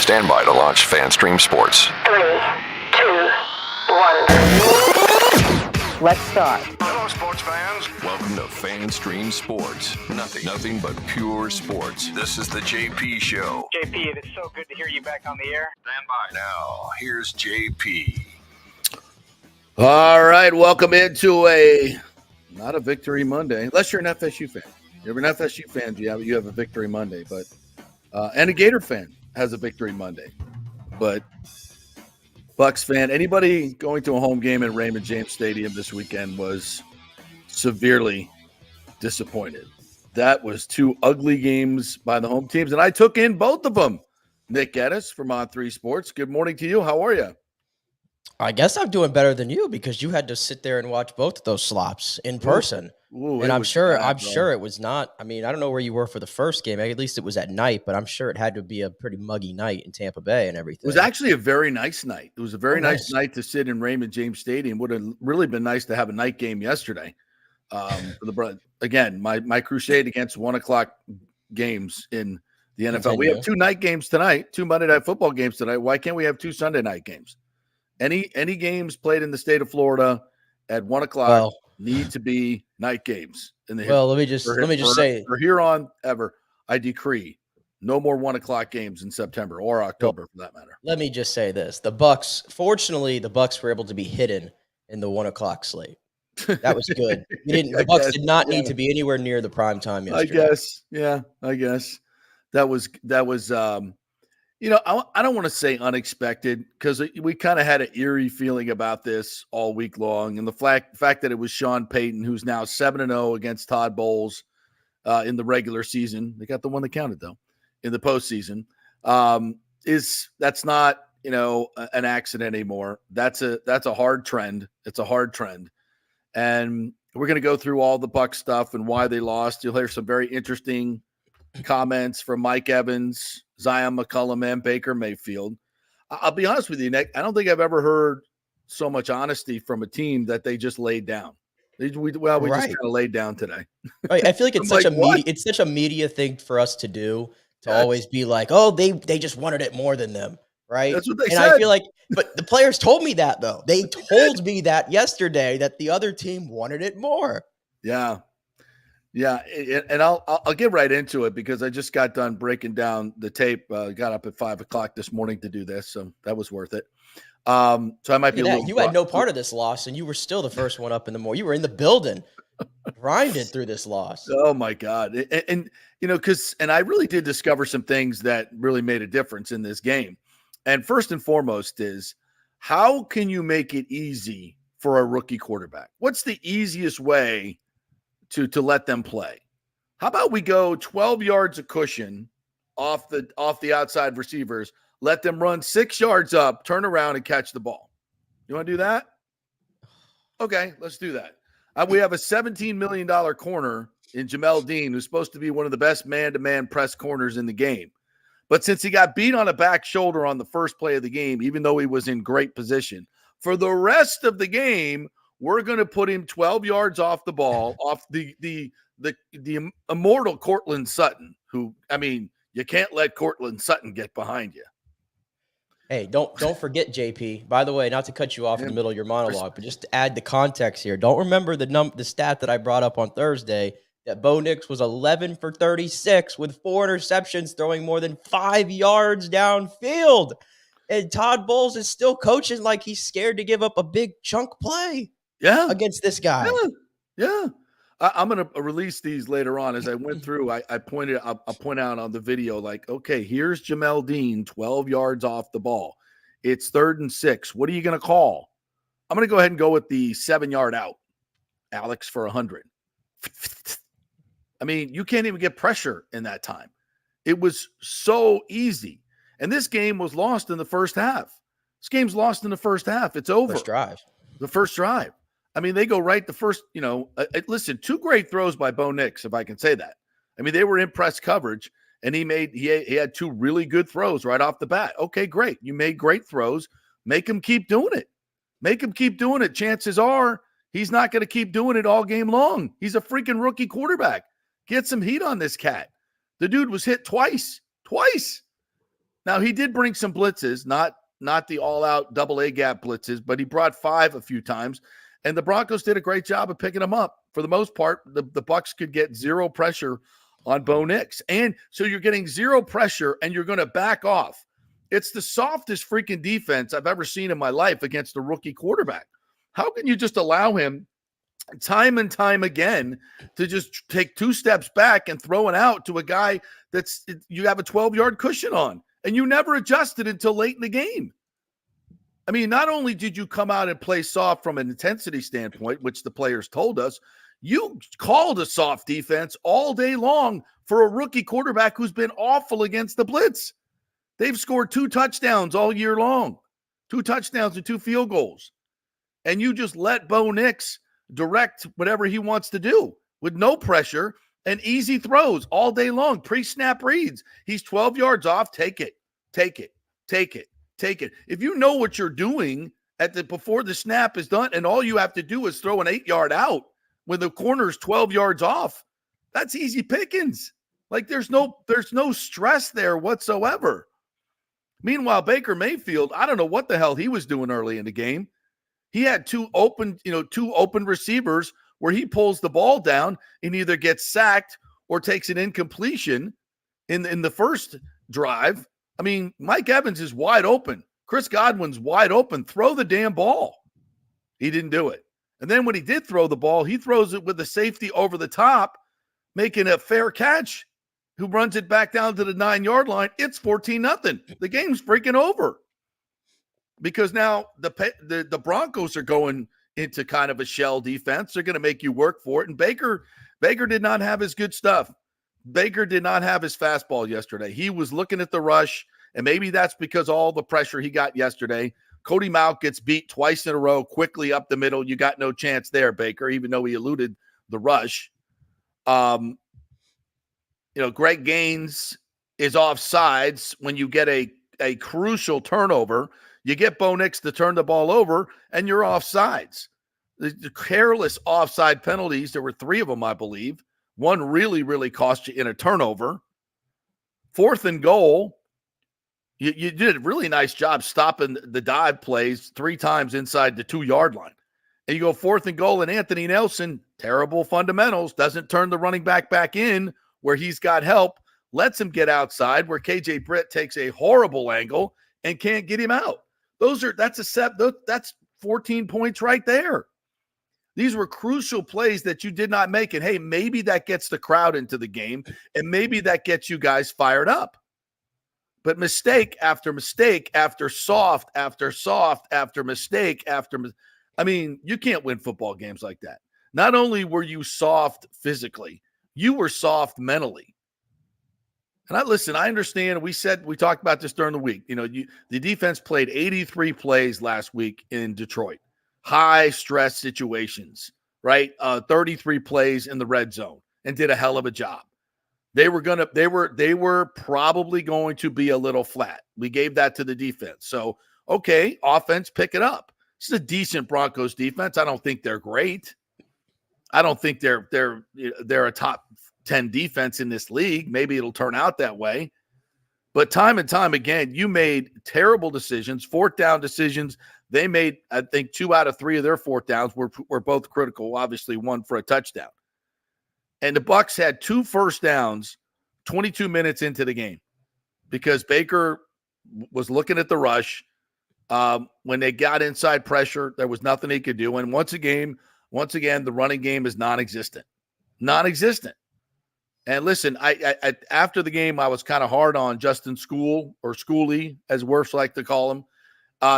Stand by to launch FanStream Sports. 3, 2, 1. Let's start. Hello, sports fans. Welcome to FanStream Sports. Nothing but pure sports. This is the JP Show. JP, it is so good to hear you back on the air. Stand by. Now, here's JP. All right, welcome into not a Victory Monday, unless you're an FSU fan. You're an FSU fan, you have a Victory Monday, but and a Gator fan has a Victory Monday. But Bucs fan, anybody going to a home game at Raymond James Stadium this weekend was severely disappointed. That was two ugly games by the home teams, and I took in both of them. Nick Geddes from On3 Sports. Good morning to you. How are you? I guess I'm doing better than you because you had to sit there and watch both of those slops in person. Ooh, and I'm sure it was not. I mean, I don't know where you were for the first game. At least it was at night, but I'm sure it had to be a pretty muggy night in Tampa Bay and everything. It was actually a very nice night. It was a very nice night to sit in Raymond James Stadium. Would have really been nice to have a night game yesterday. Again, my crusade against 1:00 games in the NFL. We have two night games tonight, two Monday Night Football games tonight. Why can't we have two Sunday night games? Any games played in the state of Florida at 1:00 need to be night games. Let me just say, for here on ever, I decree no more 1:00 games in September or October for that matter. Let me just say this: the Bucs were able to be hidden in the 1:00 slate. That was good. The Bucs did not need to be anywhere near the prime time yesterday. I guess that was. I don't want to say unexpected because we kind of had an eerie feeling about this all week long. And the fact that it was Sean Payton, who's now 7-0 against Todd Bowles in the regular season. They got the one that counted, though, in the postseason. That's not, an accident anymore. That's a hard trend. It's a hard trend. And we're going to go through all the Bucs stuff and why they lost. You'll hear some very interesting comments from Mike Evans, Zion McCullum, and Baker Mayfield. I'll be honest with you, Nick. I don't think I've ever heard so much honesty from a team that they just laid down. We just kind of laid down today. Right. I feel like it's such a media thing for us to do to always be like, oh, they just wanted it more than them, right? That's what they said. I feel like, but the players told me that though. They told me that yesterday that the other team wanted it more. Yeah. Yeah, and I'll get right into it because I just got done breaking down the tape. Got up at 5:00 this morning to do this, so that was worth it. So I might be a little. You had no part of this loss, and you were still the first one up in the morning. You were in the building, grinded through this loss. Oh my God! And I really did discover some things that really made a difference in this game. And first and foremost is how can you make it easy for a rookie quarterback? What's the easiest way to let them play? How about we go 12 yards of cushion off the outside receivers, let them run 6 yards up, turn around and catch the ball. You want to do that? Okay, let's do that. We have a $17 million corner in Jamel Dean, who's supposed to be one of the best man-to-man press corners in the game. But since he got beat on a back shoulder on the first play of the game, even though he was in great position, for the rest of the game, we're going to put him 12 yards off the ball, off the immortal Cortland Sutton, who, you can't let Cortland Sutton get behind you. Hey, don't forget, JP. By the way, not to cut you off in the middle of your monologue, but just to add the context here. Don't remember the stat that I brought up on Thursday that Bo Nix was 11 for 36 with 4 interceptions, throwing more than 5 yards downfield. And Todd Bowles is still coaching like he's scared to give up a big chunk play. Yeah, against this guy. Yeah. I'm going to release these later on. As I went through, I'll point out on the video, like, okay, here's Jamel Dean, 12 yards off the ball. It's 3rd and 6. What are you going to call? I'm going to go ahead and go with the 7-yard out. Alex for 100. You can't even get pressure in that time. It was so easy. And this game was lost in the first half. This game's lost in the first half. It's over. The first drive. They go right the first, listen, 2 great throws by Bo Nix, if I can say that. They were in press coverage, and he had 2 really good throws right off the bat. Okay, great. You made great throws. Make him keep doing it. Chances are he's not going to keep doing it all game long. He's a freaking rookie quarterback. Get some heat on this cat. The dude was hit twice. Now, he did bring some blitzes, not the all-out double-A gap blitzes, but he brought 5 a few times, and the Broncos did a great job of picking them up. For the most part, the Bucs could get 0 pressure on Bo Nix. And so you're getting 0 pressure, and you're going to back off. It's the softest freaking defense I've ever seen in my life against a rookie quarterback. How can you just allow him time and time again to just take 2 steps back and throw it out to a guy that's you have a 12-yard cushion on, and you never adjusted until late in the game? I mean, not only did you come out and play soft from an intensity standpoint, which the players told us, you called a soft defense all day long for a rookie quarterback who's been awful against the blitz. They've scored 2 touchdowns all year long, 2 touchdowns and 2 field goals. And you just let Bo Nix direct whatever he wants to do with no pressure and easy throws all day long, pre-snap reads. He's 12 yards off. Take it, take it, take it, take it. If you know what you're doing before the snap is done and all you have to do is throw an 8-yard out when the corner's 12 yards off, that's easy pickings. Like there's no stress there whatsoever. Meanwhile, Baker Mayfield, I don't know what the hell he was doing early in the game. He had 2 open receivers where he pulls the ball down and either gets sacked or takes an incompletion in the first drive. I mean, Mike Evans is wide open. Chris Godwin's wide open. Throw the damn ball. He didn't do it. And then when he did throw the ball, he throws it with the safety over the top, making a fair catch, who runs it back down to the 9-yard line. It's 14-0. The game's freaking over. Because now the Broncos are going into kind of a shell defense. They're going to make you work for it. And Baker did not have his good stuff. Baker did not have his fastball yesterday. He was looking at the rush, and maybe that's because all the pressure he got yesterday. Cody Mauch gets beat twice in a row quickly up the middle. You got no chance there, Baker, even though he eluded the rush. Greg Gaines is off sides when you get a crucial turnover. You get Bo Nix to turn the ball over, and you're off sides. The careless offside penalties, there were 3 of them, I believe. One really, really cost you in a turnover. 4th and goal, you did a really nice job stopping the dive plays 3 times inside the 2-yard line. And you go 4th and goal, and Anthony Nelson, terrible fundamentals, doesn't turn the running back in where he's got help, lets him get outside where KJ Britt takes a horrible angle and can't get him out. That's 14 points right there. These were crucial plays that you did not make. And hey, maybe that gets the crowd into the game, and maybe that gets you guys fired up. But mistake after mistake after soft after mistake you can't win football games like that. Not only were you soft physically, you were soft mentally. And I understand. We talked about this during the week. The defense played 83 plays last week in Detroit, high stress situations, right? 33 plays in the red zone, and did a hell of a job. They were probably going to be a little flat. We gave that to the defense. So, okay, offense, pick it up. This is a decent Broncos defense. I don't think they're great. I don't think they're a top 10 defense in this league. Maybe it'll turn out that way. But time and time again, you made terrible decisions, 4th down decisions. They made, I think, 2 out of 3 of their 4th downs were both critical, obviously 1 for a touchdown. And the Bucs had 2 first downs 22 minutes into the game because Baker was looking at the rush. When they got inside pressure, there was nothing he could do. And once again, the running game is non-existent. Non-existent. And listen, I after the game, I was kind of hard on Justin School, or Schoolie, as Wirfs like to call him.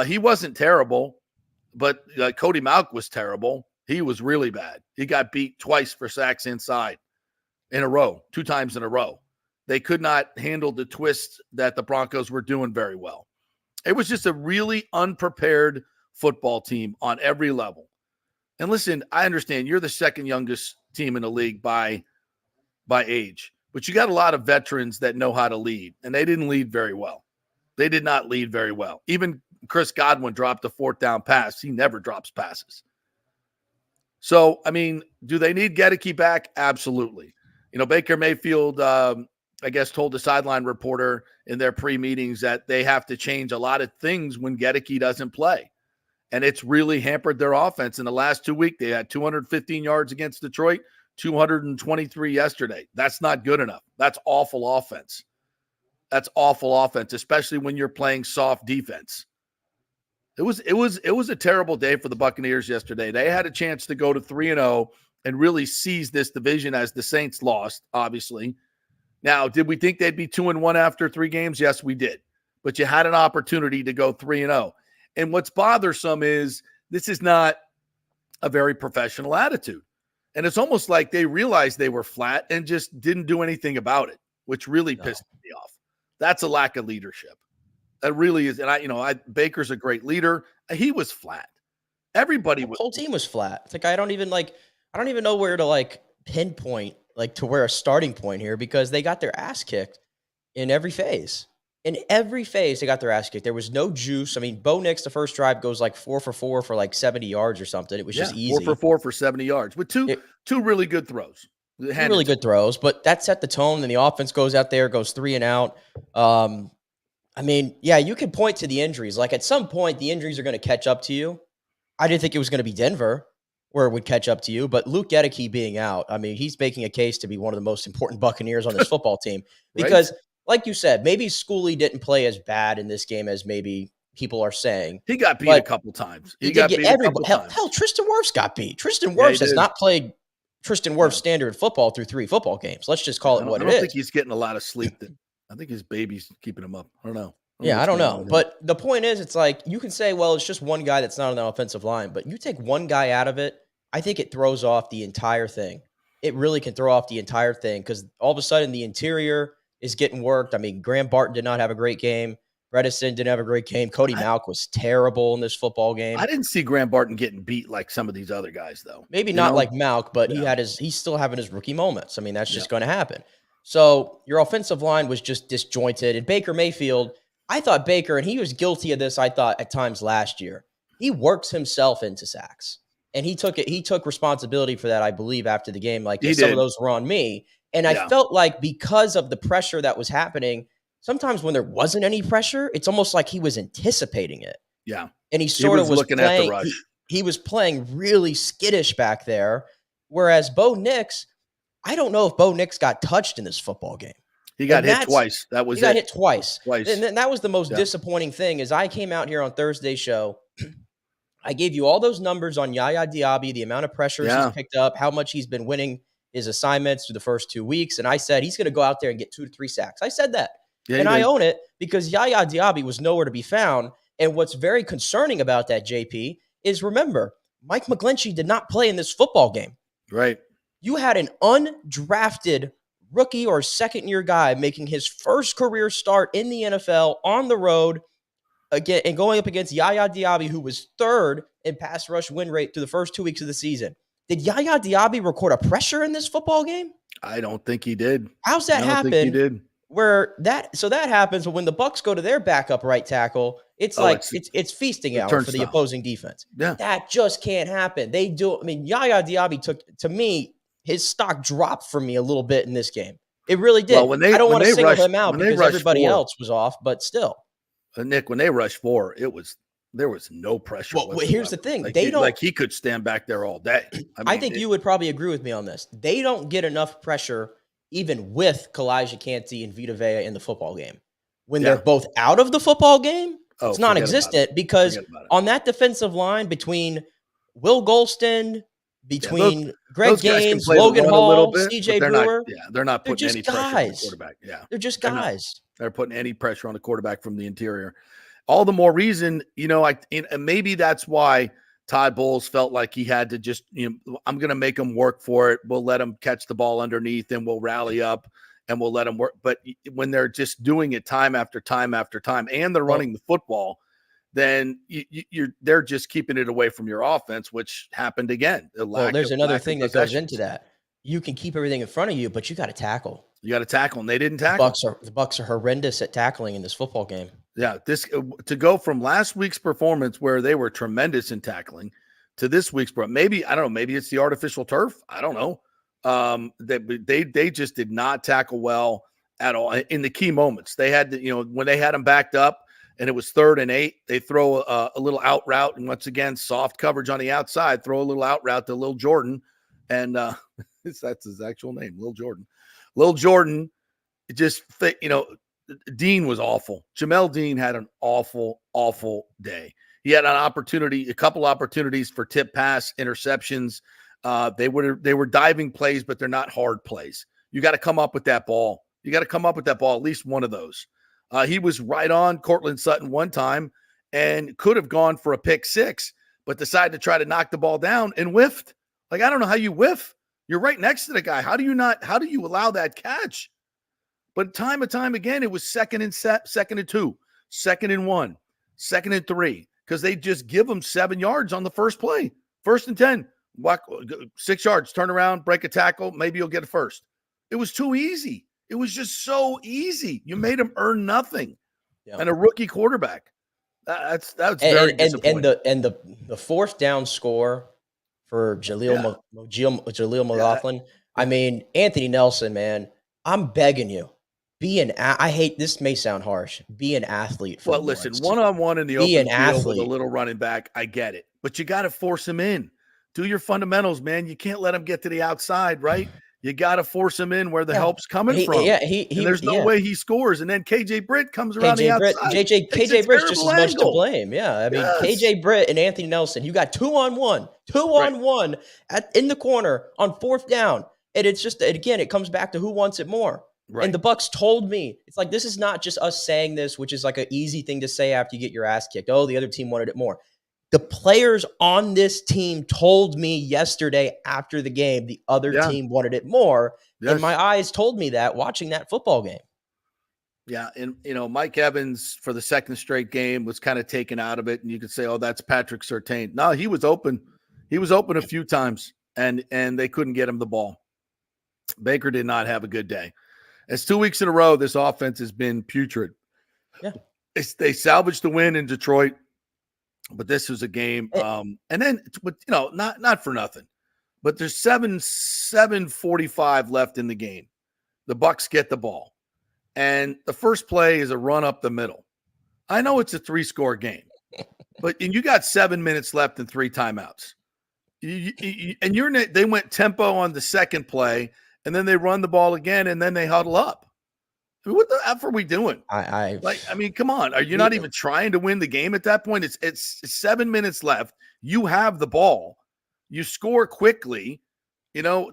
He wasn't terrible, but Cody Mauch was terrible. He was really bad. He got beat twice for sacks inside in a row, 2 times in a row. They could not handle the twists that the Broncos were doing very well. It was just a really unprepared football team on every level. And listen, I understand you're the 2nd youngest team in the league by age, but you got a lot of veterans that know how to lead, and they didn't lead very well. They did not lead very well. Even Chris Godwin dropped a 4th down pass. He never drops passes. So, I mean, do they need Gedeke back? Absolutely. Baker Mayfield I guess, told the sideline reporter in their pre-meetings that they have to change a lot of things when Gedeke doesn't play. And it's really hampered their offense. In the last 2 weeks, they had 215 yards against Detroit, 223 yesterday. That's not good enough. That's awful offense. That's awful offense, especially when you're playing soft defense. It was a terrible day for the Buccaneers yesterday. They had a chance to go to 3-0 and really seize this division as the Saints lost, obviously. Now, did we think they'd be 2-1 after 3 games? Yes, we did. But you had an opportunity to go 3-0. And what's bothersome is this is not a very professional attitude. And it's almost like they realized they were flat and just didn't do anything about it, which really pissed me off. That's a lack of leadership. That really is. And Baker's a great leader. He was flat. Everybody was. The whole team was flat. It's like I don't even know where to pinpoint to where a starting point here, because they got their ass kicked in every phase. In every phase, they got their ass kicked. There was no juice. I mean, Bo Nix, the first drive, goes 4 for 4 for 70 yards or something. It was just easy. 4 for 4 for 70 yards with two really good throws. Two really good throws, but that set the tone. Then the offense goes out there, goes 3 and out. I mean, yeah, you can point to the injuries. At some point, the injuries are going to catch up to you. I didn't think it was going to be Denver where it would catch up to you, but Luke Gedeke being out, I mean, he's making a case to be one of the most important Buccaneers on this football team because, like you said, maybe Schooley didn't play as bad in this game as maybe people are saying. He got beat a couple times. He got beat everybody. Hell, Tristan Wirfs got beat. Tristan Wirfs has not played Tristan Wirfs standard football through 3 football games. Let's just call it what it is. I don't think he's getting a lot of sleep. I think his baby's keeping him up. I don't know. I don't know. But the point is, it's you can say, well, it's just one guy that's not on the offensive line. But you take one guy out of it, I think it throws off the entire thing. It really can throw off the entire thing because all of a sudden the interior is getting worked. I mean, Graham Barton did not have a great game. Bredesen didn't have a great game. Cody Malk was terrible in this football game. I didn't see Graham Barton getting beat like some of these other guys, though. Maybe not like Malk, but he's still having his rookie moments. I mean, that's just going to happen. So your offensive line was just disjointed. And Baker Mayfield, I thought Baker, and he was guilty of this, I thought, at times last year. He works himself into sacks. And he took responsibility for that, I believe, after the game. Some of those were on me. And I felt like because of the pressure that was happening, sometimes when there wasn't any pressure, it's almost like he was anticipating it. Yeah. And he was looking playing, at the rush. He was playing really skittish back there. Whereas Bo Nix, I don't know if Bo Nix got touched in this football game. He got hit twice. He got hit twice. And then that was the most disappointing thing is I came out here on Thursday's show. I gave you all those numbers on Yaya Diaby, the amount of pressures he's picked up, how much he's been winning his assignments through the first 2 weeks. And I said, he's going to go out there and get 2 to 3 sacks. I said that. And I own it because Yaya Diaby was nowhere to be found. And what's very concerning about that, JP, is remember, Mike McGlinchey did not play in this football game. Right. You had an undrafted rookie or second-year guy making his first career start in the NFL on the road again and going up against Yaya Diaby, who was 3rd in pass rush win rate through the first 2 weeks of the season. Did Yaya Diaby record a pressure in this football game? I don't think he did. How's that happen? I don't think he did. So that happens, but when the Bucs go to their backup right tackle, it's it's feasting hour for the opposing defense. Yeah. That just can't happen. They do. I mean, Yaya Diaby to me, his stock dropped for me a little bit in this game. It really did. Well, I don't want to single him out because everybody else was off, but still. Nick, when they rushed 4, there was no pressure. Well, here's the thing. He could stand back there all day. I think you would probably agree with me on this. They don't get enough pressure even with Kalijah Kancey and Vita Vea in the football game. When they're both out of the football game, it's non-existent because on that defensive line between Will Golston, Greg Gaines, Logan Hall, CJ Brewer, they're not putting any pressure on the quarterback. Yeah, they're just guys. They're putting any pressure on the quarterback from the interior. All the more reason, and maybe that's why Todd Bowles felt like he had to just, I'm going to make them work for it. We'll let them catch the ball underneath and we'll rally up and we'll let them work. But when they're just doing it time after time after time and they're running the football, then they're just keeping it away from your offense, which happened again. There's another thing that goes into that. You can keep everything in front of you, but you got to tackle. You got to tackle, and they didn't tackle. The Bucs are horrendous at tackling in this football game. Yeah, to go from last week's performance where they were tremendous in tackling to this week's, maybe I don't know, maybe it's the artificial turf. I don't know. They just did not tackle well, at all in the key moments. They had when they had him backed up and it was 3rd and 8, they throw a little out route, and once again, soft coverage on the outside, throw a little out route to Lil Jordan, and that's his actual name, Lil Jordan. Lil Jordan, Dean was awful. Jamel Dean had an awful, awful day. He had a couple opportunities for tip pass interceptions. They were diving plays, but they're not hard plays. You got to come up with that ball. At least one of those. He was right on Cortland Sutton one time and could have gone for a pick 6, but decided to try to knock the ball down and whiffed. Like, I don't know how you whiff. You're right next to the guy. How do you allow that catch? But time and time again, it was 2nd and 2, 2nd and 1, 2nd and 3, because they just give them 7 yards on the first play. 1st and 10, 6 yards, turn around, break a tackle, maybe you'll get a first. It was too easy. It was just so easy. You made them earn nothing. Yeah. And a rookie quarterback. That's very disappointing. And the 4th down score for Jaleel McLaughlin. Yeah. I mean, Anthony Nelson, man, I'm begging you. I hate this, may sound harsh. Be an athlete. Well, listen, one-on-one in the open field with a little running back, I get it. But you got to force him in. Do your fundamentals, man. You can't let him get to the outside, right? You got to force him in where the help's coming from. Yeah, there's no way he scores. And then KJ Britt comes around the outside. KJ Britt's just as much to blame. Yeah, I mean, KJ Britt and Anthony Nelson, you got 2-on-1 in the corner on 4th down. And it's just, again, it comes back to who wants it more. Right. And the Bucs told me, it's like, this is not just us saying this, which is like an easy thing to say after you get your ass kicked. Oh, the other team wanted it more. The players on this team told me yesterday after the game, the other team wanted it more. Yes. And my eyes told me that watching that football game. Yeah. And, Mike Evans for the 2nd straight game was kind of taken out of it. And you could say, oh, that's Patrick Surtain. No, he was open. He was open a few times and they couldn't get him the ball. Baker did not have a good day. It's 2 weeks in a row, this offense has been putrid. Yeah. They salvaged the win in Detroit, but this was a game. And then, not for nothing, but there's 7:45 left in the game. The Bucs get the ball, and the first play is a run up the middle. I know it's a 3-score game, but you got 7 minutes left and 3 timeouts. They went tempo on the second play. And then they run the ball again, and then they huddle up. I mean, what the F are we doing? Come on. Are you not even trying to win the game at that point? It's 7 minutes left. You have the ball. You score quickly.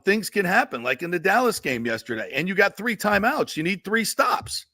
Things can happen, like in the Dallas game yesterday. And you got 3 timeouts. You need 3 stops.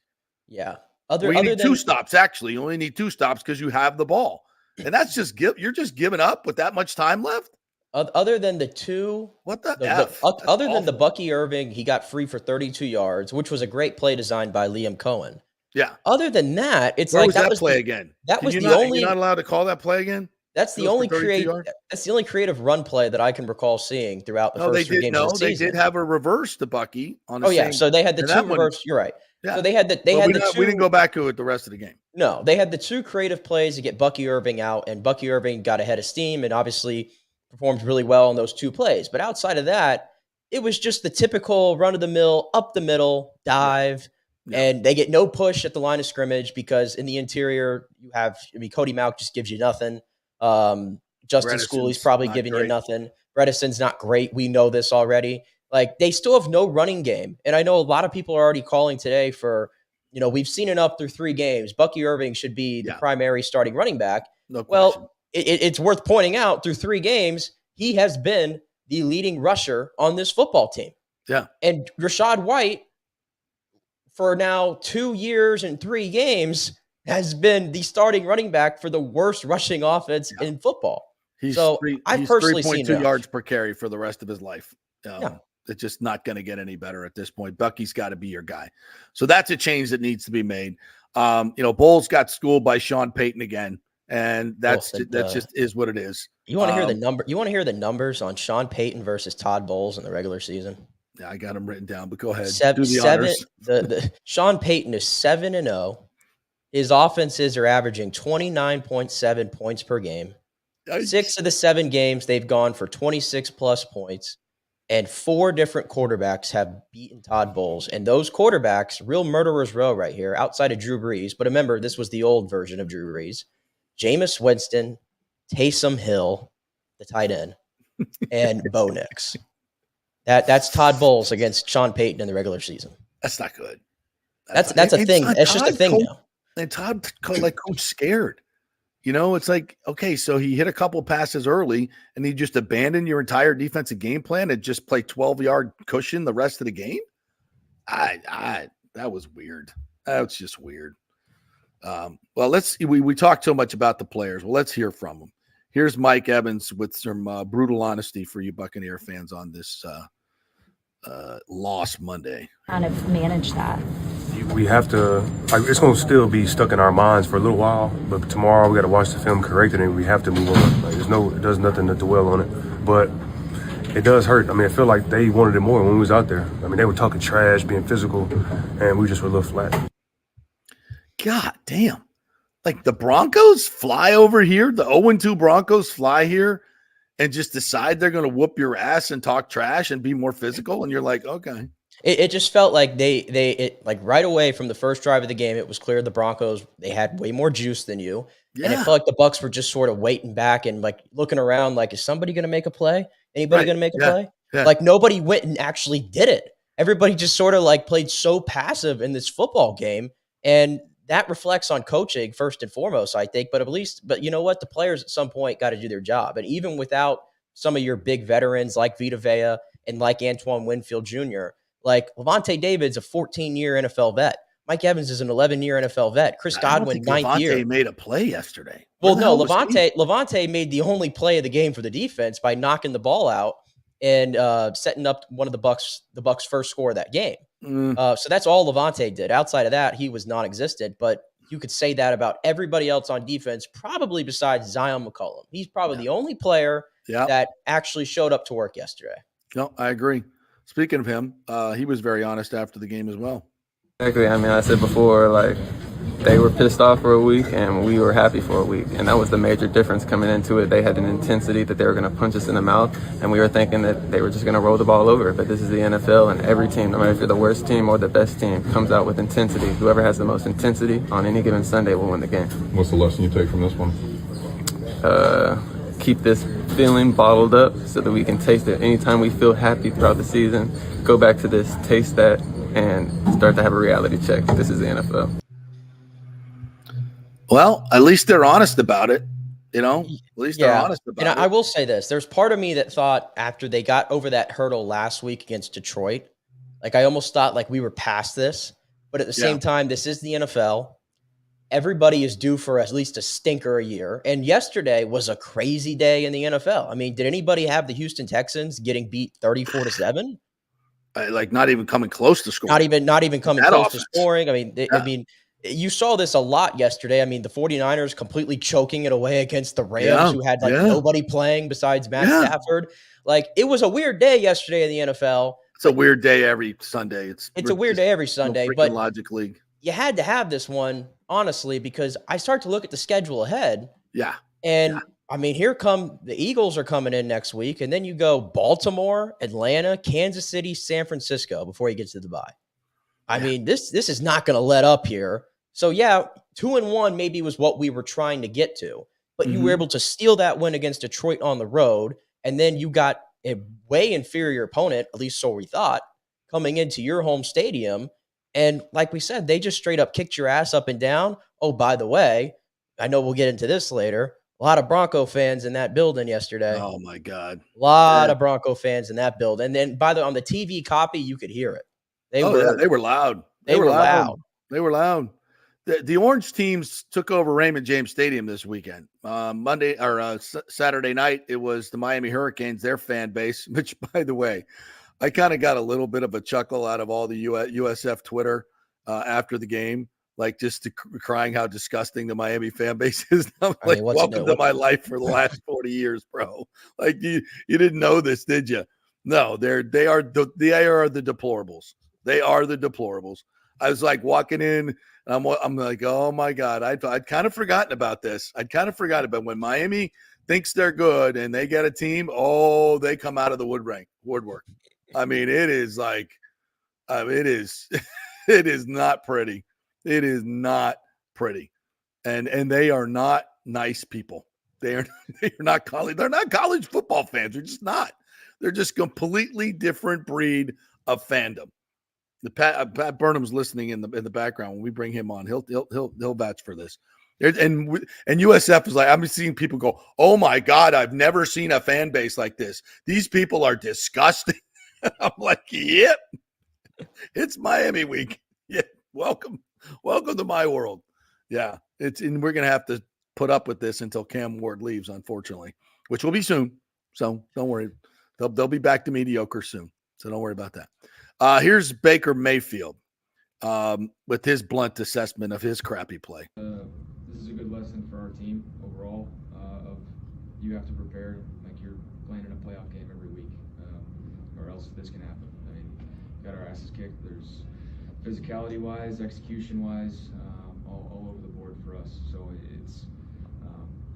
Yeah. You need 2 stops, actually. You only need 2 stops because you have the ball. And that's just you're just giving up with that much time left? Other than the two, other than the Bucky Irving, he got free for 32 yards, which was a great play designed by Liam Cohen. Yeah. Other than that, it's Where like was that play again. That was the only. You're not allowed to call that play again. That's the only creative. That's the only creative run play that I can recall seeing throughout the first 3 games of the season. They did have a reverse to Bucky on. So they had the 2 reverse. You're right. Yeah. So they had the 2. We didn't go back to it the rest of the game. No, they had the 2 creative plays to get Bucky Irving out, and Bucky Irving got ahead of steam, and obviously performed really well in those 2 plays. But outside of that, it was just the typical run-of-the-mill, up the middle, dive, and they get no push at the line of scrimmage because in the interior, Cody Mauch just gives you nothing. Justin Schooley's probably giving you nothing. Bredesen's not great. We know this already. Like, they still have no running game. And I know a lot of people are already calling today for, we've seen enough through 3 games. Bucky Irving should be the primary starting running back. No question. Well, it's worth pointing out through 3 games, he has been the leading rusher on this football team. Yeah. And Rachaad White, for now 2 years and 3 games, has been the starting running back for the worst rushing offense in football. He's I've personally seen 3.2 yards per carry for the rest of his life. It's just not going to get any better at this point. Bucky's got to be your guy. So that's a change that needs to be made. Bowles got schooled by Sean Payton again. And that's just is what it is. You want to hear the number? You want to hear the numbers on Sean Payton versus Todd Bowles in the regular season? Yeah, I got them written down. But go ahead. Sean Payton is 7-0. His offenses are averaging 29.7 points per game. 6 of the 7 games they've gone for 26 plus points. And 4 different quarterbacks have beaten Todd Bowles. And those quarterbacks, real murderers row right here, outside of Drew Brees. But remember, this was the old version of Drew Brees. Jameis Winston, Taysom Hill, the tight end, and Bo Nix. That's Todd Bowles against Sean Payton in the regular season. That's not good. That's a thing. It's just a thing now. And Todd coach scared. It's like, okay, so he hit a couple passes early and he just abandoned your entire defensive game plan and just play 12-yard cushion the rest of the game. That was weird. That's just weird. Well, we talked so much about the players. Well, let's hear from them. Here's Mike Evans with some brutal honesty for you Buccaneer fans on this loss Monday. Kind of manage that. We have to, it's going to still be stuck in our minds for a little while, but tomorrow we got to watch the film, correct it, and we have to move on. It does nothing to dwell on it, but it does hurt. I feel like they wanted it more when we was out there. They were talking trash, being physical, and we just were a little flat. God damn. Like the Broncos fly over here, the 0-2 Broncos fly here and just decide they're going to whoop your ass and talk trash and be more physical. And you're like, okay. It just felt like they right away from the first drive of the game, it was clear the Broncos, they had way more juice than you. Yeah. And it felt like the Bucs were just sort of waiting back and like looking around like, is somebody going to make a play? Anybody going to make a play? Yeah. Like nobody went and actually did it. Everybody just sort of like played so passive in this football game. And that reflects on coaching first and foremost, I think. But you know what? The players at some point got to do their job. And even without some of your big veterans like Vita Vea and like Antoine Winfield Jr., like Levante David's a 14-year NFL vet. Mike Evans is an 11-year NFL vet. Chris Godwin, 9th year. Levante made a play yesterday. Well, no, Levante made the only play of the game for the defense by knocking the ball out and setting up one of the Bucs' first score of that game. So that's all Levante did. Outside of that, he was non-existent. But you could say that about everybody else on defense, probably besides Zion McCollum. He's probably the only player that actually showed up to work yesterday. No, I agree. Speaking of him, he was very honest after the game as well. Exactly. I said before, they were pissed off for a week and we were happy for a week. And that was the major difference coming into it. They had an intensity that they were going to punch us in the mouth. And we were thinking that they were just going to roll the ball over. But this is the NFL, and every team, no matter if you're the worst team or the best team, comes out with intensity. Whoever has the most intensity on any given Sunday will win the game. What's the lesson you take from this one? Keep this feeling bottled up so that we can taste it anytime we feel happy throughout the season. Go back to this, taste that, and start to have a reality check. This is the NFL. Well, at least they're honest about it. At least they're honest about it. And I will say this. There's part of me that thought after they got over that hurdle last week against Detroit, I almost thought we were past this. But at the same time, this is the NFL. Everybody is due for at least a stinker a year. And yesterday was a crazy day in the NFL. Did anybody have the Houston Texans getting beat 34-7? Not even coming close to scoring. Not even coming close to scoring. You saw this a lot yesterday. The 49ers completely choking it away against the Rams, who had nobody playing besides Matt Stafford. It was a weird day yesterday in the NFL. It's a weird day every Sunday. It's a weird day every Sunday, but Logic League. You had to have this one, honestly, because I start to look at the schedule ahead. Yeah. And here come the Eagles are coming in next week, and then you go Baltimore, Atlanta, Kansas City, San Francisco before you get to the bye. This is not going to let up here. So 2-1 maybe was what we were trying to get to, but you were able to steal that win against Detroit on the road, and then you got a way inferior opponent, at least so we thought, coming into your home stadium. And like we said, they just straight up kicked your ass up and down. Oh, by the way, I know we'll get into this later. A lot of Bronco fans in that building yesterday. Oh my God. A lot of Bronco fans in that building. And then on the TV copy, you could hear it. They were loud. They were loud. They were loud. The Orange teams took over Raymond James Stadium this weekend. Monday or Saturday night, it was the Miami Hurricanes, their fan base, which, by the way, I kind of got a little bit of a chuckle out of all the USF Twitter after the game, just crying how disgusting the Miami fan base is. I'm welcome to my life for the last 40 years, bro. You didn't know this, did you? No, they are the deplorables. They are the deplorables. I was walking in, and I'm like, oh my God, I'd kind of forgotten about this. I'd kind of forgotten about when Miami thinks they're good and they get a team, they come out of the woodwork. I mean, it is like, it is not pretty. It is not pretty. And they are not nice people. They're not college football fans. They're just not. They're just completely different breed of fandom. The Pat Burnham's listening in the background when we bring him on. He'll vouch for this. And USF is like, I'm seeing people go, oh my God, I've never seen a fan base like this. These people are disgusting. I'm like, yep, it's Miami week. Yeah, welcome to my world. Yeah, and we're gonna have to put up with this until Cam Ward leaves, unfortunately, which will be soon. So don't worry, they'll be back to mediocre soon. So don't worry about that. Here's Baker Mayfield with his blunt assessment of his crappy play. This is a good lesson for our team overall. Of you have to prepare like you're playing in a playoff game every week, or else this can happen. I mean, got our asses kicked. There's physicality-wise, execution-wise, all over the board for us. So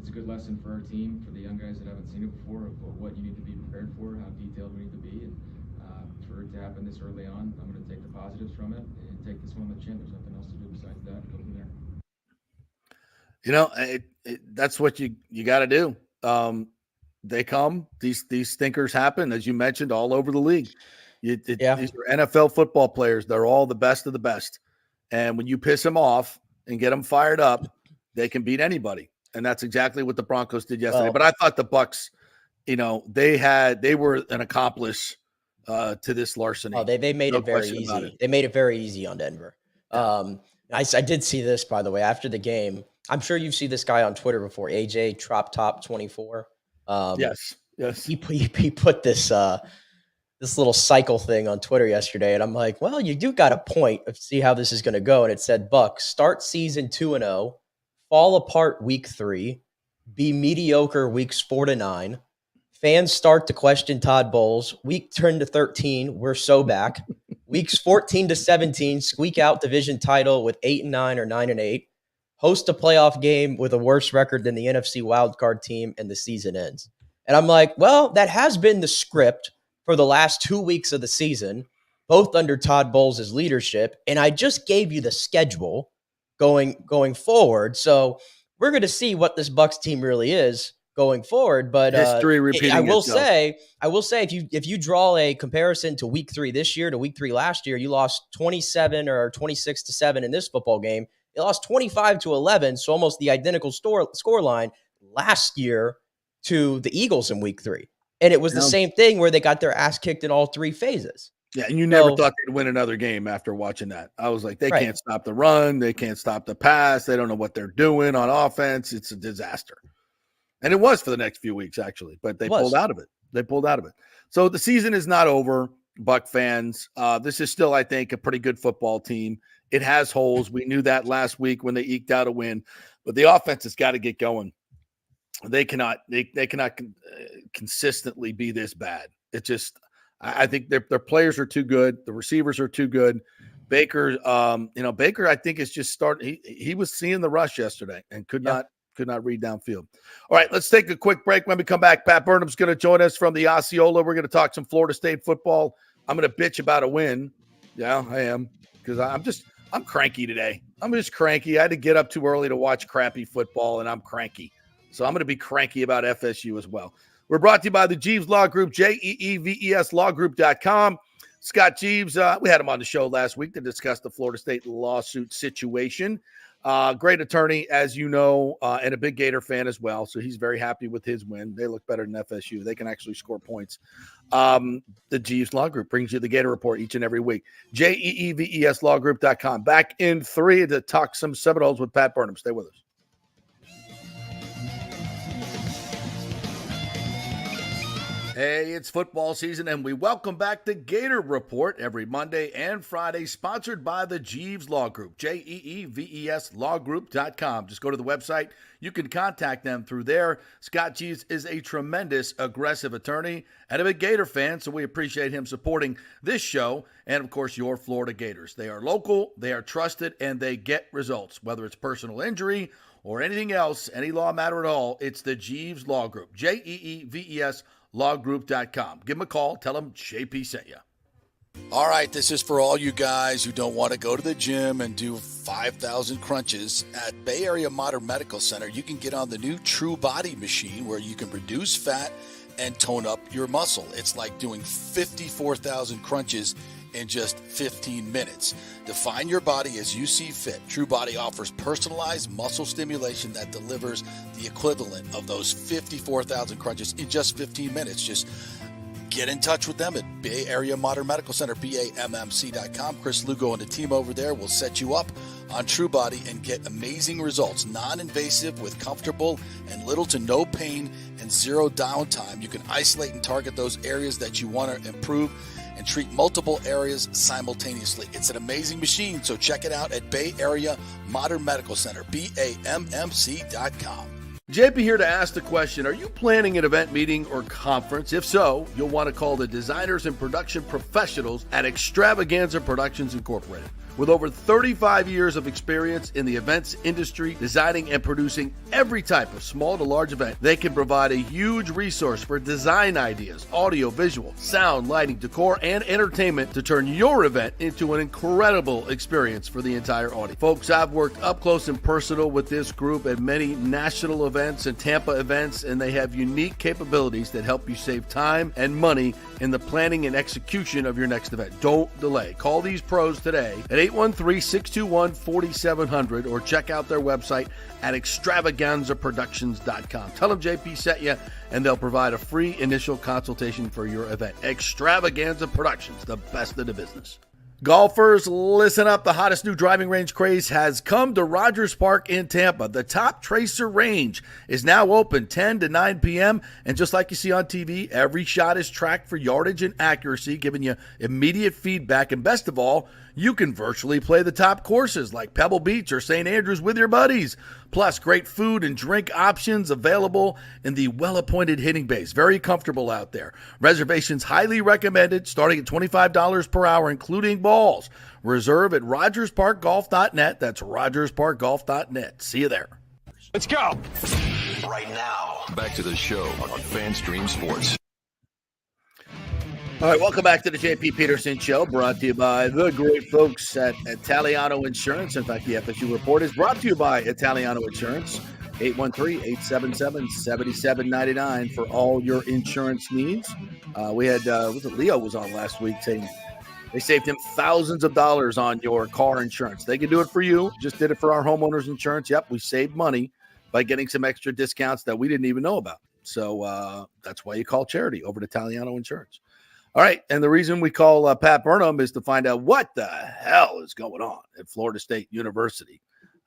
it's a good lesson for our team, for the young guys that haven't seen it before, of what you need to be prepared for, how detailed we need to be, and for it to happen this early on, I'm going to take the positives from it and take this one on the chin. There's nothing else to do besides that. Go from there. You know, that's what you got to do. They come. These stinkers happen, as you mentioned, all over the league. These are NFL football players. They're all the best of the best. And when you piss them off and get them fired up, they can beat anybody. And that's exactly what the Broncos did yesterday. But I thought the Bucs, they were an accomplice to this larceny. Oh, they made it very easy. They made it very easy on Denver. I did see this, by the way, after the game. I'm sure you've seen this guy on Twitter before, AJ Trop Top 24. Yes. He put this little cycle thing on Twitter yesterday, and I'm like, well, you do got a point of see how this is going to go. And it said, Bucs start season 2-0, fall apart week 3, be mediocre weeks 4 to 9. Fans start to question Todd Bowles. Week 10 to 13, we're so back. Weeks 14 to 17, squeak out division title with 8-9 or 9-8. Host a playoff game with a worse record than the NFC wildcard team, and the season ends. And I'm like, well, that has been the script for the last 2 weeks of the season, both under Todd Bowles' leadership. And I just gave you the schedule going forward. So we're going to see what this Bucs team really is going forward. But history repeating I will itself. say, if you draw a comparison to week 3 this year to week 3 last year, you lost 27 or 26-7 in this football game. They lost 25-11, so almost the identical score line last year to the Eagles in week 3. And it was the same thing where they got their ass kicked in all 3 phases. Yeah, and you never thought they'd win another game after watching that. I was like, they can't stop the run. They can't stop the pass. They don't know what they're doing on offense. It's a disaster. And it was for the next few weeks, actually. But they pulled out of it. So the season is not over, Buck fans. This is still, I think, a pretty good football team. It has holes. We knew that last week when they eked out a win. But the offense has got to get going. They cannot consistently be this bad. It just – I think their players are too good. The receivers are too good. Baker, Baker, I think is just starting. He was seeing the rush yesterday and could not read downfield. All right, let's take a quick break. When we come back, Pat Burnham's going to join us from the Osceola. We're going to talk some Florida State football. I'm going to bitch about a win. Yeah, I am, because I'm cranky today. I'm just cranky. I had to get up too early to watch crappy football, and I'm cranky. So I'm going to be cranky about FSU as well. We're brought to you by the Jeeves Law Group, JEEVES lawgroup.com. Scott Jeeves, we had him on the show last week to discuss the Florida State lawsuit situation. Great attorney, as you know, and a big Gator fan as well. So he's very happy with his win. They look better than FSU. They can actually score points. The Jeeves Law Group brings you the Gator Report each and every week. JEEVES lawgroup.com. Back in 3 to talk some Seminoles with Pat Burnham. Stay with us. Hey, it's football season, and we welcome back the Gator Report every Monday and Friday, sponsored by the Jeeves Law Group, Jeeves lawgroup.com. Just go to the website. You can contact them through there. Scott Jeeves is a tremendous, aggressive attorney and a big Gator fan, so we appreciate him supporting this show and, of course, your Florida Gators. They are local, they are trusted, and they get results. Whether it's personal injury or anything else, any law matter at all, it's the Jeeves Law Group, Jeeves lawgroup.com. Give them a call. Tell them JP sent you. All right, this is for all you guys who don't want to go to the gym and do 5,000 crunches. At Bay Area Modern Medical Center, you can get on the new True Body machine where you can reduce fat and tone up your muscle. It's like doing 54,000 crunches in just 15 minutes. Define your body as you see fit. True Body offers personalized muscle stimulation that delivers the equivalent of those 54,000 crunches in just 15 minutes. Just get in touch with them at Bay Area Modern Medical Center, BAMMC.com. Chris Lugo and the team over there will set you up on True Body and get amazing results. Non-invasive with comfortable and little to no pain and zero downtime. You can isolate and target those areas that you want to improve and treat multiple areas simultaneously. It's an amazing machine, so check it out at Bay Area Modern Medical Center, BAMMC.com. JP here to ask the question, are you planning an event, meeting, or conference? If so, you'll want to call the designers and production professionals at Extravaganza Productions Incorporated. With over 35 years of experience in the events industry, designing and producing every type of small to large event, they can provide a huge resource for design ideas, audio, visual, sound, lighting, decor, and entertainment to turn your event into an incredible experience for the entire audience. Folks, I've worked up close and personal with this group at many national events and Tampa events, and they have unique capabilities that help you save time and money in the planning and execution of your next event. Don't delay. Call these pros today at 813-621-4700 or check out their website at extravaganzaproductions.com. Tell them JP sent you, and they'll provide a free initial consultation for your event. Extravaganza Productions, the best of the business. Golfers, listen up. The hottest new driving range craze has come to Rogers Park in Tampa. The Top Tracer range is now open 10 to 9 p.m. And just like you see on TV, every shot is tracked for yardage and accuracy, giving you immediate feedback. And best of all, you can virtually play the top courses like Pebble Beach or St. Andrews with your buddies. Plus, great food and drink options available in the well-appointed hitting bays. Very comfortable out there. Reservations highly recommended, starting at $25 per hour, including balls. Reserve at RogersParkGolf.net. That's RogersParkGolf.net. See you there. Let's go. Right now, back to the show on FanStream Sports. All right, welcome back to the JP Peterson Show, brought to you by the great folks at Italiano Insurance. In fact, the FSU Report is brought to you by Italiano Insurance, 813-877-7799 for all your insurance needs. We had, Leo was on last week saying they saved him thousands of dollars on your car insurance. They can do it for you. Just did it for our homeowners insurance. Yep, we saved money by getting some extra discounts that we didn't even know about. So that's why you call charity over at Italiano Insurance. All right, and the reason we call Pat Burnham is to find out what the hell is going on at Florida State University.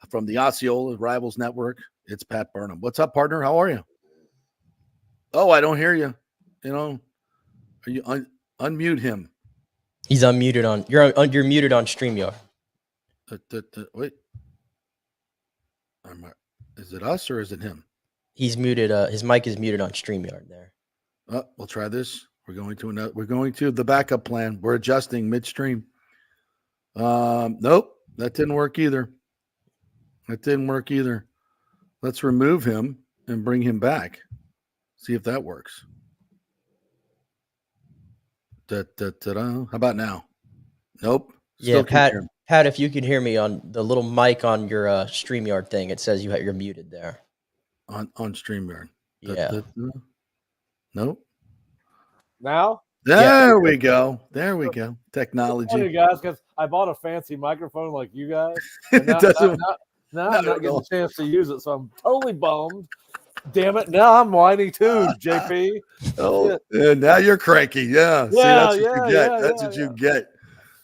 From the Osceola Rivals Network, it's Pat Burnham. What's up, partner? How are you? Oh, I don't hear you. You know, are you unmute him? He's unmuted on. You're muted on StreamYard. Wait, is it us or is it him? He's muted. His mic is muted on StreamYard there. We'll try this. We're going to the backup plan. We're adjusting midstream. Nope, that didn't work either. Let's remove him and bring him back. See if that works. How about now? Nope. Yeah, Pat, if you can hear me on the little mic on your StreamYard thing, it says you're muted there. On StreamYard. Yeah. Nope. Now? There we go. Technology. Funny, guys, because I bought a fancy microphone like you guys. Now I'm not getting a chance to use it, so I'm totally bummed. Damn it. Now I'm whiny too, JP. Oh, yeah, now you're cranky. Yeah. See, that's what you get. That's what you get.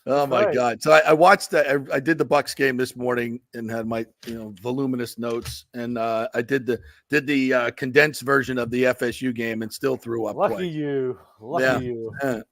Oh my God! So I watched that. I did the Bucs game this morning and had my voluminous notes, and I did the condensed version of the FSU game and still threw up. Lucky you. And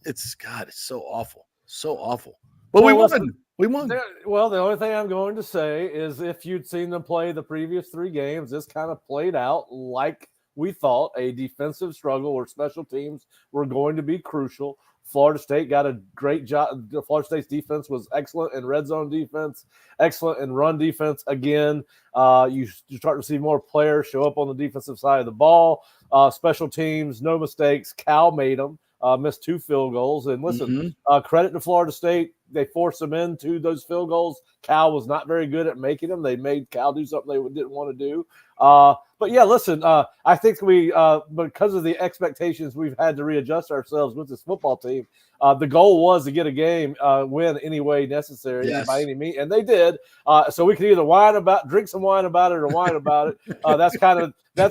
it's God, it's so awful, so awful. Well, we won. We won. The only thing I'm going to say is if you'd seen them play the previous 3 games, this kind of played out like we thought, a defensive struggle where special teams were going to be crucial. Florida State got a great job. Florida State's defense was excellent in red zone defense, excellent in run defense. Again, you start to see more players show up on the defensive side of the ball. Special teams, no mistakes. Cal made them. Missed 2 field goals. And listen, credit to Florida State. They forced them into those field goals. Cal was not very good at making them. They made Cal do something they didn't want to do. But yeah, listen, I think we, because of the expectations, we've had to readjust ourselves with this football team. The goal was to get a game win any way necessary, by any means, and they did. So we could either drink some wine about it, or whine about it. That's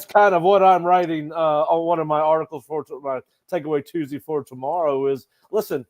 kind of what I'm writing on one of my articles for my takeaway Tuesday for tomorrow. Is listen.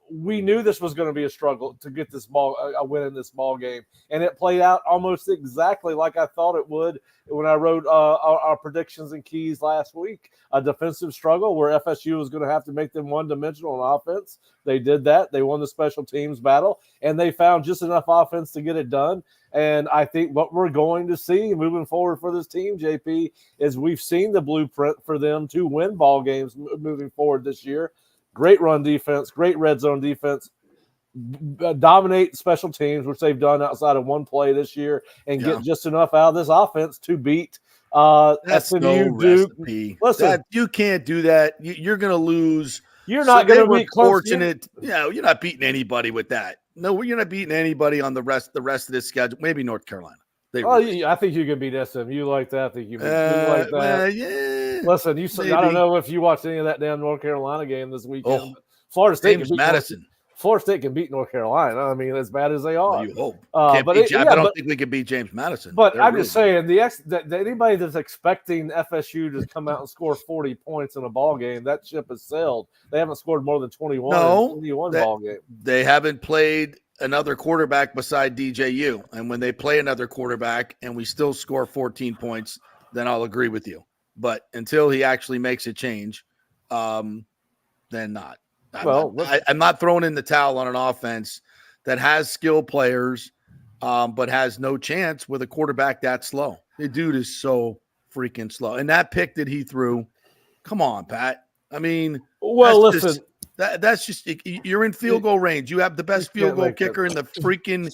We knew this was going to be a struggle to get a win in this ball game, and it played out almost exactly like I thought it would when I wrote our predictions and keys last week. A defensive struggle where FSU was going to have to make them one-dimensional on offense. They did that. They won the special teams battle, and they found just enough offense to get it done. And I think what we're going to see moving forward for this team, JP, is we've seen the blueprint for them to win ball games moving forward this year. Great run defense, great red zone defense, dominate special teams, which they've done outside of one play this year, and get just enough out of this offense to beat SMU, Duke. Listen, you can't do that. You're going to lose. You're not going to be fortunate. You're not beating anybody with that. No, you're not beating anybody on the rest of this schedule. Maybe North Carolina. I think you can beat SMU like that. I think you can like that. Listen, I don't know if you watched any of that damn North Carolina game this weekend. Florida State Florida State can beat North Carolina. I mean, as bad as they are. Well, you hope. I don't think we can beat James Madison. But I'm just saying, anybody that's expecting FSU to come out and score 40 points in a ball game, that ship has sailed. They haven't scored more than 21 in 21 ball game. They haven't played another quarterback beside DJU. And when they play another quarterback and we still score 14 points, then I'll agree with you. But until he actually makes a change, then not. I'm not throwing in the towel on an offense that has skilled players, but has no chance with a quarterback that slow. The dude is so freaking slow. And that pick that he threw, come on, Pat. I mean, listen. That's just you're in field goal range. You have the best field goal kicker in the freaking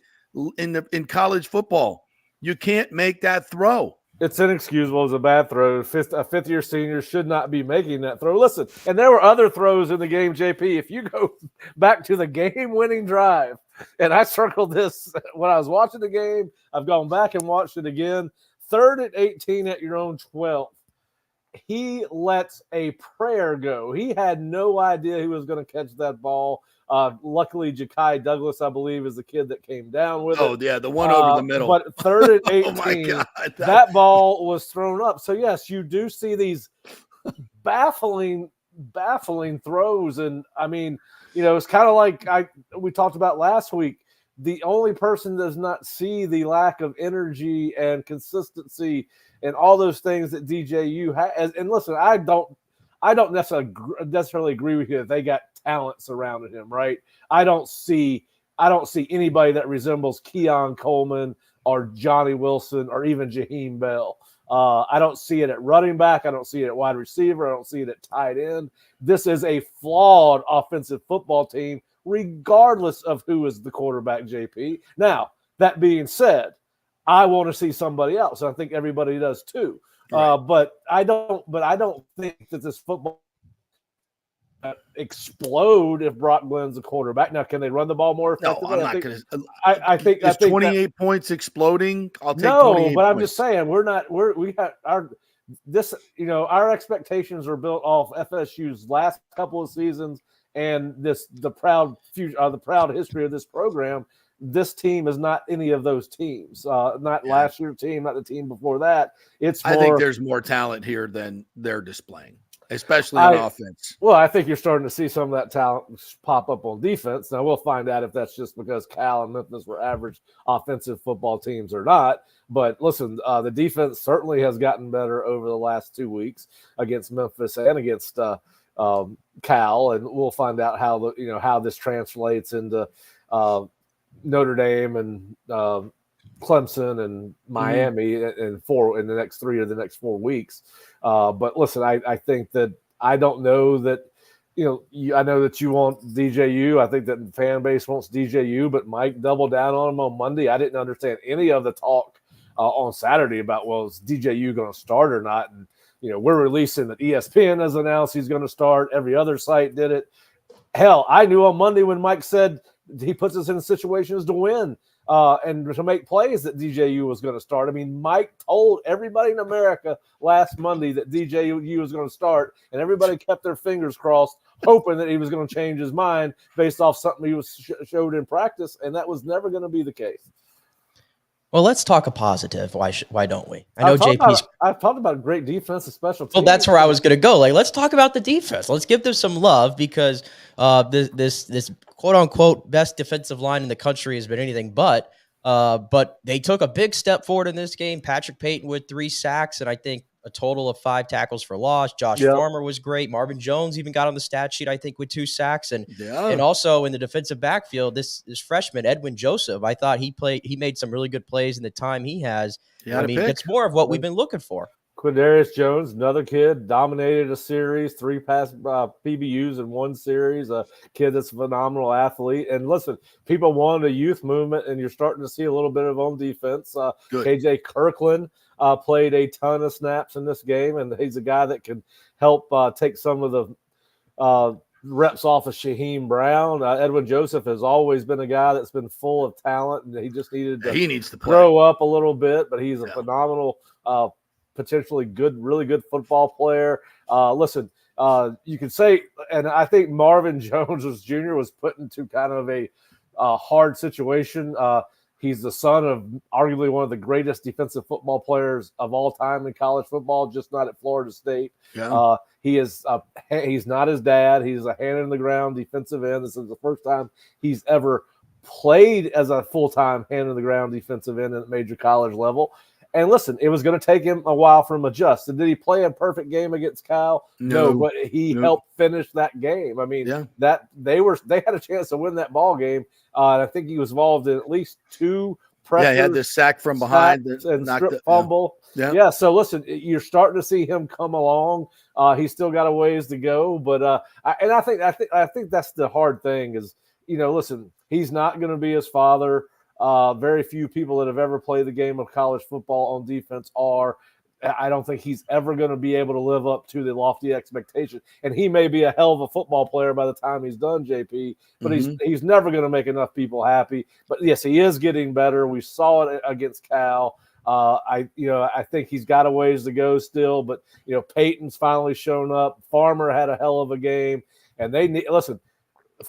in college football. You can't make that throw. It's inexcusable. It's a bad throw. A fifth-year senior should not be making that throw. Listen, and there were other throws in the game, JP. If you go back to the game-winning drive, and I circled this when I was watching the game, I've gone back and watched it again. 3rd and 18 at your own 12. He lets a prayer go. He had no idea he was going to catch that ball. Luckily, Ja'Kai Douglas, I believe, is the kid that came down with it. Oh, yeah, the one over the middle. But 3rd and 18, that ball was thrown up. So, yes, you do see these baffling throws. And, I mean, it's kind of like we talked about last week. The only person does not see the lack of energy and consistency and all those things that DJU has. And listen, I don't necessarily agree with you that they got talent surrounding him, right? I don't see anybody that resembles Keon Coleman or Johnny Wilson or even Jaheim Bell. I don't see it at running back. I don't see it at wide receiver. I don't see it at tight end. This is a flawed offensive football team, regardless of who is the quarterback, JP. Now, that being said, I want to see somebody else. I think everybody does too. Right. But I don't think that this football explode if Brock Glenn's the quarterback. Now, can they run the ball more effectively? No, I'm not going to. I think 28 points exploding. I'll take 28 but points. I'm just saying our expectations are built off FSU's last couple of seasons and the proud history of this program. This team is not any of those teams. Last year's team, not the team before that. I think there's more talent here than they're displaying. especially on offense. Well, I think you're starting to see some of that talent pop up on defense. Now, we'll find out if that's just because Cal and Memphis were average offensive football teams or not. But listen, the defense certainly has gotten better over the last 2 weeks against Memphis and against Cal, and we'll find out how this translates into Notre Dame and Clemson and Miami in the next 3 or the next 4 weeks. But listen, I think that I don't know that I know that you want DJU. I think that the fan base wants DJU, but Mike doubled down on him on Monday. I didn't understand any of the talk on Saturday about, well, is DJU going to start or not? And, we're releasing that ESPN has announced he's going to start. Every other site did it. Hell, I knew on Monday when Mike said he puts us in situations to win and to make plays that DJU was going to start. I mean, Mike told everybody in America last Monday that DJU was going to start, and everybody kept their fingers crossed, hoping that he was going to change his mind based off something he was showed in practice, and that was never going to be the case. Well, let's talk a positive. Why don't we? I know I've talked about great defense and special teams. Well, that's where I was going to go. Let's talk about the defense. Let's give them some love because this quote unquote best defensive line in the country has been anything but. But they took a big step forward in this game. Patrick Payton with 3 sacks and I think a total of 5 tackles for loss. Josh Farmer was great. Marvin Jones even got on the stat sheet, I think, with 2 sacks. And also in the defensive backfield, this freshman, Edwin Joseph, I thought he made some really good plays in the time he has. I mean, it's more of what we've been looking for. Quindarius Jones, another kid, dominated a series, 3 pass PBUs in 1 series, a kid that's a phenomenal athlete. And listen, people wanted a youth movement, and you're starting to see a little bit of on defense. KJ Kirkland played a ton of snaps in this game, and he's a guy that can help take some of the reps off of Shaheem Brown. Edwin Joseph has always been a guy that's been full of talent, and he just needs to grow up a little bit, but he's a phenomenal potentially really good football player. Listen, you can say, and I think Marvin Jones Jr. was put into kind of a hard situation. He's the son of arguably one of the greatest defensive football players of all time in college football, just not at Florida State. Yeah. He's not his dad. He's a hand in the ground defensive end. This is the first time he's ever played as a full-time hand in the ground defensive end at major college level. And listen, it was going to take him a while for him to adjust. And did he play a perfect game against Cal? No, but he helped finish that game. I mean, they had a chance to win that ball game. And I think he was involved in at least 2 pressures. Yeah, he had this sack from behind and strip fumble. Yeah. So listen, you're starting to see him come along. He's still got a ways to go, but I think that's the hard thing is, listen, he's not going to be his father. Very few people that have ever played the game of college football on defense are. I don't think he's ever going to be able to live up to the lofty expectation. And he may be a hell of a football player by the time he's done, JP, but he's never going to make enough people happy. But yes, he is getting better. We saw it against Cal. I think he's got a ways to go still, but Peyton's finally shown up. Farmer had a hell of a game, and listen.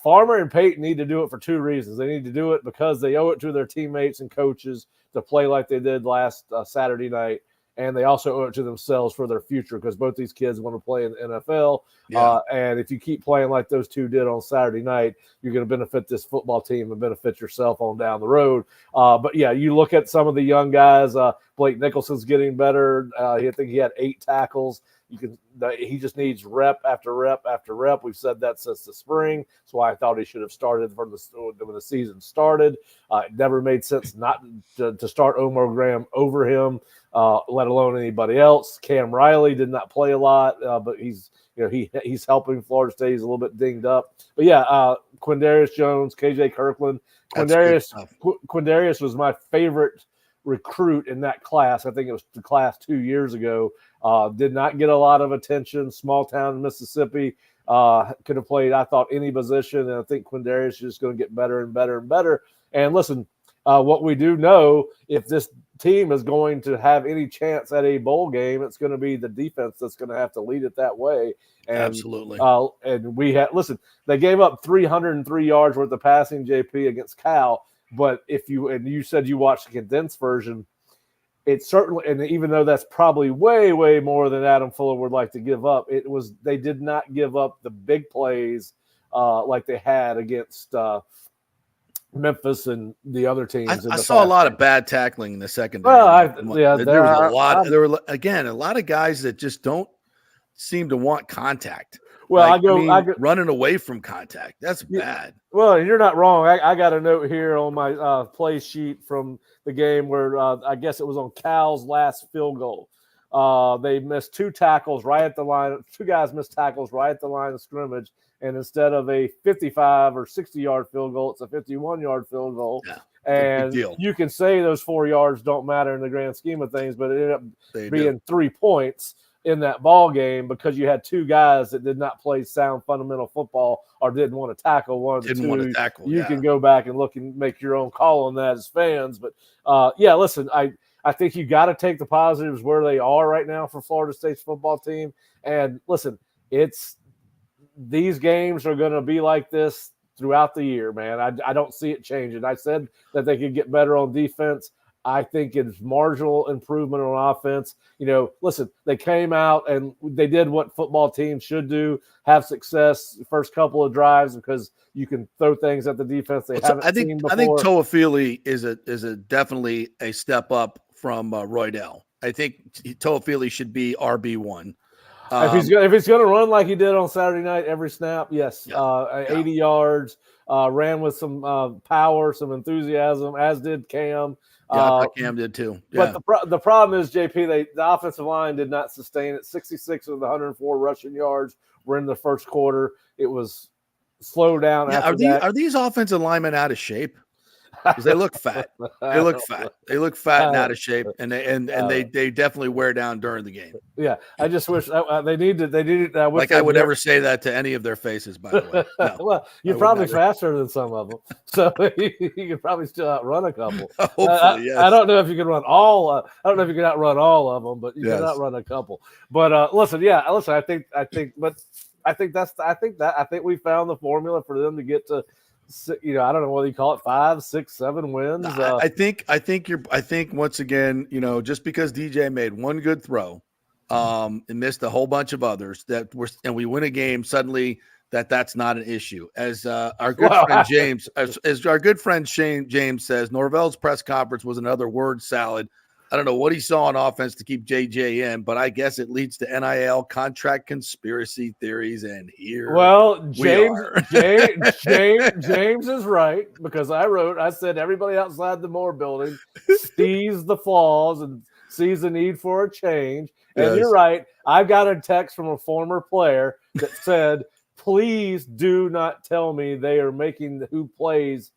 Farmer and Peyton need to do it for 2 reasons. They need to do it because they owe it to their teammates and coaches to play like they did last Saturday night, and they also owe it to themselves for their future because both these kids want to play in the NFL. Yeah. And if you keep playing like those 2 did on Saturday night, you're going to benefit this football team and benefit yourself on down the road. But yeah, you look at some of the young guys. Blake Nicholson's getting better. I think he had 8 tackles. He just needs rep after rep after rep. We've said that since the spring. That's why I thought he should have started when the season started. It never made sense not to start Omar Graham over him, let alone anybody else. Cam Riley did not play a lot, but he's helping Florida State. He's a little bit dinged up. But yeah, Quindarius Jones, KJ Kirkland. Quindarius was my favorite recruit in that class. I think it was the class 2 years ago. Did not get a lot of attention. Small town Mississippi. Could have played, I thought, any position. And I think Quindarius is just going to get better and better and better. And listen, what we do know, if this team is going to have any chance at a bowl game, it's going to be the defense that's going to have to lead it that way. And, absolutely. And they gave up 303 yards worth of passing, JP, against Cal. But you said you watched the condensed version, it certainly, and even though that's probably way, way more than Adam Fuller would like to give up, they did not give up the big plays like they had against Memphis and the other teams. I saw a lot of bad tackling in the secondary. Well, there was a lot. There were again a lot of guys that just don't seem to want contact. Well, I go running away from contact. That's bad. Well, you're not wrong. I got a note here on my play sheet from the game where I guess it was on Cal's last field goal. They missed two tackles right at the line. Two guys missed tackles right at the line of scrimmage. And instead of a 55 or 60-yard field goal, it's a 51-yard field goal. Yeah, and you can say those 4 yards don't matter in the grand scheme of things, but it ended up being 3 points in that ball game because you had two guys that did not play sound fundamental football or didn't want to tackle one of the two. Want to tackle. You can go back and look and make your own call on that as fans. But, listen, I think you got to take the positives where they are right now for Florida State's football team. And, listen, these games are going to be like this throughout the year, man. I don't see it changing. I said that they could get better on defense. I think it's marginal improvement on offense. Listen, they came out and they did what football teams should do, have success the first couple of drives because you can throw things at the defense they haven't seen before. I think Toafili is a definitely a step up from Roydell. I think Toafili should be RB1. If he's going to run like he did on Saturday night every snap, yes. 80 yards, ran with some power, some enthusiasm, as did Cam. I thought Cam did too. Yeah. But the problem is, JP, the offensive line did not sustain it. 66 of the 104 rushing yards were in the first quarter. It was slowed down after that. Are these offensive linemen out of shape? Because they look fat. They look fat. They look fat and out of shape, and they definitely wear down during the game. Yeah, I just wish they needed. I would never say that to any of their faces. By the way, no, well, you're probably faster than some of them, so you could probably still outrun a couple. Hopefully, yes. I don't know if you can run all. I don't know if you can outrun all of them, but you can outrun a couple. But listen. I think we found the formula for them to get to. I don't know what you call it, 5, 6, 7 wins. I think once again, just because DJ made one good throw, and missed a whole bunch of others and we win a game, suddenly that's not an issue. As our good friend James, as our good friend James says, Norvell's press conference was another word salad. I don't know what he saw on offense to keep JJ in, but I guess it leads to NIL contract conspiracy theories. And here, James is right because I said everybody outside the Moore building sees the flaws and sees the need for a change. And you're right. I got a text from a former player that said, please do not tell me they are making who plays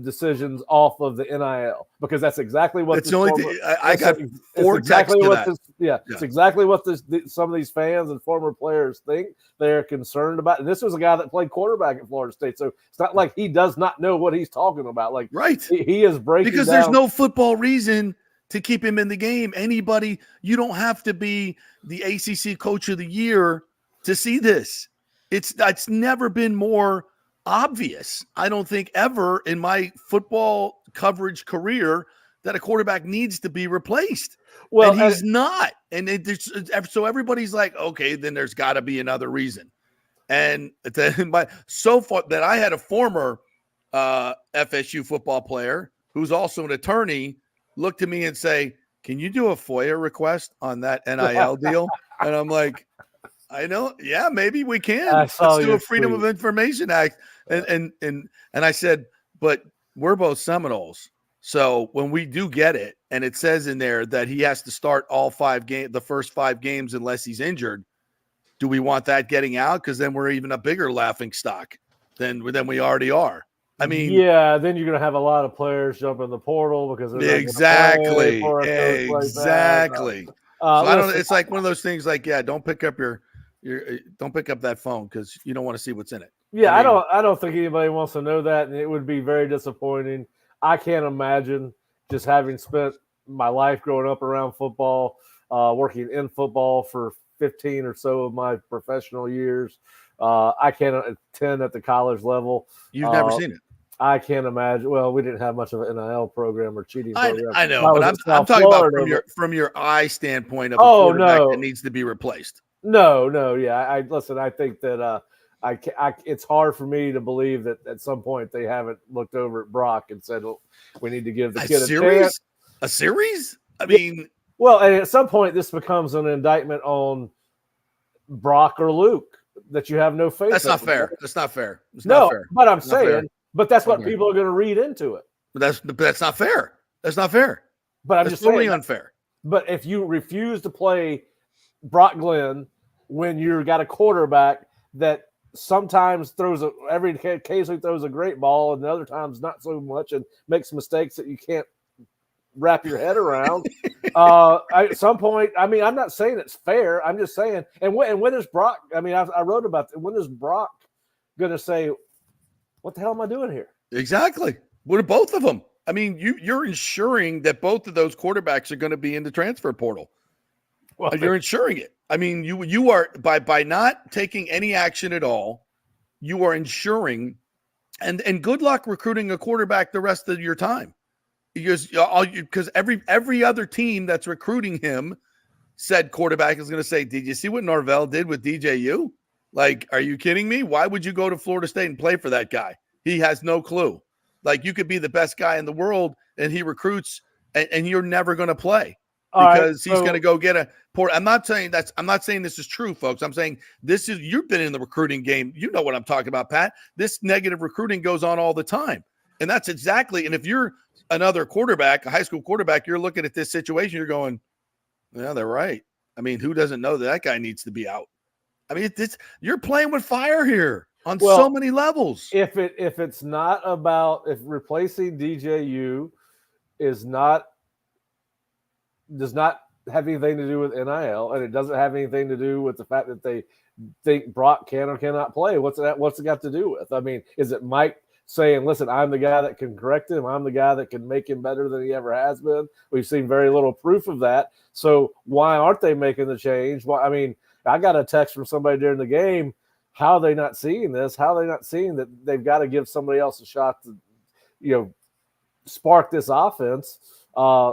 decisions off of the NIL because that's exactly what I got 4 texts to that. It's exactly what some of these fans and former players think they're concerned about. And this was a guy that played quarterback at Florida State, so it's not like he does not know what he's talking about. Like, right, he is breaking because down. There's no football reason to keep him in the game. You don't have to be the ACC Coach of the Year to see this. It's never been more obvious, I don't think, ever in my football coverage career that a quarterback needs to be replaced. Well, and he's not. And so everybody's like, okay, then there's got to be another reason. And so far that I had a former FSU football player who's also an attorney look to me and say, can you do a FOIA request on that NIL deal? And I'm like, I know. Yeah, maybe we can. Let's do a Freedom of Information Act. And I said, but we're both Seminoles. So when we do get it, and it says in there that he has to start the first 5 games unless he's injured, do we want that getting out? Because then we're even a bigger laughing stock than we already are. I mean, yeah, then you're going to have a lot of players jump in the portal because they're exactly. So I don't. It's like one of those things. Like, don't pick up don't pick up that phone because you don't want to see what's in it. Yeah, I don't think anybody wants to know that, and it would be very disappointing. I can't imagine just having spent my life growing up around football, working in football for 15 or so of my professional years. I can't attend at the college level. You've never seen it. I can't imagine. Well, we didn't have much of an NIL program or cheating program. I know, but I'm talking about from your eye standpoint of a quarterback that needs to be replaced. No, yeah. I think that it's hard for me to believe that at some point they haven't looked over at Brock and said, well, we need to give the kid a chance. A series? I mean, well, and at some point this becomes an indictment on Brock or Luke that you have no faith. That's not fair. That's not fair. Not fair. But I'm saying, but that's what people are going to read into it. But that's not fair. That's not fair. But I'm just totally saying, unfair. But if you refuse to play Brock Glenn when you've got a quarterback that sometimes occasionally throws a great ball and the other times not so much and makes mistakes that you can't wrap your head around. At some point, I mean, I'm not saying it's fair. I'm just saying, and when is Brock? I mean, I wrote about it. When is Brock going to say, "What the hell am I doing here?" Exactly. What are both of them? I mean, you're ensuring that both of those quarterbacks are going to be in the transfer portal. Well, you're ensuring it. I mean, you are by not taking any action at all, you are ensuring, and good luck recruiting a quarterback the rest of your time. Because every other team that's recruiting him said quarterback is going to say, "Did you see what Norvell did with DJU? Like, are you kidding me? Why would you go to Florida State and play for that guy? He has no clue. Like, you could be the best guy in the world and he recruits and you're never going to play because he's going to go get a port." I'm not saying this is true, folks. I'm saying you've been in the recruiting game. You know what I'm talking about, Pat. This negative recruiting goes on all the time. And that's exactly, and if you're another quarterback, a high school quarterback, you're looking at this situation, you're going, yeah, they're right. I mean, who doesn't know that guy needs to be out? I mean, you're playing with fire here on so many levels. If replacing DJU does not have anything to do with NIL, and it doesn't have anything to do with the fact that they think Brock can or cannot play, what's it got to do with? I mean, is it Mike saying, "Listen, I'm the guy that can correct him. I'm the guy that can make him better than he ever has been"? We've seen very little proof of that. So why aren't they making the change? Well, I mean, I got a text from somebody during the game. How are they not seeing this? How are they not seeing that they've got to give somebody else a shot to, spark this offense?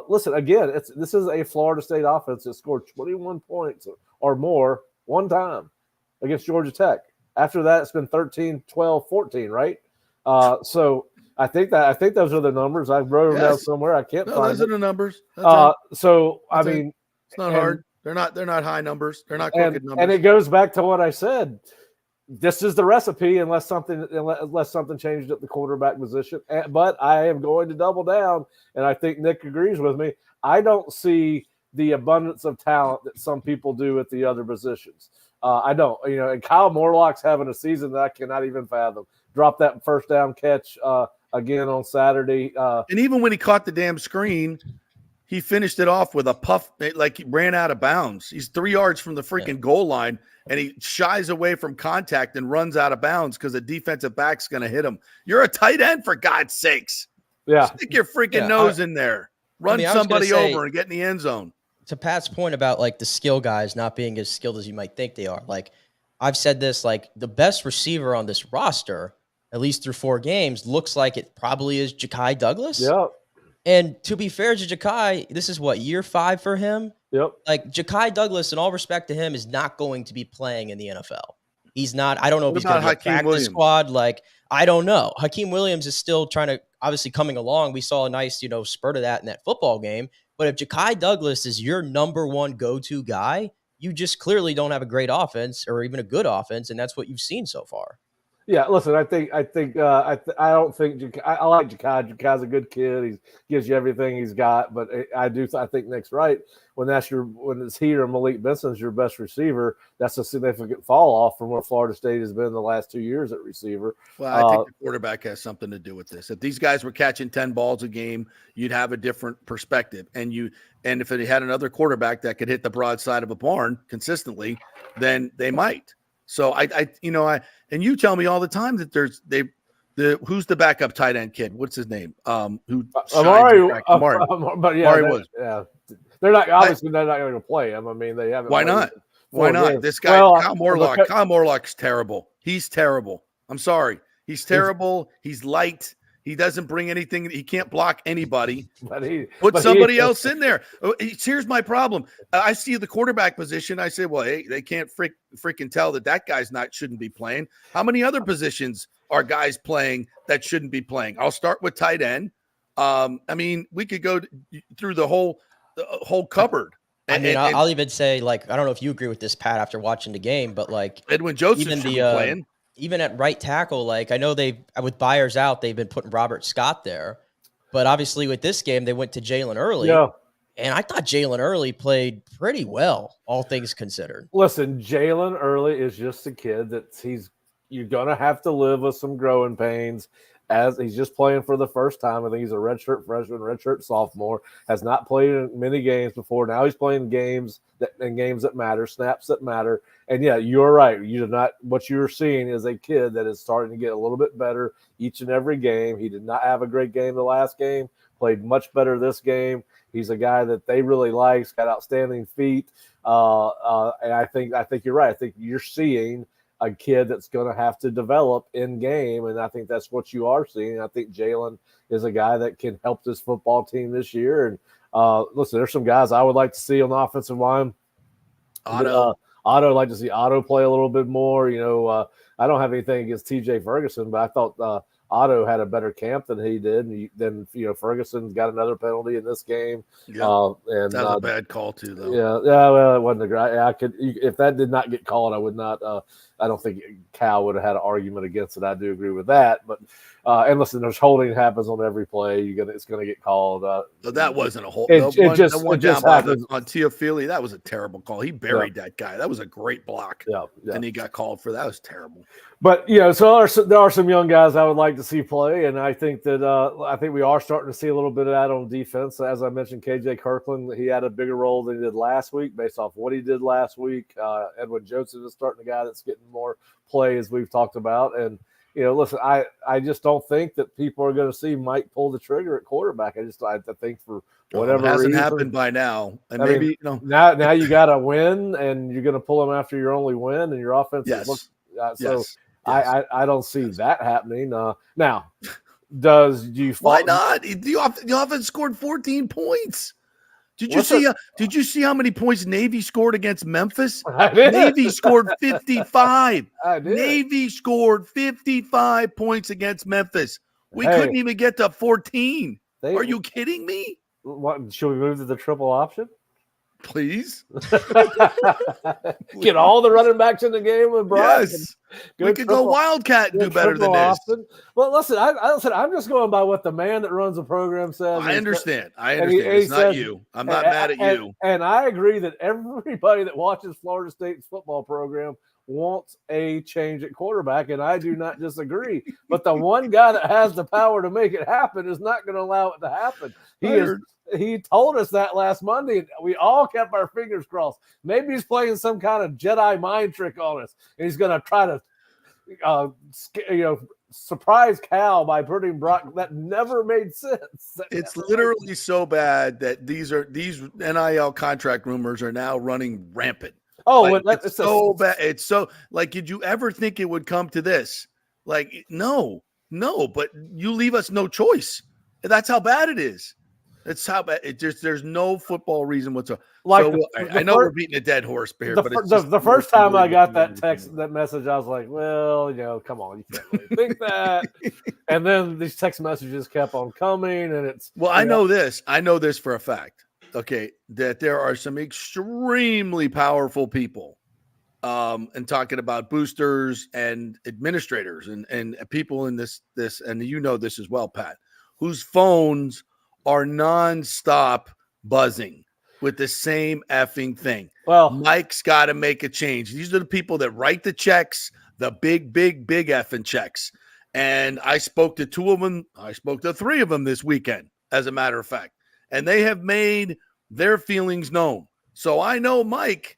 Listen, again, this is a Florida State offense that scored 21 points or more one time against Georgia Tech. After that, it's been 13, 12, 14, right? So I think those are the numbers. I wrote them down somewhere. I can't find those them. Are the numbers. So I mean, it's not hard. They're not high numbers. They're not crooked numbers. And it goes back to what I said. This is the recipe unless something changed at the quarterback position. But I am going to double down, and I think Nick agrees with me. I don't see the abundance of talent that some people do at the other positions. I don't. And Kyle Morlock's having a season that I cannot even fathom. Dropped that first down catch again on Saturday. And even when he caught the damn screen, he finished it off with a puff, like he ran out of bounds. He's 3 yards from the freaking goal line, and he shies away from contact and runs out of bounds because the defensive back's going to hit him. You're a tight end, for God's sakes. Yeah. Stick your freaking nose in there. Run somebody over and get in the end zone. To Pat's point about, like, the skill guys not being as skilled as you might think they are. Like, I've said this, like, the best receiver on this roster, at least through 4 games, looks like it probably is Ja'Kai Douglas. Yep. And to be fair to Ja'Kai, this is what, year 5 for him? Yep. Like, Ja'Kai Douglas, in all respect to him, is not going to be playing in the NFL. He's not. I don't know if he's going to be a practice squad. Like, I don't know. Hakeem Williams is still trying to, obviously coming along. We saw a nice, spurt of that in that football game. But if Ja'Kai Douglas is your number one go-to guy, you just clearly don't have a great offense or even a good offense, and that's what you've seen so far. Yeah, listen, I don't think I like Ja'Kai. Ja'Kai's a good kid. He gives you everything he's got, but I think Nick's right. When it's he or Malik Benson's your best receiver, that's a significant fall off from where Florida State has been the last 2 years at receiver. Well, I think the quarterback has something to do with this. If these guys were catching 10 balls a game, you'd have a different perspective. And if they had another quarterback that could hit the broadside of a barn consistently, then they might. So and you tell me all the time that who's the backup tight end kid? What's his name? Amari was. Yeah, they're not going to play him. I mean, they haven't. Why not? Why not? Games. This guy, Kyle Morlock. Kyle Morlock's terrible. He's terrible. I'm sorry. He's terrible. He's light. He doesn't bring anything. He can't block anybody. Put somebody else in there. Here's my problem. I see the quarterback position. I say, well, hey, they can't freaking tell that guy's shouldn't be playing. How many other positions are guys playing that shouldn't be playing? I'll start with tight end. I mean, we could go through the whole cupboard. I'll even say, like, I don't know if you agree with this, Pat, after watching the game, but like Edwin Joseph should be playing. Even at right tackle, like I know with Byers out, they've been putting Robert Scott there, but obviously with this game, they went to Jalen Early. Yeah. And I thought Jalen Early played pretty well, all things considered. Listen, Jalen Early is just a kid you're going to have to live with some growing pains as he's just playing for the first time. I think he's a redshirt freshman, redshirt sophomore, has not played in many games before. Now he's playing games that matter, snaps that matter. And yeah, you're right. What you're seeing is a kid that is starting to get a little bit better each and every game. He did not have a great game the last game, played much better this game. He's a guy that they really like. He's got outstanding feet. And I think you're right. I think you're seeing a kid that's going to have to develop in game, and I think that's what you are seeing. I think Jalen is a guy that can help this football team this year. And listen, there's some guys I would like to see on the offensive line. Otto, I'd like to see Otto play a little bit more. I don't have anything against TJ Ferguson, but I thought Otto had a better camp than he did. And then Ferguson's got another penalty in this game. Yeah, and that was a bad call too, though. Yeah. Well, it wasn't a great. If that did not get called, I would not. I don't think Cal would have had an argument against it. I do agree with that. But and listen, there's holding happens on every play. It's gonna get called. That wasn't a hold. It just happens on Teofili. That was a terrible call. He buried that guy. That was a great block. Yeah. And he got called for that. It was terrible. But so there are some young guys I would like to see play, and I think that we are starting to see a little bit of that on defense. As I mentioned, KJ Kirkland, he had a bigger role than he did last week, based off what he did last week. Edwin Joseph is starting a guy that's getting more play, as we've talked about, and listen, I just don't think that people are going to see Mike pull the trigger at quarterback. I think for whatever it hasn't reason, happened by now, and now you got to win, and you're going to pull them after your only win, and your offense looks. Yes. I don't see that happening. Now, why not? The offense scored 14 points. Did you see how many points Navy scored against Memphis? I did. Navy scored 55. I did. Navy scored 55 points against Memphis. We couldn't even get to 14. Are you kidding me? What, should we move to the triple option? Please. Get all the running backs in the game with Brock. Yes. We could go Wildcat and do better than this. Well, listen, I'm just going by what the man that runs the program says. I understand. It's not you. I'm not mad at you. And I agree that everybody that watches Florida State's football program wants a change at quarterback, and I do not disagree. But the one guy that has the power to make it happen is not going to allow it to happen. He told us that last Monday, and we all kept our fingers crossed. Maybe he's playing some kind of Jedi mind trick on us, and he's going to try to, surprise Cal by putting Brock. That never made sense. It's literally so bad that these NIL contract rumors are now running rampant. Oh, it's so bad. It's so did you ever think it would come to this? No, but you leave us no choice. That's how bad it is. That's how bad there's no football reason whatsoever. I know we're beating a dead horse here, but the first time I got that message, I was like, well, come on, you can't really think that. And then these text messages kept on coming, and it's I know this for a fact. Okay, that there are some extremely powerful people, and talking about boosters and administrators and people in this, and this as well, Pat, whose phones are nonstop buzzing with the same effing thing. Well, Mike's got to make a change. These are the people that write the checks, the big effing checks. And I spoke to two of them. I spoke to three of them this weekend, as a matter of fact. And they have made their feelings known. So I know Mike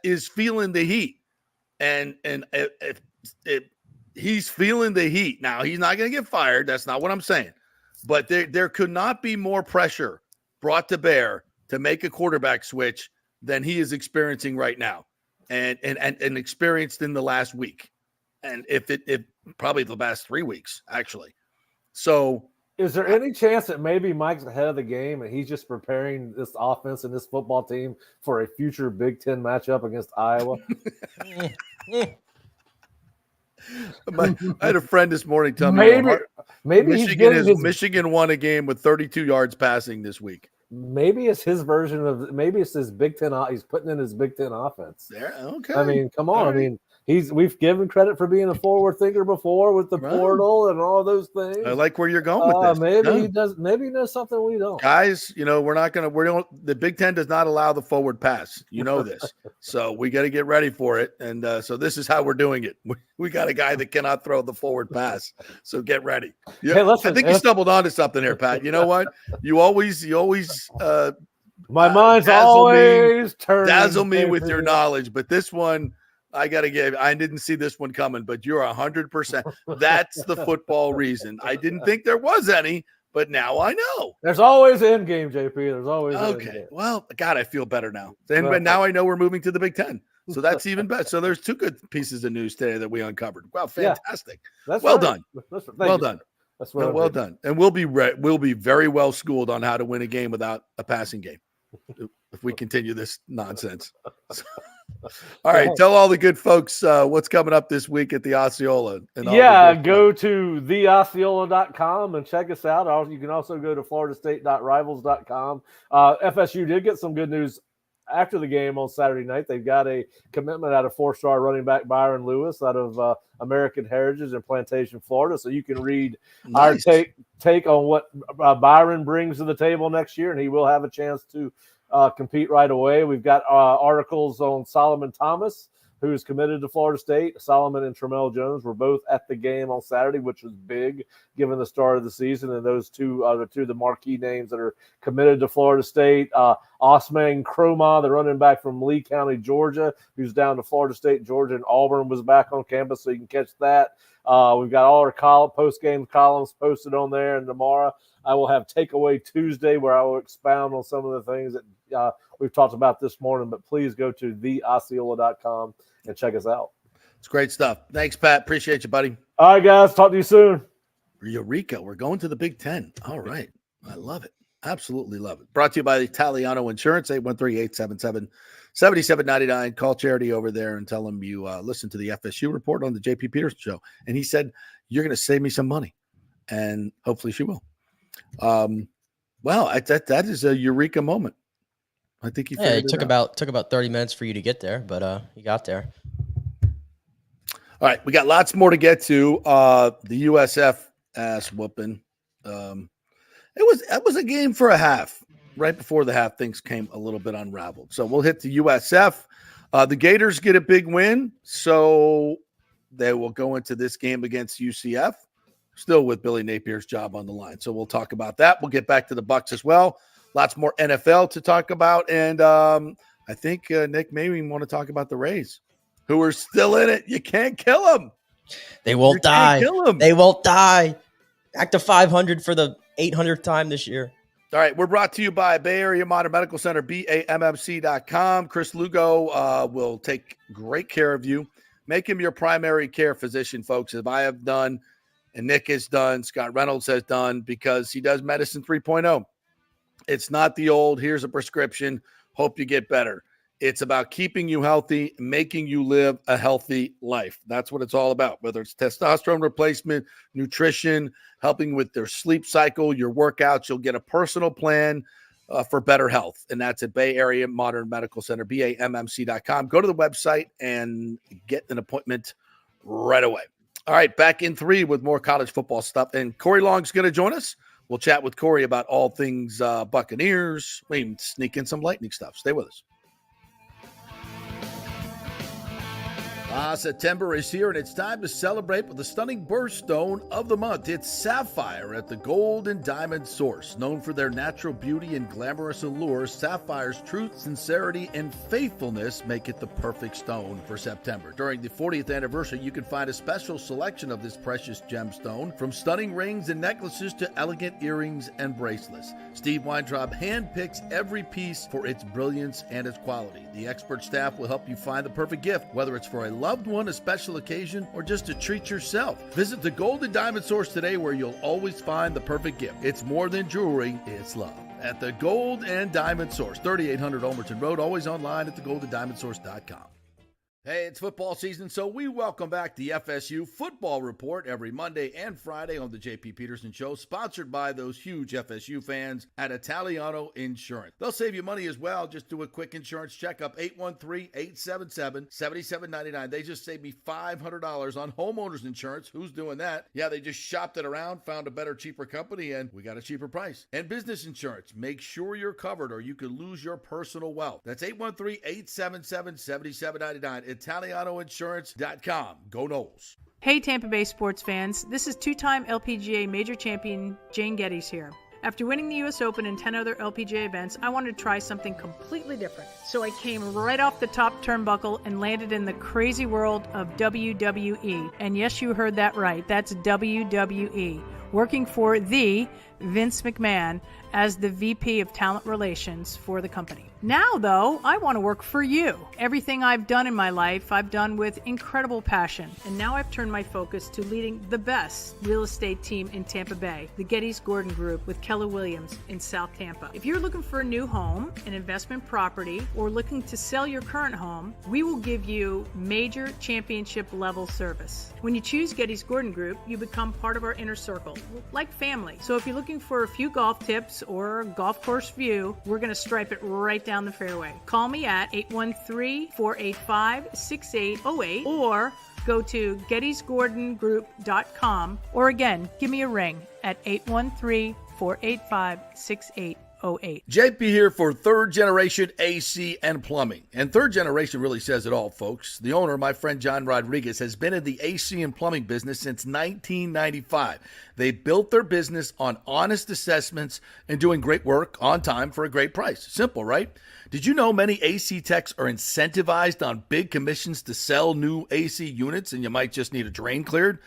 is feeling the heat. And if he's feeling the heat. Now, he's not going to get fired. That's not what I'm saying. But there could not be more pressure brought to bear to make a quarterback switch than he is experiencing right now, and experienced in the last week, and if probably the last 3 weeks actually. So Is there any chance that maybe Mike's ahead of the game and he's just preparing this offense and this football team for a future Big Ten matchup against Iowa? I had a friend this morning tell me maybe Michigan won a game with 32 yards passing this week. Maybe it's his version of his Big Ten. He's putting in his Big Ten offense. There, okay. I mean, come on. Right. I mean, we've given credit for being a forward thinker before with the portal and all those things. I like where you're going with this. Maybe he does. Maybe he knows something we don't. Guys, the Big Ten does not allow the forward pass. You know this, so we got to get ready for it. And so this is how we're doing it. We got a guy that cannot throw the forward pass, so get ready. Yeah, hey, listen, I think you stumbled onto something here, Pat. You know what? You always. My mind's always dazzle me with your knowledge, but this one. I didn't see this one coming, but you're 100%. That's the football reason. I didn't think there was any, but now I know. There's always an end game, JP. There's always an end game. Well, God, I feel better now. And now I know we're moving to the Big Ten. So that's even better. So there's 2 good pieces of news today that we uncovered. Wow, fantastic. That's well right. done. Well done. That's well done. And we'll be very well schooled on how to win a game without a passing game if we continue this nonsense. All right, tell all the good folks what's coming up this week at the Osceola. Go to theosceola.com and check us out. You can also go to floridastate.rivals.com. FSU did get some good news after the game on Saturday night. They've got a commitment out of 4-star running back Byron Lewis out of American Heritage in Plantation, Florida. So you can read our take on what Byron brings to the table next year, and he will have a chance to compete right away. We've got articles on Solomon Thomas, who is committed to Florida State. Solomon and Tramel Jones were both at the game on Saturday, which was big given the start of the season. And those two are the 2 of the marquee names that are committed to Florida State. Osman Croma, the running back from Lee County, Georgia, who's down to Florida State, Georgia, and Auburn, was back on campus, so you can catch that. We've got all our post-game columns posted on there, and tomorrow I will have Takeaway Tuesday, where I will expound on some of the things that we've talked about this morning. But please go to theosceola.com and check us out. It's great stuff. Thanks, Pat. Appreciate you, buddy. All right, guys. Talk to you soon. Eureka. We're going to the Big Ten. All right. I love it. Absolutely love it. Brought to you by Italiano Insurance, 813-877-7799. Call Charity over there and tell them you listen to the FSU report on the JP Peterson show. And he said, you're going to save me some money. And hopefully she will. That is a eureka moment. I think it took about 30 minutes for you to get there, but you got there. All right, we got lots more to get to. The USF ass whooping. It was a game for a half. Right before the half, things came a little bit unraveled. So we'll hit the USF. The Gators get a big win, so they will go into this game against UCF. Still with Billy Napier's job on the line. So we'll talk about that. We'll get back to the Bucs as well. Lots more NFL to talk about. And I think, Nick, maybe we want to talk about the Rays, who are still in it. You can't kill them. They won't die. They won't die. Back to 500 for the 800th time this year. All right, we're brought to you by Bay Area Modern Medical Center, BAMMC.com. Chris Lugo will take great care of you. Make him your primary care physician, folks, as I have done. And Nick has done, Scott Reynolds has done, because he does medicine 3.0. It's not the old, here's a prescription, hope you get better. It's about keeping you healthy, making you live a healthy life. That's what it's all about, whether it's testosterone replacement, nutrition, helping with their sleep cycle, your workouts. You'll get a personal plan for better health, and that's at Bay Area Modern Medical Center, BAMMC.com. Go to the website and get an appointment right away. All right, back in 3 with more college football stuff. And Corey Long's going to join us. We'll chat with Corey about all things Buccaneers. We can sneak in some Lightning stuff. Stay with us. September is here, and it's time to celebrate with the stunning birthstone of the month. It's Sapphire at the Gold and Diamond Source. Known for their natural beauty and glamorous allure, Sapphire's truth, sincerity, and faithfulness make it the perfect stone for September. During the 40th anniversary, you can find a special selection of this precious gemstone, from stunning rings and necklaces to elegant earrings and bracelets. Steve Weintraub handpicks every piece for its brilliance and its quality. The expert staff will help you find the perfect gift, whether it's for a loved one, a special occasion, or just to treat yourself. Visit the Gold and Diamond Source today, where you'll always find the perfect gift. It's more than jewelry, it's love. At the Gold and Diamond Source, 3800 Olmerton Road, always online at thegoldendiamondsource.com. Hey, it's football season, so we welcome back the FSU Football Report every Monday and Friday on the J.P. Peterson Show, sponsored by those huge FSU fans at Italiano Insurance. They'll save you money as well. Just do a quick insurance checkup, 813-877-7799. They just saved me $500 on homeowners insurance. Who's doing that? Yeah, they just shopped it around, found a better, cheaper company, and we got a cheaper price. And business insurance. Make sure you're covered or you could lose your personal wealth. That's 813-877-7799. ItalianoInsurance.com. Go Noles. Hey Tampa Bay sports fans, this is two-time LPGA major champion Jane Geddes here. After winning the US Open and 10 other LPGA events, I wanted to try something completely different. So I came right off the top turnbuckle and landed in the crazy world of WWE. And yes, you heard that right. That's WWE. Working for the Vince McMahon as the VP of Talent Relations for the company. Now, though, I want to work for you. Everything I've done in my life, I've done with incredible passion. And now I've turned my focus to leading the best real estate team in Tampa Bay, the Gettys Gordon Group with Keller Williams in South Tampa. If you're looking for a new home, an investment property, or looking to sell your current home, we will give you major championship level service. When you choose Gettys Gordon Group, you become part of our inner circle, like family. So if you're looking for a few golf tips or a golf course view, we're going to stripe it right down the fairway. Call me at 813-485-6808 or go to gettysgordongroup.com, or again, give me a ring at 813-485-6808. JP here for Third Generation AC and Plumbing. And Third Generation really says it all, folks. The owner, my friend John Rodriguez, has been in the AC and plumbing business since 1995. They built their business on honest assessments and doing great work on time for a great price. Simple, right? Did you know many AC techs are incentivized on big commissions to sell new AC units, and you might just need a drain cleared?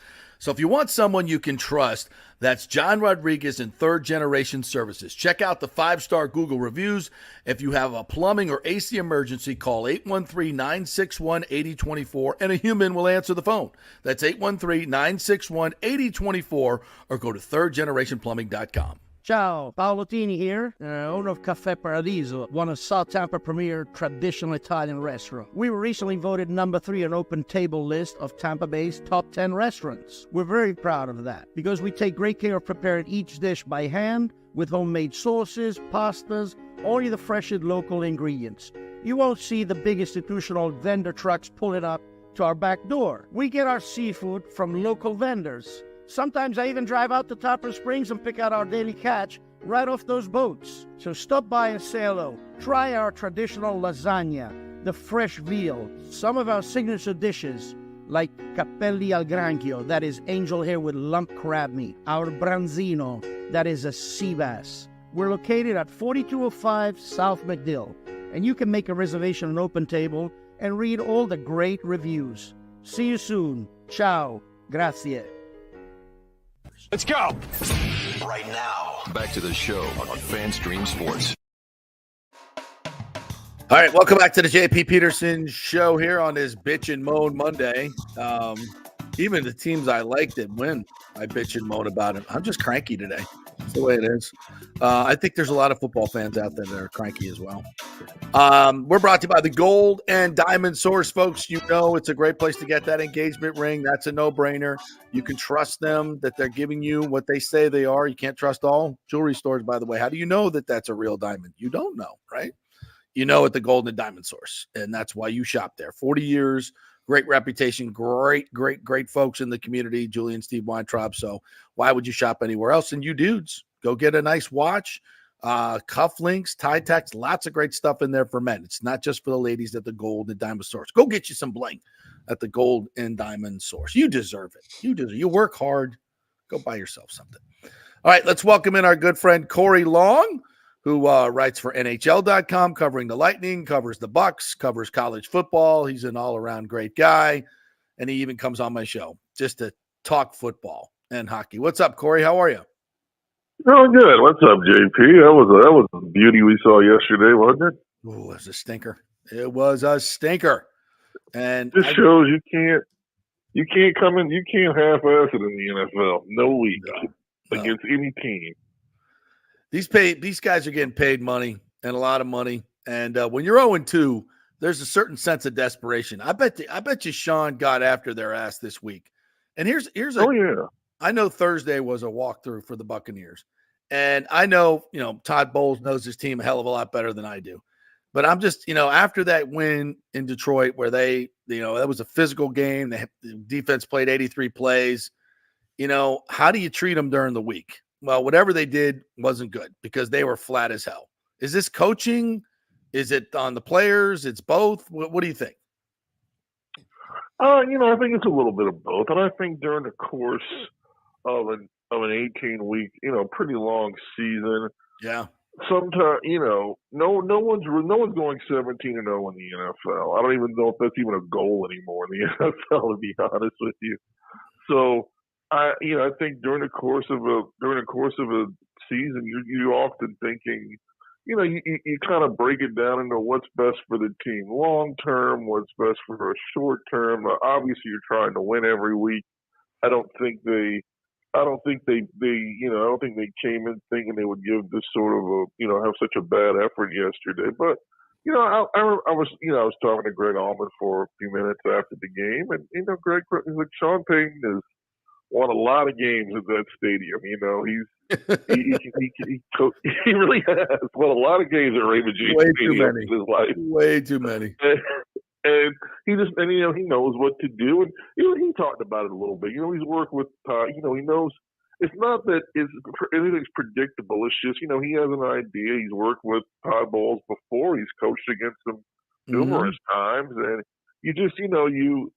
So if you want someone you can trust, that's John Rodriguez in Third Generation Services. Check out the 5-star Google reviews. If you have a plumbing or AC emergency, call 813-961-8024 and a human will answer the phone. That's 813-961-8024 or go to thirdgenerationplumbing.com. Ciao, Paolo Tini here, owner of Caffè Paradiso, one of South Tampa premier traditional Italian restaurant. We were recently voted number 3 on Open Table list of Tampa Bay's top 10 restaurants. We're very proud of that because we take great care of preparing each dish by hand with homemade sauces, pastas, only the freshest local ingredients. You won't see the big institutional vendor trucks pulling up to our back door. We get our seafood from local vendors. Sometimes I even drive out to Topper Springs and pick out our daily catch right off those boats. So stop by and say hello. Try our traditional lasagna, the fresh veal, some of our signature dishes like capelli al granchio, that is angel hair with lump crab meat, our branzino, that is a sea bass. We're located at 4205 South McDill, and you can make a reservation on Open Table and read all the great reviews. See you soon. Ciao. Grazie. Let's go. Right now. Back to the show on FanStream Sports. All right, welcome back to the JP Peterson Show here on this Bitch and Moan Monday. Even the teams I like that win, I bitch and moan about it. I'm just cranky today. That's the way it is. I think there's a lot of football fans out there that are cranky as well. We're brought to you by the Gold and Diamond Source, folks. You know it's a great place to get that engagement ring. That's a no-brainer. You can trust them that they're giving you what they say they are. You can't trust all jewelry stores, by the way. How do you know that that's a real diamond? You don't know, right? You know at the Gold and Diamond Source, and that's why you shop there. 40 years, great reputation, great folks in the community, Julie and Steve Weintraub. So why would you shop anywhere else? And you dudes, go get a nice watch, cufflinks, tie tacks, lots of great stuff in there for men. It's not just for the ladies at the Gold and Diamond Source. Go get you some bling at the Gold and Diamond Source. You deserve it. You work hard. Go buy yourself something. All right, let's welcome in our good friend Corey Long, who writes for NHL.com, covering the Lightning, covers the Bucs, covers college football. He's an all-around great guy, and he even comes on my show just to talk football and hockey. What's up, Corey? How are you? Oh, good. What's up, JP? That was a beauty we saw yesterday, wasn't it? Oh, it was a stinker. It was a stinker. And this shows you can't half-ass it in the NFL. No week against any team. These guys are getting paid money and a lot of money. And when you're 0-2, there's a certain sense of desperation. I bet you Sean got after their ass this week. And I know Thursday was a walkthrough for the Buccaneers. And I know, Todd Bowles knows his team a hell of a lot better than I do. But I'm just, after that win in Detroit where they, that was a physical game. The defense played 83 plays. How do you treat them during the week? Well, whatever they did wasn't good because they were flat as hell. Is this coaching? Is it on the players? It's both. What do you think? I think it's a little bit of both. And I think during the course of an 18-week, pretty long season. Yeah. Sometimes, no one's going 17-0 in the NFL. I don't even know if that's even a goal anymore in the NFL, to be honest with you. So, I think during the course of a season, you're often thinking, you kind of break it down into what's best for the team long term, what's best for a short term. Obviously, you're trying to win every week. I don't think they came in thinking they would give this sort of have such a bad effort yesterday. But I was talking to Greg Allman for a few minutes after the game, and Greg was like, Sean Payton has won a lot of games at that stadium. He really has won a lot of games at Raymond James Stadium in his life. Way too many. And he knows what to do. And he talked about it a little bit. He's worked with Todd. He knows it's not that anything's predictable. It's just, he has an idea. He's worked with Todd Bowles before. He's coached against them numerous times. And you just, the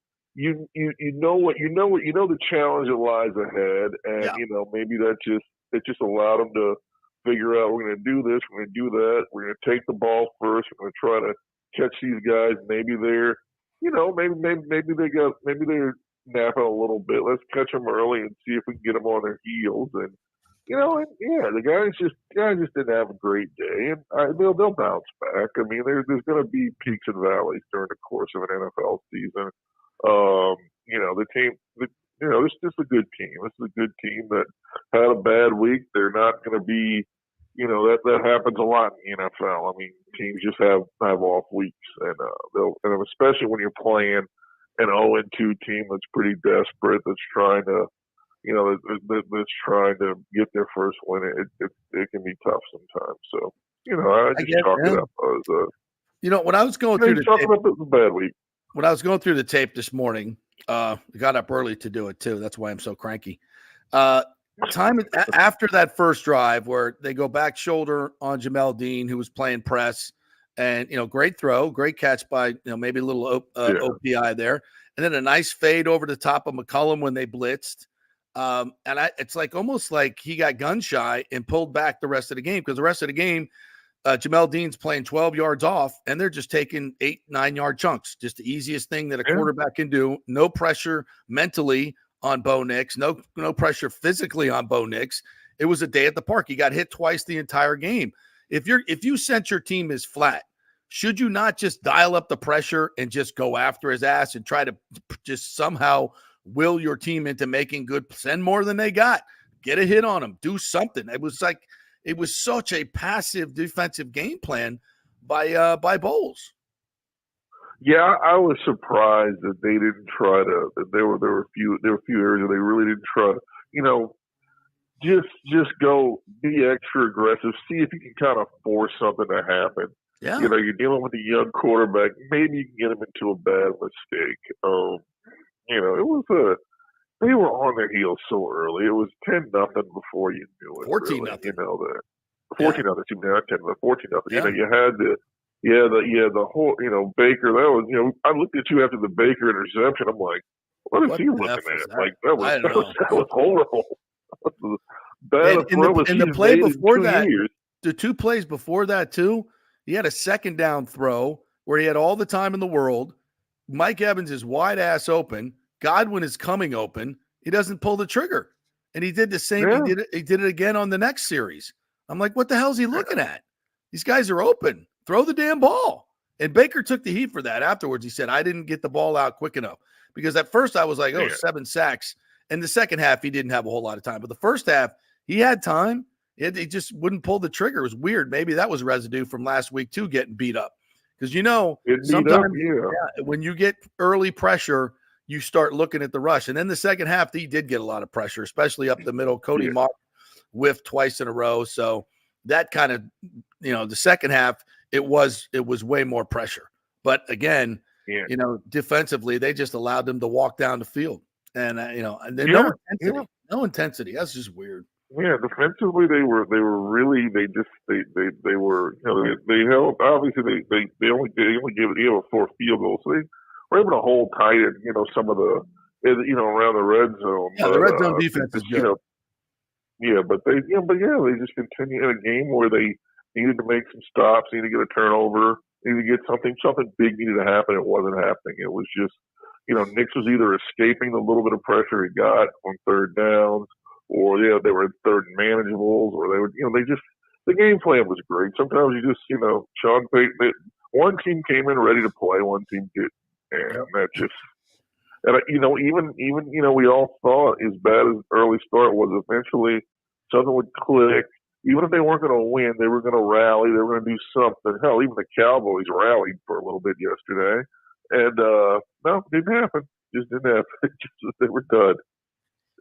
challenge that lies ahead. And, maybe it just allowed him to figure out, we're going to do this, we're going to do that. We're going to take the ball first. We're going to try to catch these guys. Maybe they're, maybe they're napping a little bit. Let's catch them early and see if we can get them on their heels. And the guys just didn't have a great day, and they'll bounce back. I mean, there's going to be peaks and valleys during the course of an NFL season. The team, it's just a good team. This is a good team that had a bad week. They're not going to be. That happens a lot in the NFL. I mean, teams just have off weeks, and especially when you're playing an 0-2 team that's pretty desperate, that's trying to, that's trying to get their first win. It can be tough sometimes. So, I just chalk it up as when I was going through the bad week. When I was going through the tape this morning, I got up early to do it too. That's why I'm so cranky. Time after that first drive where they go back shoulder on Jamel Dean, who was playing press, and great throw, great catch by maybe a little OPI there, and then a nice fade over the top of McCollum when they blitzed. It's like almost like he got gun shy and pulled back the rest of the game, because the rest of the game, Jamel Dean's playing 12 yards off, and they're just taking 8-9 yard chunks. Just the easiest thing that a quarterback can do. No pressure mentally on Bo Nix, no pressure physically on Bo Nix. It was a day at the park. He got hit twice the entire game. If you sense your team is flat, should you not just dial up the pressure and just go after his ass and try to just somehow will your team into making good, send more than they got, get a hit on them, do something? It was such a passive defensive game plan by Bowles. Yeah, I was surprised that they didn't try to. There were a few areas where they really didn't try to, just go be extra aggressive. See if you can kind of force something to happen. Yeah, you're dealing with a young quarterback. Maybe you can get him into a bad mistake. It was they were on their heels so early. It was 10-0 before you knew it. 14-0. That 14-0. Not 10, 14-0. Yeah. You had the. Yeah, the whole, Baker, that was, I looked at you after the Baker interception. I'm like, what is he looking at? Like, that was horrible. And the play before that, the two plays before that, too, he had a second down throw where he had all the time in the world. Mike Evans is wide ass open. Godwin is coming open. He doesn't pull the trigger. And he did the same. Yeah. He did it again on the next series. I'm like, what the hell is he looking at? These guys are open. Throw the damn ball. And Baker took the heat for that afterwards. He said, I didn't get the ball out quick enough. Because at first I was like, 7 sacks. In the second half, he didn't have a whole lot of time. But the first half, he had time. He just wouldn't pull the trigger. It was weird. Maybe that was residue from last week, too, getting beat up. Because, sometimes when you get early pressure, you start looking at the rush. And then the second half, he did get a lot of pressure, especially up the middle. Cody Mark whiffed twice in a row. So that kind of, the second half, it was way more pressure. But again, defensively, they just allowed them to walk down the field. And, no intensity. That's just weird. Yeah, defensively they were really they were they held, obviously they only gave a 4 field goal, so they were able to hold tight at some of the around the red zone. Yeah, the red zone defense is good. But they just continue in a game where they needed to make some stops, needed to get a turnover, needed to get something big needed to happen. It wasn't happening. It was just Nix was either escaping the little bit of pressure he got on third downs, or they were in third and manageables, or they would the game plan was great. Sometimes you just Sean Payton, one team came in ready to play, one team didn't, and that just even we all thought, as bad as early start was, eventually something would click. Even if they weren't going to win, they were going to rally. They were going to do something. Hell, even the Cowboys rallied for a little bit yesterday. And, no, it didn't happen. Just didn't happen. They were done.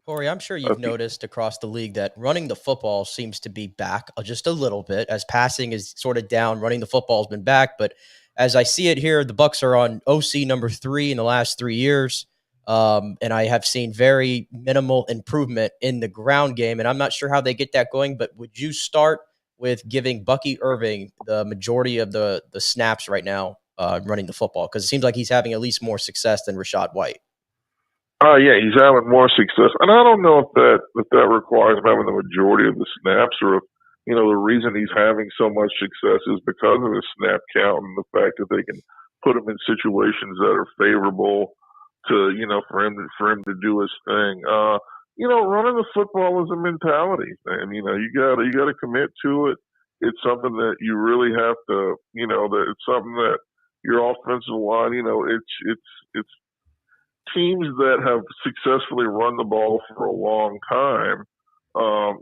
Corey, I'm sure you've noticed across the league that running the football seems to be back just a little bit. As passing is sort of down, running the football has been back. But as I see it here, the Bucs are on OC number 3 in the last 3 years. And I have seen very minimal improvement in the ground game, and I'm not sure how they get that going, but would you start with giving Bucky Irving the majority of the snaps right now running the football? Because it seems like he's having at least more success than Rashad White. Yeah, he's having more success. And I don't know if that requires him having the majority of the snaps, or if, the reason he's having so much success is because of his snap count and the fact that they can put him in situations that are favorable to for him to do his thing. Running the football is a mentality, and you gotta commit to it. It's something that you really have to, that it's something that your offensive line, it's teams that have successfully run the ball for a long time.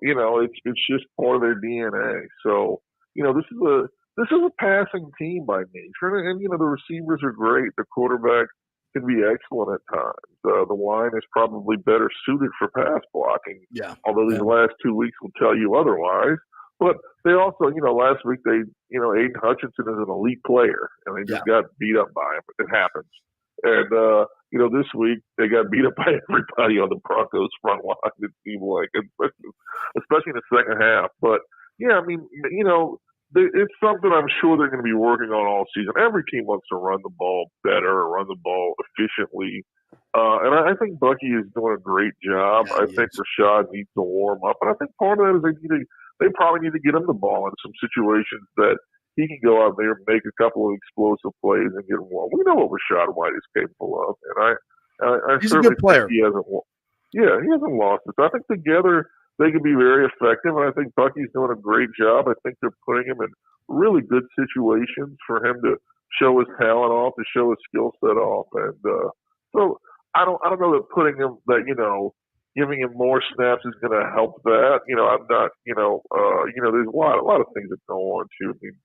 It's just part of their DNA. So this is a passing team by nature, and the receivers are great. The quarterback can be excellent at times. The line is probably better suited for pass blocking. Yeah. Although these last 2 weeks will tell you otherwise. But they also, last week Aiden Hutchinson is an elite player, and they just got beat up by him. It happens. And this week they got beat up by everybody on the Broncos front line. It seemed like, especially in the second half. But yeah, I mean, it's something I'm sure they're going to be working on all season. Every team wants to run the ball better, or run the ball efficiently. And I think Bucky is doing a great job. I think Rashad needs to warm up. And I think part of that is they probably need to get him the ball in some situations that he can go out there and make a couple of explosive plays and get warm. We know what Rashad White is capable of. And I he's a good player. He hasn't lost it. So I think together they can be very effective, and I think Bucky's doing a great job. I think they're putting him in really good situations for him to show his talent off, to show his skill set off. And so I don't know that putting him giving him more snaps is going to help that. I'm not. There's a lot of things that go on too. I mean,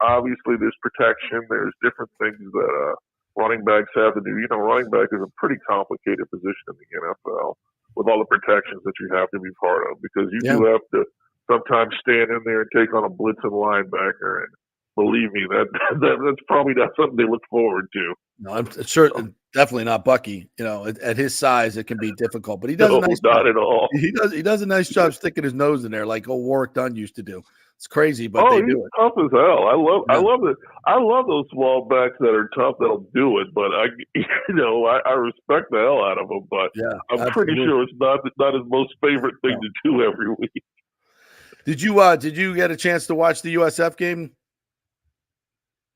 obviously there's protection. There's different things that running backs have to do. Running back is a pretty complicated position in the NFL, with all the protections that you have to be part of, because you do have to sometimes stand in there and take on a blitzing linebacker. And believe me, that's probably not something they look forward to. No, I'm sure, definitely not Bucky. At his size, it can be difficult, but he does a nice not job. At all. He does a nice job sticking his nose in there, like old Warwick Dunn used to do. It's crazy, but they do it. Tough as hell. I love it. I love those small backs that are tough that'll do it. But I respect the hell out of them. But I'm pretty sure it's not his most favorite thing to do every week. Did you get a chance to watch the USF game?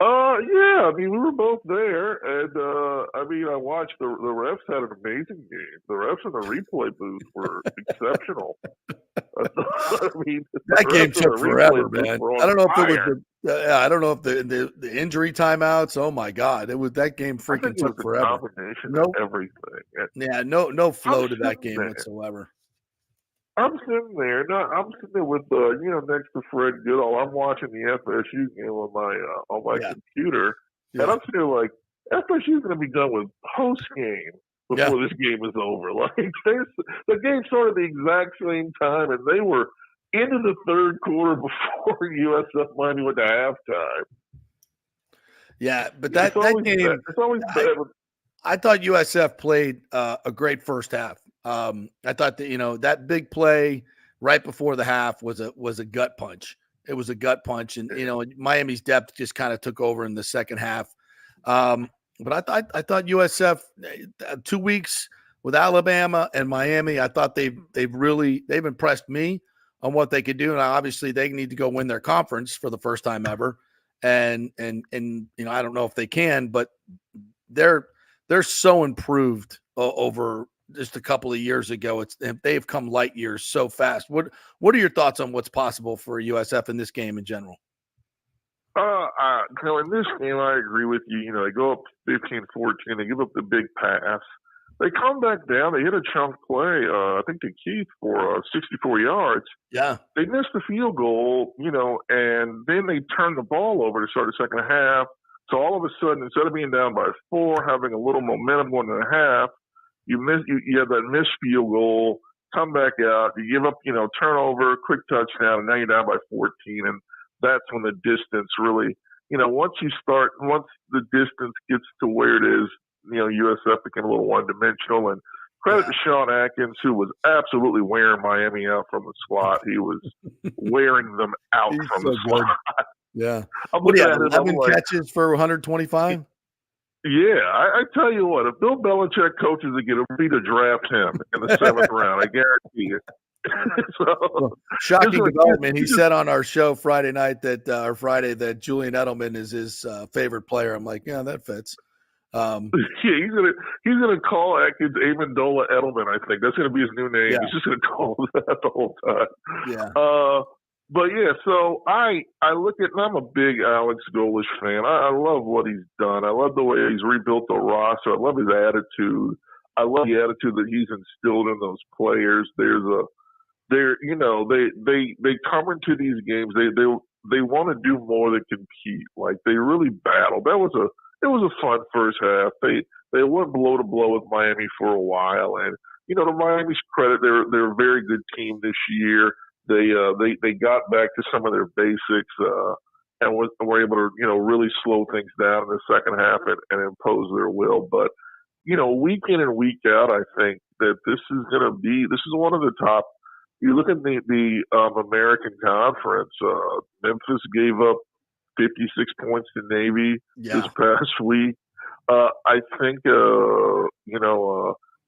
Yeah, I mean, we were both there, and I mean, I watched the refs had an amazing game. The refs in the replay booth were exceptional. I mean, That game the refs in the took replay forever, booth man. were I on don't know if it was fire. I don't know if the injury timeouts. Oh my God, that game I think freaking it was took a forever. combination No, of everything. And yeah, no flow I'm to that sitting game there. whatsoever. I'm sitting there. No, I'm sitting there with next to Fred Goodall. I'm watching the FSU game on my Yeah. computer, and Yeah. I'm sitting there like FSU's going to be done with post game before this game is over. Like the game started the exact same time, and they were into the third quarter before USF Miami went to halftime. Yeah, but that game, it's always bad. I thought USF played a great first half. I thought that that big play right before the half was a gut punch. It was a gut punch, and Miami's depth just kind of took over in the second half. But I thought USF 2 weeks with Alabama and Miami, I thought they've impressed me on what they could do, and obviously they need to go win their conference for the first time ever. And I don't know if they can, but they're so improved over just a couple of years ago. They've come light years so fast. What are your thoughts on what's possible for USF in this game in general? In this game, I agree with you. They go up 15-14. They give up the big pass. They come back down. They hit a chunk play, I think to Keith for 64 yards. Yeah. They missed the field goal, and then they turned the ball over to start the second half. So all of a sudden, instead of being down by 4, having a little momentum going in the half, you have that missed field goal, come back out, you give up, turnover, quick touchdown, and now you're down by 14. And that's when the distance really, once the distance gets to where it is, USF became a little one-dimensional. And credit to Sean Atkins, who was absolutely wearing Miami out from the slot. He was wearing them out from the slot. Yeah. What do you have, 11 catches for 125? Yeah, I tell you what, if Bill Belichick coaches again, it'll be to draft him in the 7th round. I guarantee it. Shocking development. He said on our show Friday that Julian Edelman is his favorite player. I'm like, yeah, that fits. Yeah, he's gonna call Atkins Amendola Edelman. I think that's gonna be his new name. Yeah. He's just gonna call him that the whole time. Yeah. But yeah, so I look at, and I'm a big Alex Golesh fan. I love what he's done. I love the way he's rebuilt the roster. I love his attitude. I love the attitude that he's instilled in those players. They come into these games. They want to do more than compete. Like they really battle. It was a fun first half. They went blow to blow with Miami for a while, and to Miami's credit, they're a very good team this year. They got back to some of their basics and were able to really slow things down in the second half and impose their will. But week in and week out, I think that this is one of the top. You look at the American Conference. Memphis gave up 56 points to Navy this past week. I think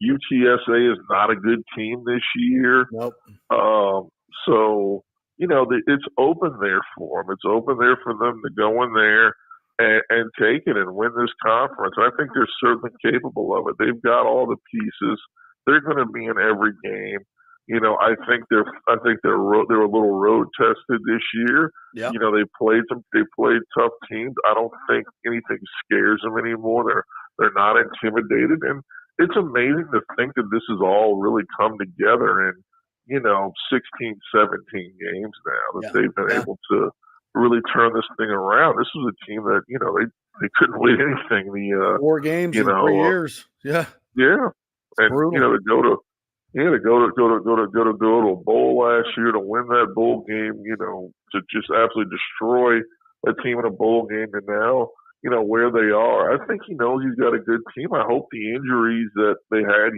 UTSA is not a good team this year. Nope. So it's open there for them. It's open there for them to go in there and take it and win this conference. I think they're certainly capable of it. They've got all the pieces. They're going to be in every game. I think they're a little road tested this year. Yeah. They played tough teams. I don't think anything scares them anymore. They're not intimidated, and it's amazing to think that this has all really come together in 16, 17 games now that they've been able to really turn this thing around. This was a team that they couldn't win anything. 4 games in 3 years. Yeah. Yeah. And brutal. to go to a bowl last year, to win that bowl game, to just absolutely destroy a team in a bowl game, and now where they are. I think he knows he's got a good team. I hope the injuries that they had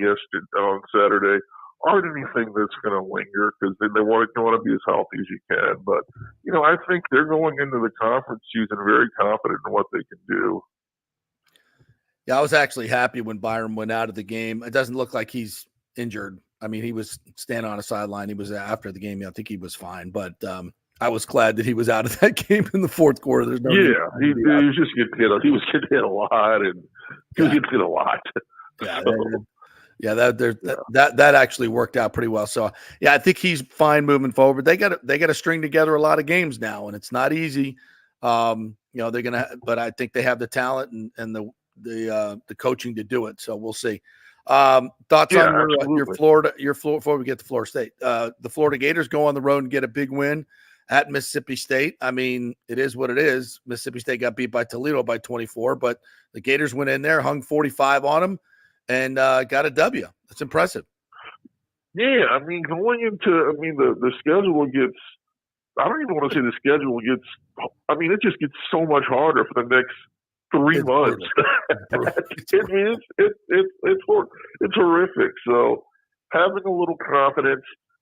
on Saturday aren't anything that's going to linger, because they want to be as healthy as you can. But I think they're going into the conference season very confident in what they can do. Yeah, I was actually happy when Byram went out of the game. It doesn't look like he's injured. I mean, he was standing on a sideline. He was after the game. I think he was fine. But I was glad that he was out of that game in the fourth quarter. There's no need Yeah, he was just getting hit. He was getting hit a lot, and he was getting hit a lot. Yeah, So, that actually worked out pretty well. So yeah, I think he's fine moving forward. They got to string together a lot of games now, and it's not easy. They're gonna, but I think they have the talent and the coaching to do it. So we'll see. Thoughts on your Florida before we get to Florida State. The Florida Gators go on the road and get a big win at Mississippi State. I mean, it is what it is. Mississippi State got beat by Toledo by 24, but the Gators went in there, hung 45 on them, and got a W. That's impressive. Yeah, I mean, going into, the schedule gets, I don't even want to say the schedule gets, it just gets so much harder for the next 3 months. It's horrific. So having a little confidence,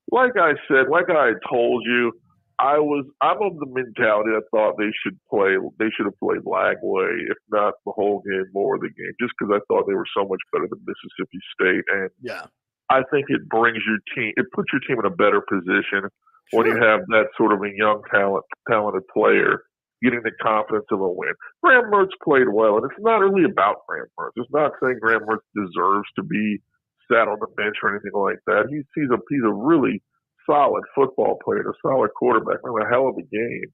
like I said, like I told you, I'm of the mentality I thought they should have played Lagway, if not the whole game, more of the game, just because I thought they were so much better than Mississippi State. And I think it brings your team, it puts your team in a better position when you have that sort of a young, talented player getting the confidence of a win. Graham Mertz played well, and it's not really about Graham Mertz. It's not saying Graham Mertz deserves to be sat on the bench or anything like that. He's a really solid football player, a solid quarterback, and a hell of a game.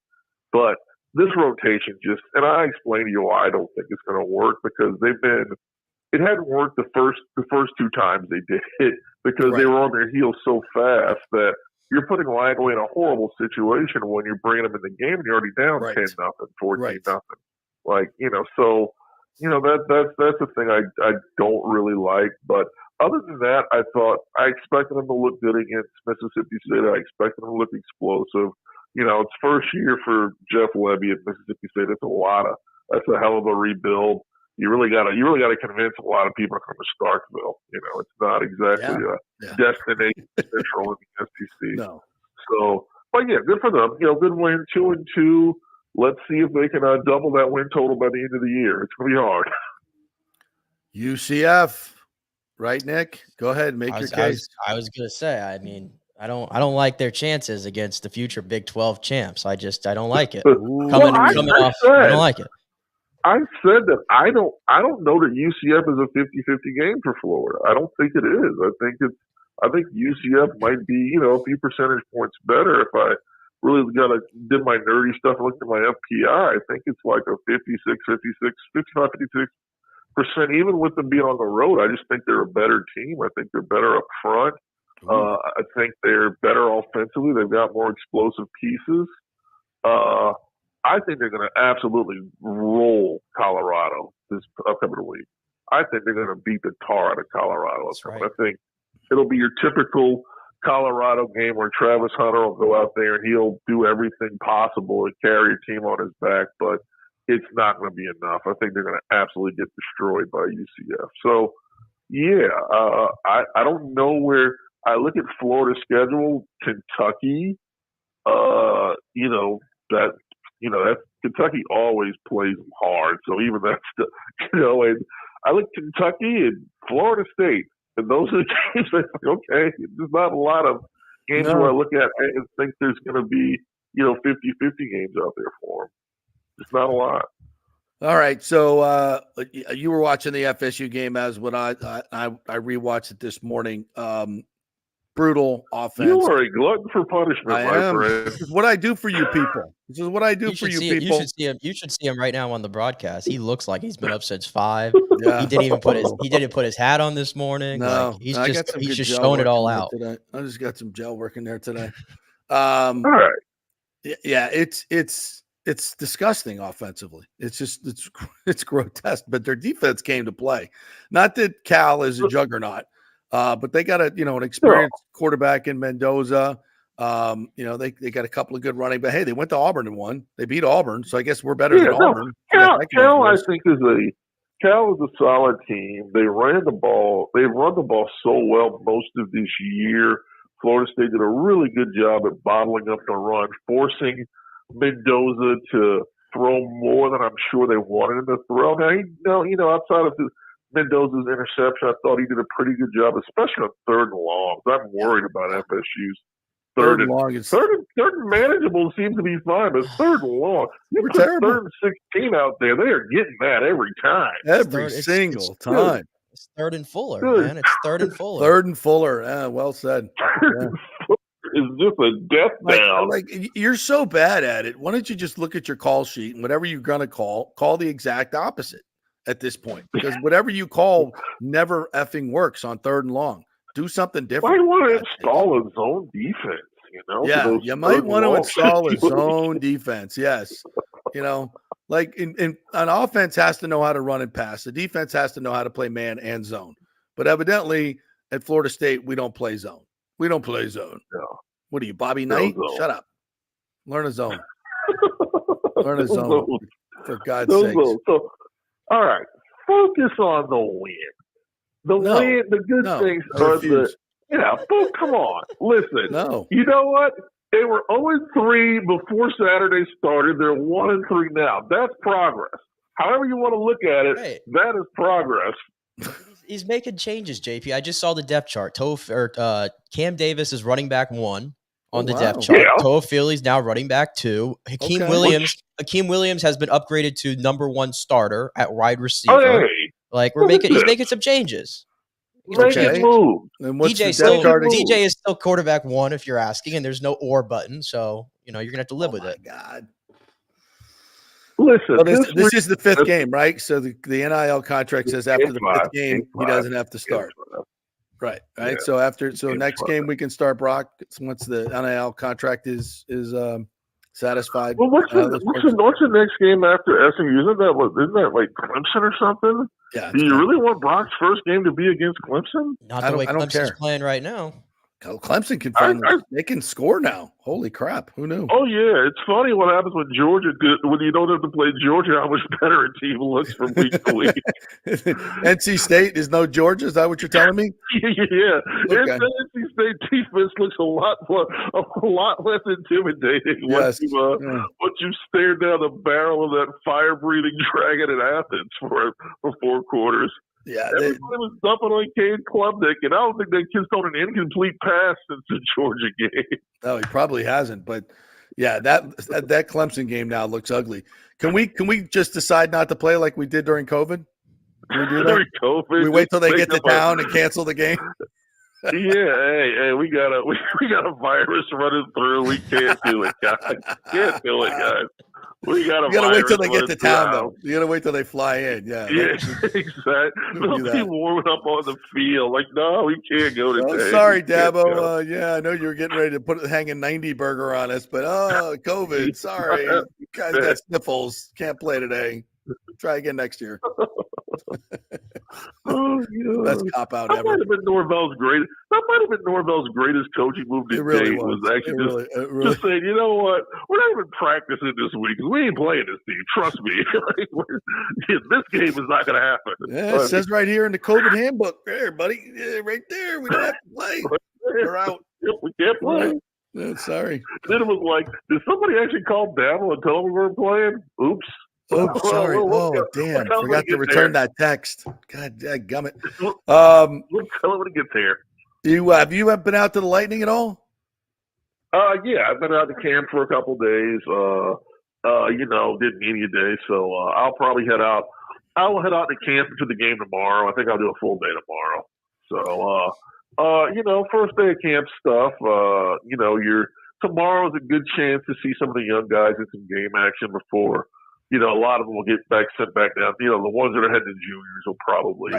But this rotation and I explained to you why I don't think it's going to work, because it hadn't worked the first 2 times they did it, because they were on their heels so fast that you're putting Lagway in a horrible situation when you're bringing him in the game and you're already down 10-0, 14-0. That's the thing I don't really like. But other than that, I expected him to look good against Mississippi State. I expected him to look explosive. It's first year for Jeff Lebby at Mississippi State. That's a hell of a rebuild. You really got to convince a lot of people to come to Starkville. It's not exactly a destination central in the SEC. No. So, but yeah, good for them. Good win, 2-2. Let's see if they can double that win total by the end of the year. It's going to be hard. UCF, right, Nick? Go ahead, make your case. I was going to say, I don't like their chances against the future Big 12 champs. I don't like it. Coming off, I don't like it. I said that I don't know that UCF is a 50-50 game for Florida. I don't think it is. I think UCF might be, a few percentage points better. If I really did my nerdy stuff and looked at my FPI, I think it's like a 55, 56%, even with them being on the road. I just think they're a better team. I think they're better up front. I think they're better offensively. They've got more explosive pieces. I think they're going to absolutely roll Colorado this upcoming week. I think they're going to beat the tar out of Colorado. Right. I think it'll be your typical Colorado game where Travis Hunter will go out there and he'll do everything possible and carry a team on his back, but it's not going to be enough. I think they're going to absolutely get destroyed by UCF. So, I don't know where – I look at Florida's schedule, Kentucky, that Kentucky always plays them hard. So even that's and I look at Kentucky and Florida State, and those are the games that, okay, there's not a lot of games where I look at and think there's going to be, 50-50 games out there for them. It's not a lot. All right. So you were watching the FSU game, as when I rewatched it this morning. Brutal offense. You are a glutton for punishment, my friend. This is what I do for you people. This is what I do for you people. You should see him right now on the broadcast. He looks like he's been up since 5. Yeah. He didn't put his hat on this morning. No, he's just showing it all out. Today. I just got some gel working there today. All right. Yeah, it's disgusting offensively. It's grotesque, but their defense came to play. Not that Cal is a juggernaut. But they got an experienced quarterback in Mendoza. They got a couple of good running, but hey, they went to Auburn and won. They beat Auburn, so I guess we're better than Auburn. Cal, I think is a solid team. They ran the ball. They've run the ball so well most of this year. Florida State did a really good job at bottling up the run, forcing Mendoza to throw more than I'm sure they wanted him to throw. Now, outside of Mendoza's interception, I thought he did a pretty good job, especially on 3rd and long. I'm worried about FSU's third and long is third and manageable seems to be fine, but third and long. You put terrible. third and 16 out there, they are getting that every time. Every single time. It's third and Fuller, Good. man. It's third and Fuller. Third and Fuller. Well said. Yeah. It's just a death down. Like you're so bad at it. Why don't you just look at your call sheet and whatever you're gonna call the exact opposite at this point? Because whatever you call never effing works on third and long. Do something different. Might want to install a zone defense, you know? Yeah, you might want to install a zone defense. Yes. You know, like in an offense has to know how to run and pass. The defense has to know how to play man and zone. But evidently at Florida State, we don't play zone. We don't play zone. No. What are you, Bobby Knight? Shut up. Learn a zone. Learn a zone. For God's sake. So, all right. Focus on the win. Win, the good things are come on. Listen. No. You know what? They were 0-3 before Saturday started. They're 1-3 now. That's progress. However you want to look at it, that is progress. He's making changes, JP. I just saw the depth chart. Cam Davis is running back 1 on the depth chart. Yeah. Toafili's now running back 2. Hakeem Williams has been upgraded to number 1 starter at wide receiver. Like he's making some changes. Okay. Move. DJ is still quarterback 1 if you're asking, and there's no or button, so you're gonna have to live with it. God. Listen, this is the 5th game, right? So the NIL contract says after the 5th game, he doesn't have to start. Right. Yeah. So next game we can start Brock once the NIL contract is satisfied. Well, what's the next game after SMU? Isn't that like Clemson or something? Yeah. Do you really want Brock's first game to be against Clemson? Not the way Clemson's playing right now. Clemson can they can score now. Holy crap! Who knew? Oh yeah, it's funny what happens when you don't have to play Georgia. How much better a team looks from week to week. NC State is no Georgia. Is that what you're telling me? Yeah, Okay. NC State defense looks a lot less intimidating once you stare down the barrel of that fire-breathing dragon in Athens for 4 quarters. Yeah, everybody was dumping on Cade Klubnik, and I don't think that kid's thrown an incomplete pass since the Georgia game. No, he probably hasn't. But yeah, that Clemson game now looks ugly. Can we just decide not to play like we did during COVID? Can we do that? During COVID, we wait till they get to town and cancel the game. Hey, we got a virus running through. We can't do it, guys. Can't do it, guys. You gotta wait till they get to town, though. You gotta wait till they fly in. Yeah, exactly. They'll be warming up on the field. Like, no, we can't go today. Sorry, Dabo. I know you were getting ready to hang a 90 burger on us, but COVID. Sorry, you guys got sniffles. Can't play today. Try again next year. Best cop out ever. That might have been Norvell's greatest coaching move to date. Was actually just saying, you know what? We're not even practicing this week because we ain't playing this team. Trust me. This game is not going to happen. Yeah, it says right here in the COVID handbook. There, buddy. Yeah, right there. We don't have to play. We're out. We can't play. Yeah, sorry. Then it was like, did somebody actually call Dabble and tell them we weren't playing? Oops. Oh, sorry. Damn. Forgot to return that text. God gummit. We'll tell him when it gets here. Have you been out to the Lightning at all? Yeah, I've been out to camp for a couple days. Did media day, so I'll probably head out. I will head out to camp to the game tomorrow. I think I'll do a full day tomorrow. So, first day of camp stuff. Tomorrow is a good chance to see some of the young guys in some game action before. A lot of them will get sent back down. The ones that are heading to juniors will probably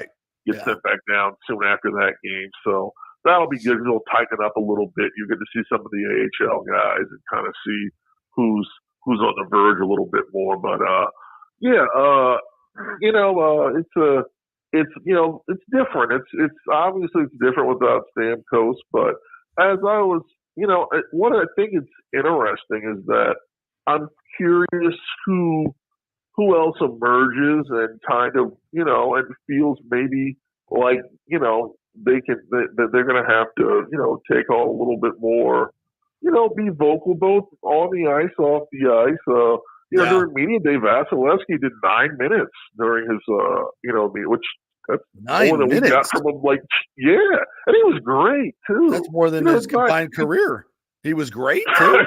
get sent back down soon after that game. So that'll be good. It'll tighten up a little bit. You get to see some of the AHL guys and kind of see who's on the verge a little bit more. But it's different. It's obviously it's different without Stamkos. But as I was, what I think is interesting is that I'm curious who else emerges and kind of, and feels maybe like, they're going to have to, take on a little bit more, be vocal both on the ice, off the ice. During media day, Vasilevsky did 9 minutes during his, which that's 9 more than minutes. we got from him. And he was great too. That's more than his combined career. He was great too.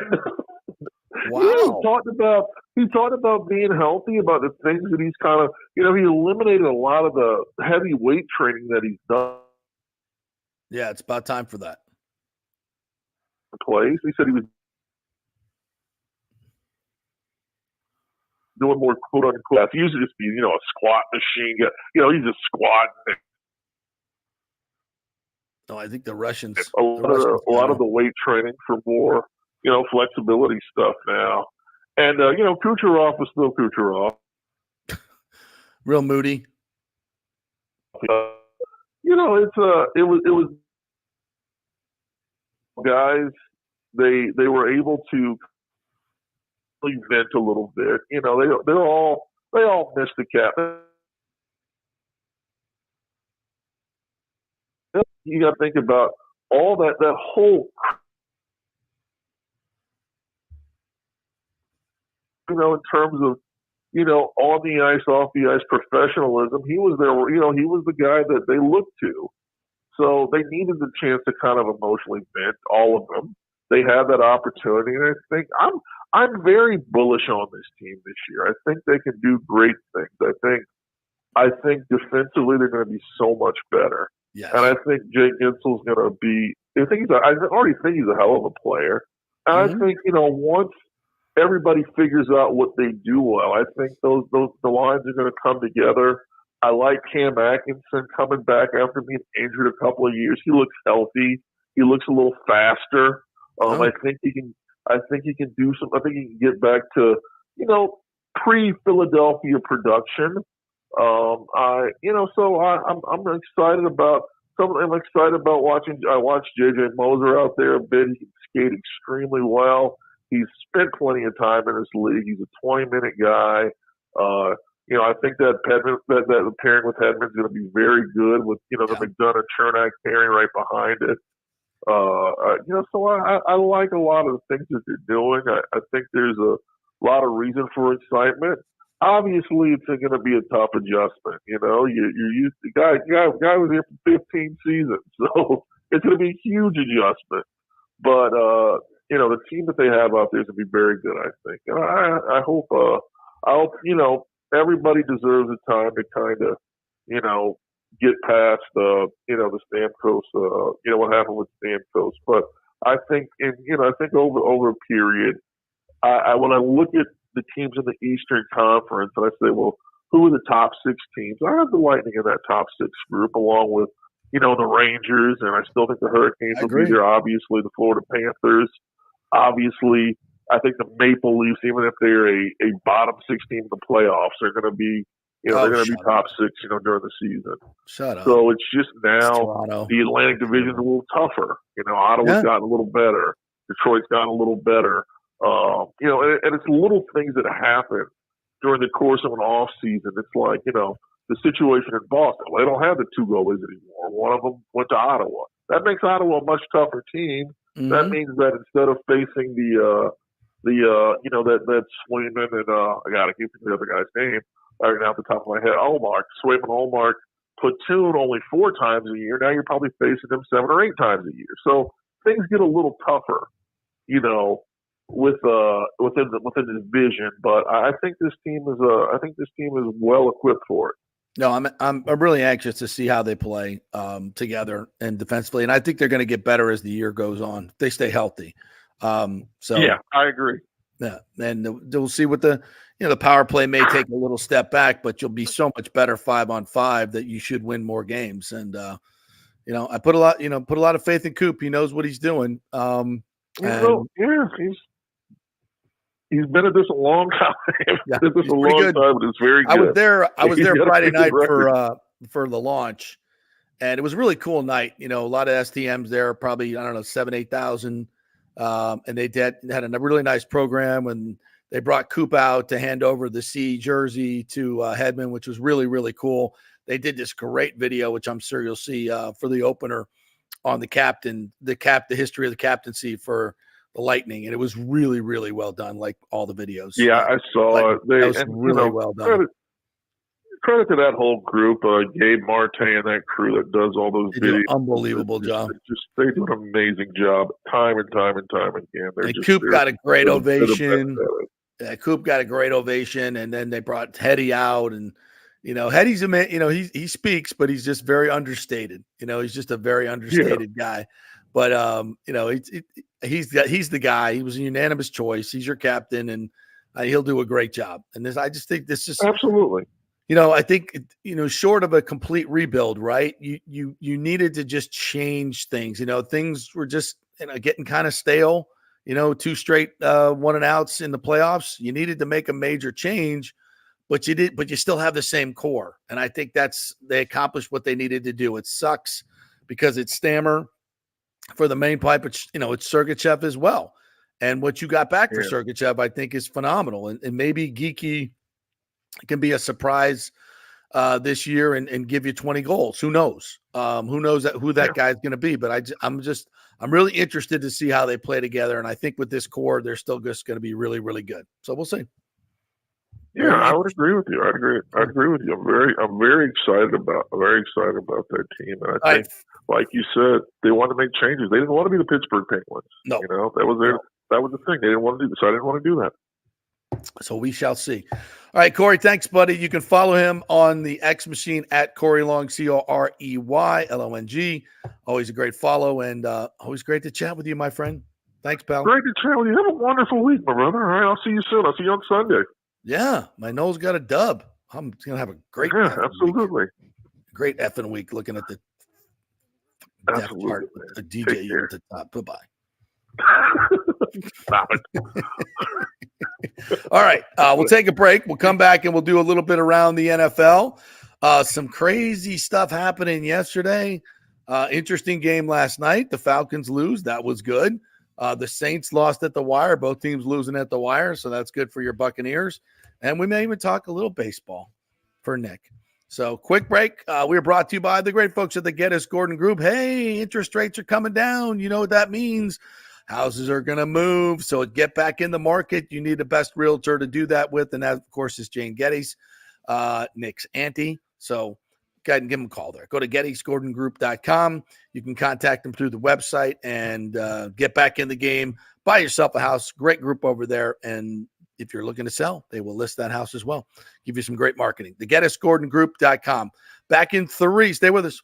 Wow. Yeah, he talked about being healthy, about the things that he's kind of, he eliminated a lot of the heavy weight training that he's done. Yeah, it's about time for that. Place. He said he was doing more quote unquote. He used to just be, a squat machine. He's just squatting. No, I think the Russians. A lot of the weight training for more, flexibility stuff now. And Kucherov was still Kucherov. Real moody. It was guys. They were able to vent a little bit. They all missed the cap. You got to think about all that whole, in terms of, on the ice, off the ice professionalism. He was there. He was the guy that they looked to. So they needed the chance to kind of emotionally vent, all of them. They had that opportunity, and I think I'm very bullish on this team this year. I think they can do great things. I think defensively they're going to be so much better. Yes. And I think Jake Insel's going to be. I already think he's a hell of a player. And I think once everybody figures out what they do well, I think the lines are going to come together. I like Cam Atkinson coming back after being injured a couple of years. He looks healthy. He looks a little faster. I think he can. I think he can do some. I think he can get back to pre-Philadelphia production. So I'm excited about. I'm excited about watching. I watched JJ Moser out there a bit. He can skate extremely well. He's spent plenty of time in this league. He's a 20-minute guy. I think that pairing with Hedman is going to be very good with, the McDonough-Chernak pairing right behind it. So I like a lot of the things that they're doing. I think there's a lot of reason for excitement. Obviously, it's going to be a tough adjustment. You're used to guy was here for 15 seasons, so it's going to be a huge adjustment. But the team that they have out there is going to be very good, I think. And I hope everybody deserves a time to kind of get past the Stamkos, what happened with Stamkos. But I think over a period, when I look at the teams in the Eastern Conference and I say, well, who are the top 6 teams? I have the Lightning in that top 6 group, along with the Rangers, and I still think the Hurricanes will be there. Obviously, the Florida Panthers. Obviously, I think the Maple Leafs, even if they're a bottom 6 team in the playoffs, are going to be they're going to be top 6 during the season. Shut up. So it's just now the Atlantic Division is a little tougher. Ottawa's gotten a little better. Detroit's gotten a little better. And it's little things that happen during the course of an off season. It's like, the situation in Boston. Well, they don't have the 2 goalies anymore. One of them went to Ottawa. That makes Ottawa a much tougher team. Mm-hmm. That means that instead of facing that Swayman and I got to keep the other guy's name right now at the top of my head, Swayman Olmark platoon only 4 times a year. Now you're probably facing them 7 or 8 times a year. So things get a little tougher, within the division. But I think this team is well equipped for it. No, I'm really anxious to see how they play together and defensively, and I think they're going to get better as the year goes on. If they stay healthy. Yeah, I agree. Yeah, and we'll see what the power play may take a little step back, but you'll be so much better 5-on-5 that you should win more games. And I put a lot of faith in Coop. He knows what he's doing. He's been at this a long time. Yeah, this is a long time, but it's very good. I was there Friday night for the launch, and it was a really cool night. A lot of STMs there, probably 7,000-8,000, and they had a really nice program, and they brought Coop out to hand over the C jersey to Hedman, which was really, really cool. They did this great video, which I'm sure you'll see for the opener on the history of the captaincy for the Lightning, and it was really, really well done, like all the videos. Yeah, I saw it. That was really well done. credit to that whole group, Gabe Marte and that crew that does all those They do videos. an unbelievable job. They do an amazing job time and time again. Coop got a great ovation. Coop got a great ovation, and then they brought Hetty out, and Hetty's a man. He speaks, but he's just very understated. He's just a very understated guy. But he's the guy. He was a unanimous choice. He's your captain, and he'll do a great job. And I just think this is absolutely. I think short of a complete rebuild, right? You needed to just change things. Things were just getting kind of stale. 2 straight 1-and-outs in the playoffs. You needed to make a major change, but you still have the same core. And I think they accomplished what they needed to do. It sucks because it's Stammer for the main pipe. It's Sergachev as well. And what you got back for Sergachev, I think, is phenomenal. And maybe Geeky can be a surprise this year and give you 20 goals. Who knows? Who knows who that guy's going to be? But I'm really interested to see how they play together. And I think with this core, they're still just going to be really, really good. So we'll see. Yeah, I would agree with you. I agree with you. I'm very excited about that team. And I think, like you said, they want to make changes. They didn't want to be the Pittsburgh Penguins. No, that was the thing. They didn't want to do this. I didn't want to do that. So we shall see. All right, Corey, thanks, buddy. You can follow him on the X Machine at Corey Long, CoreyLong. Always a great follow, and always great to chat with you, my friend. Thanks, pal. Great to chat with you. Have a wonderful week, my brother. All right, I'll see you soon. I'll see you on Sunday. Yeah, my nose got a dub. I'm going to have a great absolutely. Week. Great effing week looking at the depth chart with the DJ at the top. Bye-bye. Stop it. All right. We'll take a break. We'll come back and we'll do a little bit around the NFL. Some crazy stuff happening yesterday. Interesting game last night. The Falcons lose. That was good. The Saints lost at the wire. Both teams losing at the wire. So that's good for your Buccaneers. And we may even talk a little baseball for Nick. So quick break. We are brought to you by the great folks at the Gators Gordon Group. Hey, interest rates are coming down. You know what that means. Houses are going to move. So get back in the market. You need the best realtor to do that with. And that, of course, is Jane Geddes, Nick's auntie. So go ahead and give them a call there. Go to GettysGordonGroup.com. You can contact them through the website and get back in the game. Buy yourself a house. Great group over there. And if you're looking to sell, they will list that house as well. Give you some great marketing. The GettysGordonGroup.com. Back in 3. Stay with us.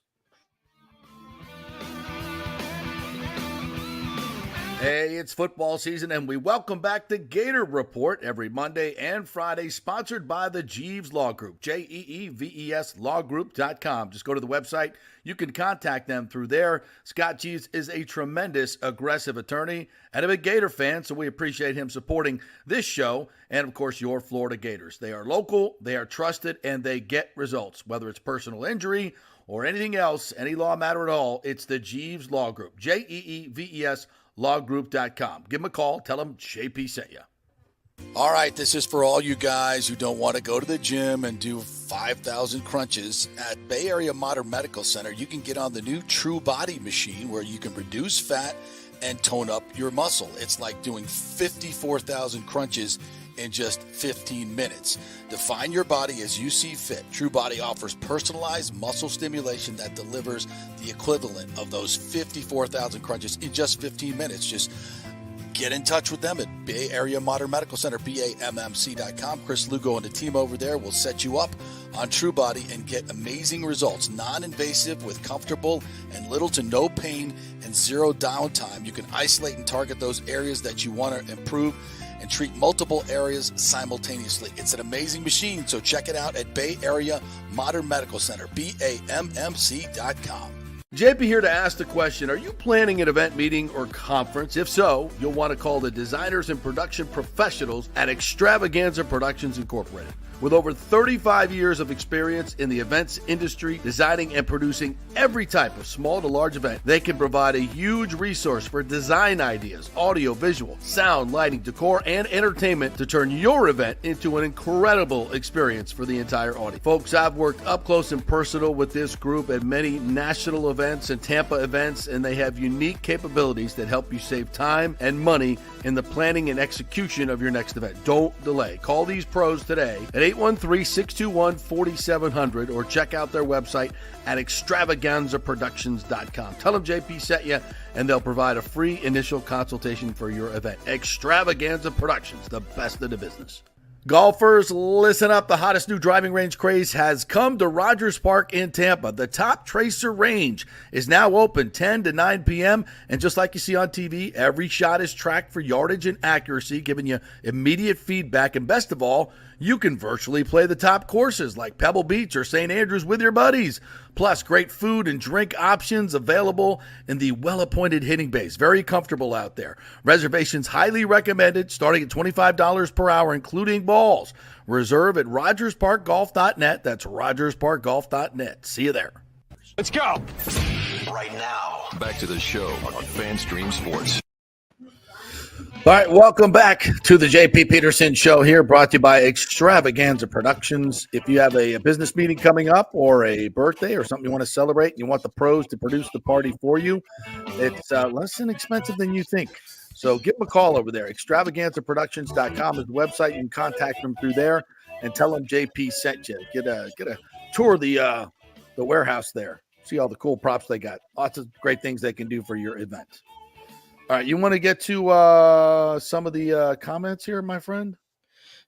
Hey, it's football season, and we welcome back the Gator Report every Monday and Friday, sponsored by the Jeeves Law Group, Jeeves lawgroup.com. Just go to the website. You can contact them through there. Scott Jeeves is a tremendous, aggressive attorney and a big Gator fan, so we appreciate him supporting this show and, of course, your Florida Gators. They are local, they are trusted, and they get results. Whether it's personal injury or anything else, any law matter at all, it's the Jeeves Law Group, Jeeves lawgroup.com. Give them a call. Tell them JP sent you. All right, this is for all you guys who don't want to go to the gym and do 5,000 crunches. At Bay Area Modern Medical Center, you can get on the new True Body machine where you can reduce fat and tone up your muscle. It's like doing 54,000 crunches in just 15 minutes. Define your body as you see fit. True Body offers personalized muscle stimulation that delivers the equivalent of those 54,000 crunches in just 15 minutes. Just get in touch with them at Bay Area Modern Medical Center, BAMMC.com. Chris Lugo and the team over there will set you up on True Body and get amazing results. Non-invasive with comfortable and little to no pain and zero downtime. You can isolate and target those areas that you want to improve and treat multiple areas simultaneously. It's an amazing machine, so check it out at Bay Area Modern Medical Center, BAMMC.com. JP here to ask the question, are you planning an event, meeting, or conference? If so, you'll want to call the designers and production professionals at Extravaganza Productions Incorporated. With over 35 years of experience in the events industry, designing and producing every type of small to large event, they can provide a huge resource for design ideas, audio, visual, sound, lighting, decor, and entertainment to turn your event into an incredible experience for the entire audience. Folks, I've worked up close and personal with this group at many national events and Tampa events, and they have unique capabilities that help you save time and money in the planning and execution of your next event. Don't delay. Call these pros today at 813-621-4700 or check out their website at extravaganzaproductions.com. Tell them JP sent you, and they'll provide a free initial consultation for your event. Extravaganza Productions, the best in the business. Golfers, listen up. The hottest new driving range craze has come to Rogers Park in Tampa. The Top Tracer range is now open 10 to 9 p.m. And just like you see on TV, every shot is tracked for yardage and accuracy, giving you immediate feedback. And best of all, you can virtually play the top courses like Pebble Beach or St. Andrews with your buddies. Plus, great food and drink options available in the well-appointed hitting bays. Very comfortable out there. Reservations highly recommended, starting at $25 per hour, including balls. Reserve at RogersParkGolf.net. That's RogersParkGolf.net. See you there. Let's go. Right now, back to the show on FanStream Sports. All right, welcome back to the JP Peterson Show here, brought to you by Extravaganza Productions. If you have a business meeting coming up or a birthday or something you want to celebrate and you want the pros to produce the party for you, it's less inexpensive than you think. So give them a call over there. Extravaganzaproductions.com is the website. You can contact them through there and tell them JP sent you. Get a tour of the warehouse there. See all the cool props they got. Lots of great things they can do for your event. All right, you want to get to some of the comments here, my friend?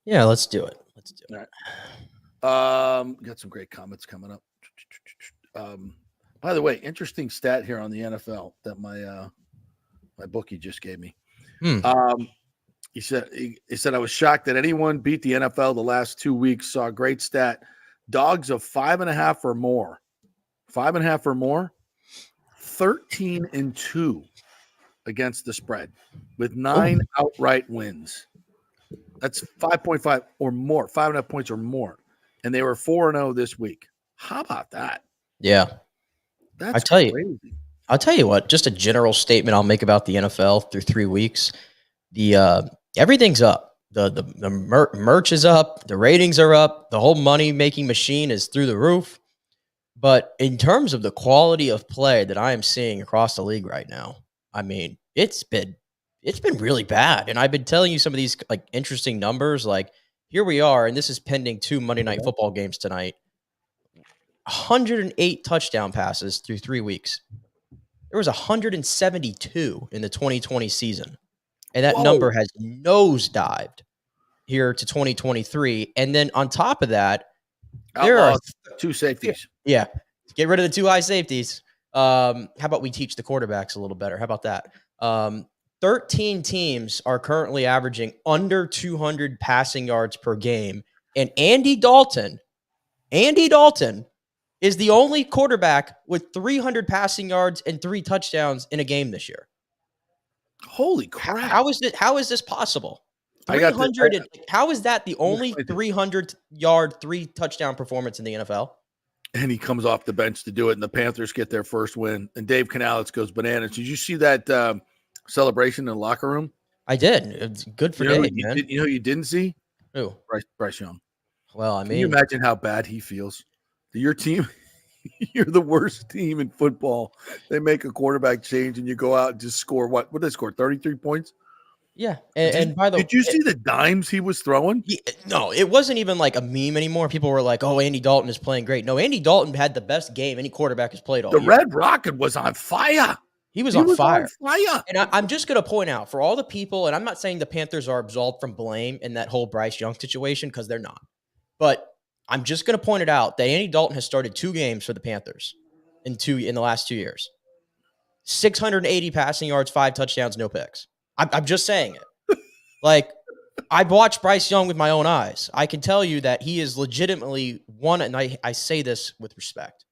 Yeah, let's do it. All right. Got some great comments coming up. By the way, interesting stat here on the NFL that my bookie just gave me. He said I was shocked that anyone beat the NFL the last 2 weeks. Saw a great stat. Dogs of 5.5 or more. 5.5 or more. 13-2. Against the spread with 9 outright wins. That's 5.5 or more, 5.5 points or more. And they were 4-0 this week. How about that? Yeah. That's crazy. I'll tell you what, just a general statement I'll make about the NFL through 3 weeks. The everything's up. The merch is up, the ratings are up, the whole money-making machine is through the roof. But in terms of the quality of play that I am seeing across the league right now, I mean, it's been really bad. And I've been telling you some of these like interesting numbers. Like here we are, and this is pending 2 Monday Night Football games tonight. 108 touchdown passes through 3 weeks. There was 172 in the 2020 season. And that number has nosedived here to 2023. And then on top of that, there are 2 safeties. Yeah. Get rid of the 2 high safeties. How about we teach the quarterbacks a little better? How about that? 13 teams are currently averaging under 200 passing yards per game. And Andy Dalton is the only quarterback with 300 passing yards and 3 touchdowns in a game this year. Holy crap. How is this possible? 300. How is that the only 300-yard, 3-touchdown performance in the NFL? And he comes off the bench to do it, and the Panthers get their first win. And Dave Canales goes bananas. Did you see that celebration in the locker room? I did. It's good for Dave, man. You know who you didn't see? Who? Bryce Young. Well, I mean. Can you imagine how bad he feels? Your team, you're the worst team in football. They make a quarterback change, and you go out and just score what? What did they score? 33 points? Yeah, and by the way, did you see the dimes he was throwing? No, it wasn't even like a meme anymore. People were like, "Oh, Andy Dalton is playing great." No, Andy Dalton had the best game any quarterback has played all year. The Red Rocket was on fire. He was on fire. And I'm just going to point out for all the people, and I'm not saying the Panthers are absolved from blame in that whole Bryce Young situation because they're not. But I'm just going to point it out that Andy Dalton has started 2 games for the Panthers in the last 2 years. 680 passing yards, 5 touchdowns, no picks. I'm just saying it. Like, I've watched Bryce Young with my own eyes. I can tell you that he is legitimately one, and I say this with respect,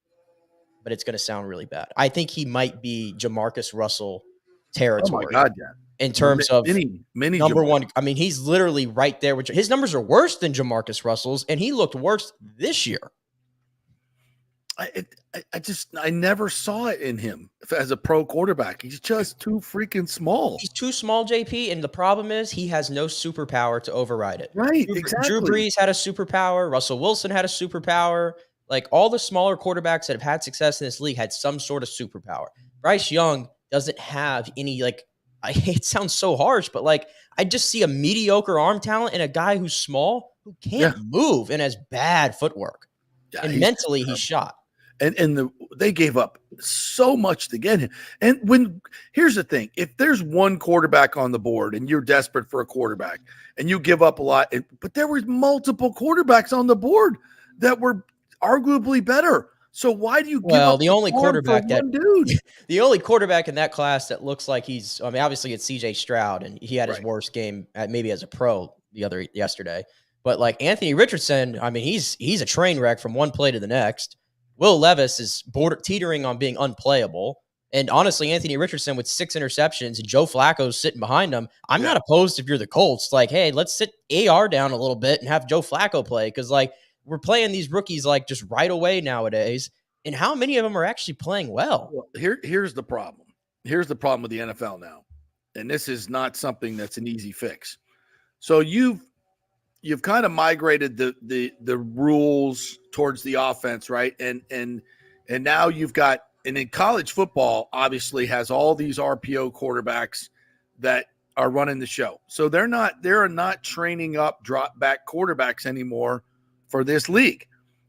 but it's going to sound really bad. I think he might be Jamarcus Russell territory. Oh, my God, yeah. In terms of many number one. I mean, he's literally right there. His numbers are worse than Jamarcus Russell's, and he looked worse this year. I never saw it in him as a pro quarterback. He's just too freaking small. He's too small, JP, and the problem is he has no superpower to override it. Right, exactly. Drew Brees had a superpower. Russell Wilson had a superpower. Like, all the smaller quarterbacks that have had success in this league had some sort of superpower. Bryce Young doesn't have any, like, it sounds so harsh, but, like, I just see a mediocre arm talent and a guy who's small who can't move and has bad footwork. Yeah, and mentally he's shot. And they gave up so much to get him. And here's the thing, if there's one quarterback on the board and you're desperate for a quarterback and you give up a lot, but there was multiple quarterbacks on the board that were arguably better. So why do you give up the only quarterback one dude? The only quarterback in that class that looks like obviously it's CJ Stroud, and he had his worst game maybe as a pro yesterday. But like Anthony Richardson, I mean, he's a train wreck from one play to the next. Will Levis is teetering on being unplayable. And honestly, Anthony Richardson with 6 interceptions and Joe Flacco's sitting behind him. I'm not opposed if you're the Colts. Like, hey, let's sit AR down a little bit and have Joe Flacco play. Because, like, we're playing these rookies, like, just right away nowadays. And how many of them are actually playing well? Here's the problem. Here's the problem with the NFL now. And this is not something that's an easy fix. So you've kind of migrated the rules towards the offense, right? And now you've got, and in college football obviously has all these RPO quarterbacks that are running the show. So they're not training up drop back quarterbacks anymore for this league.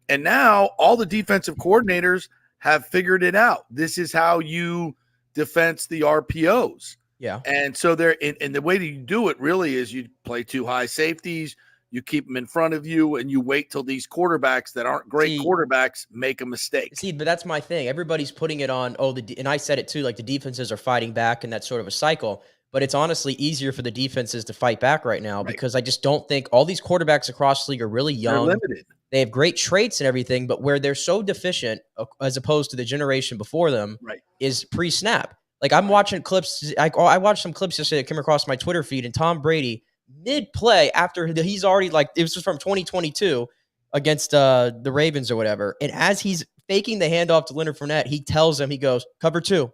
And now all the defensive coordinators have figured it out. This is how you defense the RPOs. Yeah. And so and the way that you do it really is you play 2 high safeties, you keep them in front of you, and you wait till these quarterbacks that aren't great quarterbacks make a mistake. See, but that's my thing. Everybody's putting it on, and I said it too, like the defenses are fighting back, and that's sort of a cycle. But it's honestly easier for the defenses to fight back right now because I just don't think all these quarterbacks across the league are really young. They're limited. They have great traits and everything, but where they're so deficient as opposed to the generation before them is pre-snap. Like I'm watching clips. I watched some clips yesterday that came across my Twitter feed, and Tom Brady mid-play after he's already it was just from 2022 against the Ravens or whatever. And as he's faking the handoff to Leonard Fournette, he tells him, he goes, cover two.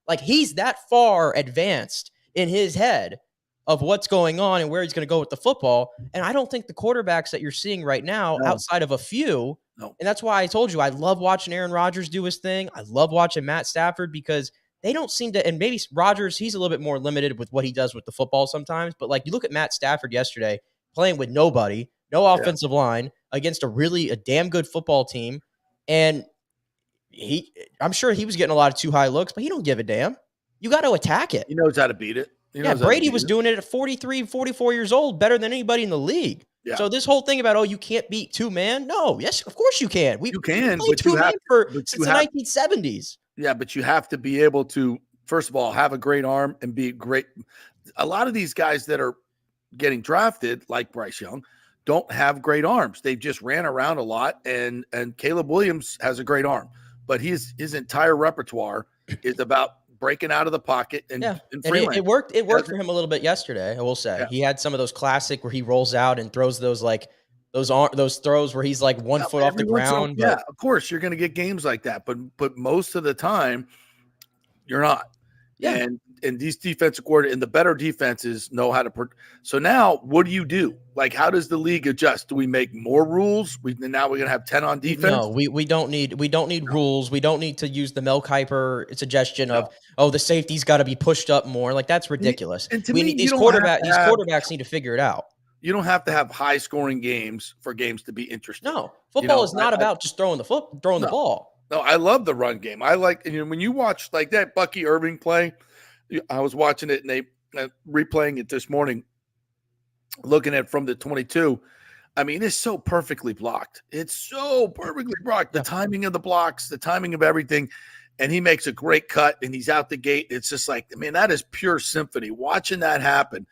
Like he's that far advanced in his head of what's going on and where he's going to go with the football. And I don't think the quarterbacks that you're seeing right now, outside of a few, and that's why I told you, I love watching Aaron Rodgers do his thing. I love watching Matt Stafford because they don't seem to, and maybe Rodgers, he's a little bit more limited with what he does with the football sometimes. But like you look at Matt Stafford yesterday playing with nobody, no offensive line against a damn good football team. And I'm sure he was getting a lot of too high looks, but he don't give a damn. You got to attack it. He knows how to beat it. Brady was doing it at 43, 44 years old, better than anybody in the league. Yeah. So this whole thing about, you can't beat 2 man. No, yes, of course you can. You can, but since the 1970s. Yeah, but you have to be able to, first of all, have a great arm and be great. A lot of these guys that are getting drafted, like Bryce Young, don't have great arms. They've just ran around a lot, and Caleb Williams has a great arm. But his entire repertoire is about breaking out of the pocket and it worked for him a little bit yesterday, I will say. Yeah. He had some of those classic where he rolls out and throws those those throws where he's like 1 foot off the ground. Of course you're going to get games like that, but most of the time you're not. Yeah. And these defensive coordinators and the better defenses know how to. So now what do you do? Like, how does the league adjust? Do we make more rules? Now we're going to have 10 on defense. No, we don't need rules. We don't need to use the Mel Kiper suggestion of, the safety's got to be pushed up more. Like that's ridiculous. And to me, these quarterbacks need to figure it out. You don't have to have high scoring games for games to be interesting. No, football is not about just throwing the ball. No, I love the run game. I like, when you watch like that Bucky Irving play, I was watching it and they replaying it this morning, looking at it from the 22. I mean, it's so perfectly blocked. It's so perfectly blocked. The timing of the blocks, the timing of everything. And he makes a great cut and he's out the gate. It's just like, that is pure symphony watching that happen.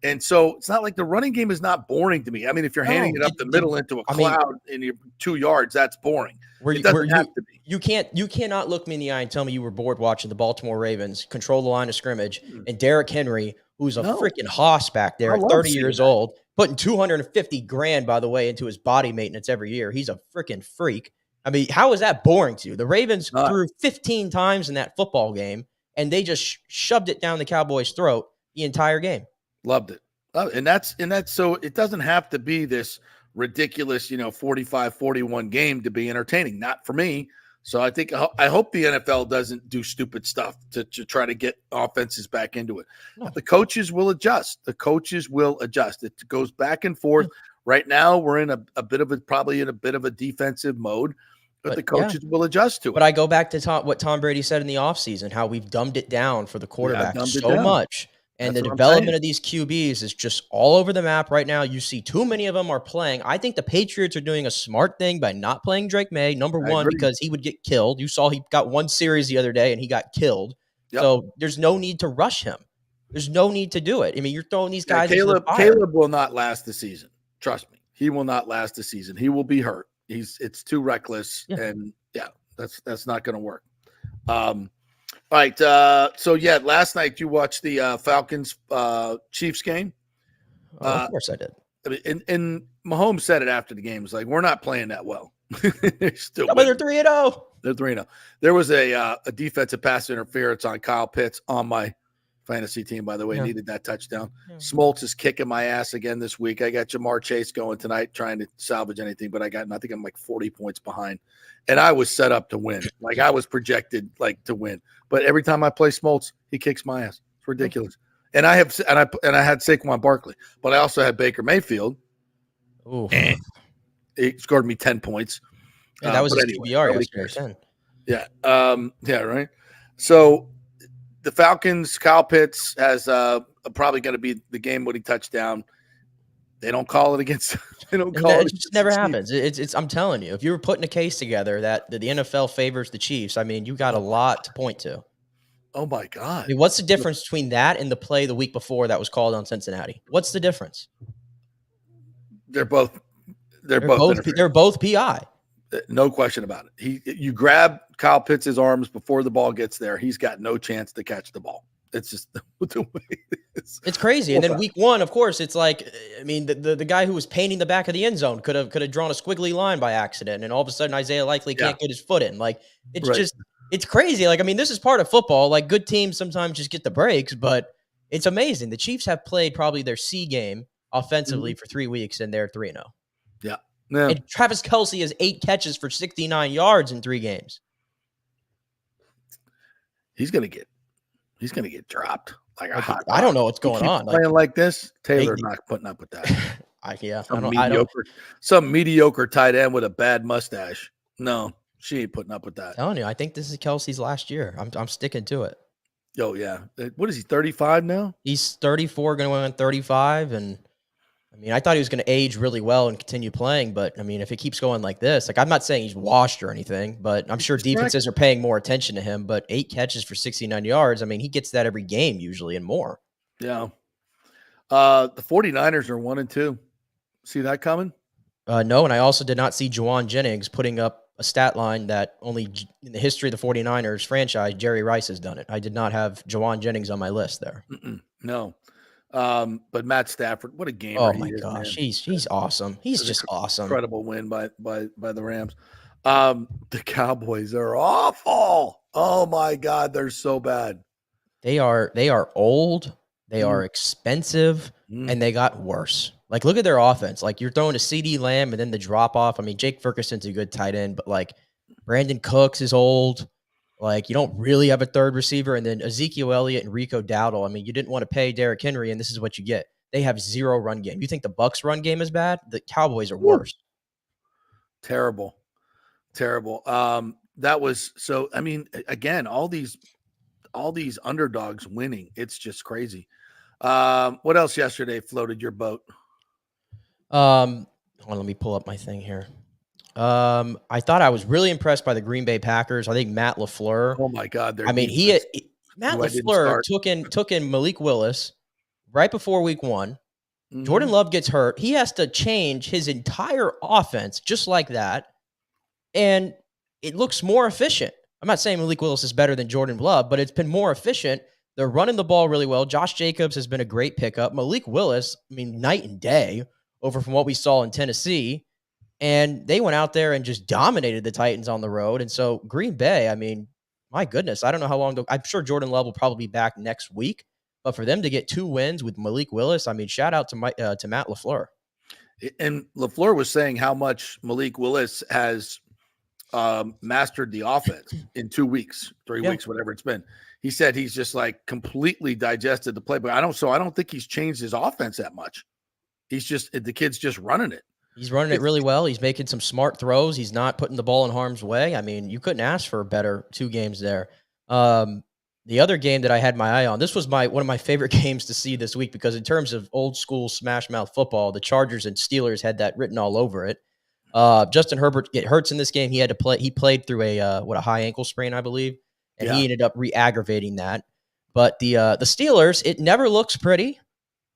And so it's not like the running game is not boring to me. I mean, if you're handing it up the middle into a cloud in your 2 yards, that's boring. It doesn't have to be. You cannot look me in the eye and tell me you were bored watching the Baltimore Ravens control the line of scrimmage and Derrick Henry, who's a freaking hoss back there at 30 years old, putting $250,000, by the way, into his body maintenance every year. He's a freaking freak. I mean, how is that boring to you? The Ravens threw 15 times in that football game, and they just shoved it down the Cowboys' throat the entire game. Loved it. And that's so it doesn't have to be this ridiculous, 45-41 game to be entertaining. Not for me. So I hope the NFL doesn't do stupid stuff to try to get offenses back into it. No. The coaches will adjust. It goes back and forth. Right now, we're in probably in a bit of a defensive mode, but the coaches will adjust to it. But I go back to what Tom Brady said in the offseason, how we've dumbed it down for the quarterback so much. And the development of these QBs is just all over the map right now. You see too many of them are playing. I think the Patriots are doing a smart thing by not playing Drake May, number one, because he would get killed. You saw he got one series the other day and he got killed. Yep. So there's no need to rush him. There's no need to do it. I mean, you're throwing these guys into the fire. Caleb will not last the season. Trust me. He will not last the season. He will be hurt. It's too reckless. Yeah. And that's not going to work. All right. So last night you watched the Falcons Chiefs game. Of course I did. I mean, and Mahomes said it after the game. It was like, we're not playing that well. But they're 3-0. They're 3-0. There was a defensive pass interference on Kyle Pitts on my fantasy team, by the way. Needed that touchdown. Smoltz is kicking my ass again this week. I got Jamar Chase going tonight, trying to salvage anything, but I think I'm like 40 points behind. And I was set up to win. Like I was projected to win. But every time I play Smoltz, he kicks my ass. It's ridiculous. And I had Saquon Barkley, but I also had Baker Mayfield. Ooh. And he scored me 10 points. Yeah, that was his QBR yesterday. Yeah. Right. So the Falcons, Kyle Pitts has probably going to be the game-winning touchdown. They don't call it against. They don't call it. It just never happens. It's. I'm telling you, if you were putting a case together that the NFL favors the Chiefs, I mean, you got a lot to point to. Oh my God! I mean, what's the difference between that and the play the week before that was called on Cincinnati? What's the difference? They're both PI. No question about it. You grab Kyle Pitts' arms before the ball gets there. He's got no chance to catch the ball. It's just the way it is. It's crazy. And then week one, of course, it's like, I mean, the guy who was painting the back of the end zone could have drawn a squiggly line by accident, and all of a sudden Isaiah Likely can't get his foot in. Like it's just it's crazy. Like, I mean, this is part of football. Like good teams sometimes just get the breaks, but it's amazing. The Chiefs have played probably their C game offensively for 3 weeks, and they're 3-0. Yeah. And Travis Kelce has 8 catches for 69 yards in 3 games. He's gonna get dropped like a hot dog. I don't know what's going on. Playing like this, Taylor not putting up with that. Some mediocre tight end with a bad mustache. No, she ain't putting up with that. I'm telling you, I think this is Kelce's last year. I'm sticking to it. Oh yeah. What is he? 35 now? He's 34, going to win 35, and I mean, I thought he was going to age really well and continue playing, but I mean, if it keeps going like this, like I'm not saying he's washed or anything, but I'm sure defenses are paying more attention to him. But 8 catches for 69 yards, I mean, he gets that every game usually and more. Yeah. The 49ers are 1-2. See that coming? No, and I also did not see Juwan Jennings putting up a stat line that only in the history of the 49ers franchise, Jerry Rice has done it. I did not have Juwan Jennings on my list there. No. But Matt Stafford, what a game! Oh my gosh, he's awesome. He's just awesome. Incredible win by the Rams. The Cowboys are awful. Oh my God, they're so bad. They are old. They are expensive, and they got worse. Like, look at their offense. Like, you're throwing a CD Lamb and then the drop off. I mean, Jake Ferguson's a good tight end, but like Brandon Cooks is old. Like, you don't really have a third receiver. And then Ezekiel Elliott and Rico Dowdle. I mean, you didn't want to pay Derrick Henry, and this is what you get. They have 0 run game. You think the Bucs run game is bad? The Cowboys are worse. Terrible. That was so. I mean, again, all these underdogs winning. It's just crazy. What else yesterday floated your boat? Hold on, let me pull up my thing here. I thought I was really impressed by the Green Bay Packers. I think Matt LaFleur. Oh my God! I mean, Matt LaFleur took in Malik Willis right before week 1. Mm-hmm. Jordan Love gets hurt. He has to change his entire offense just like that, and it looks more efficient. I'm not saying Malik Willis is better than Jordan Love, but it's been more efficient. They're running the ball really well. Josh Jacobs has been a great pickup. Malik Willis, I mean, night and day over from what we saw in Tennessee. And they went out there and just dominated the Titans on the road. And so Green Bay, I mean, my goodness, I don't know how long. I'm sure Jordan Love will probably be back next week. But for them to get 2 wins with Malik Willis, I mean, shout out to Matt LaFleur. And LaFleur was saying how much Malik Willis has mastered the offense in 2 weeks, 3 weeks, whatever it's been. He said he's just like completely digested the playbook. I don't think he's changed his offense that much. the kid's just running it. He's running it really well. He's making some smart throws. He's not putting the ball in harm's way. I mean, you couldn't ask for a better 2 games there. The other game that I had my eye on, this was one of my favorite games to see this week because in terms of old school smash mouth football, the Chargers and Steelers had that written all over it. Justin Herbert get hurts in this game. He had to play. He played through a high ankle sprain, I believe, and he ended up re-aggravating that. But the Steelers, it never looks pretty.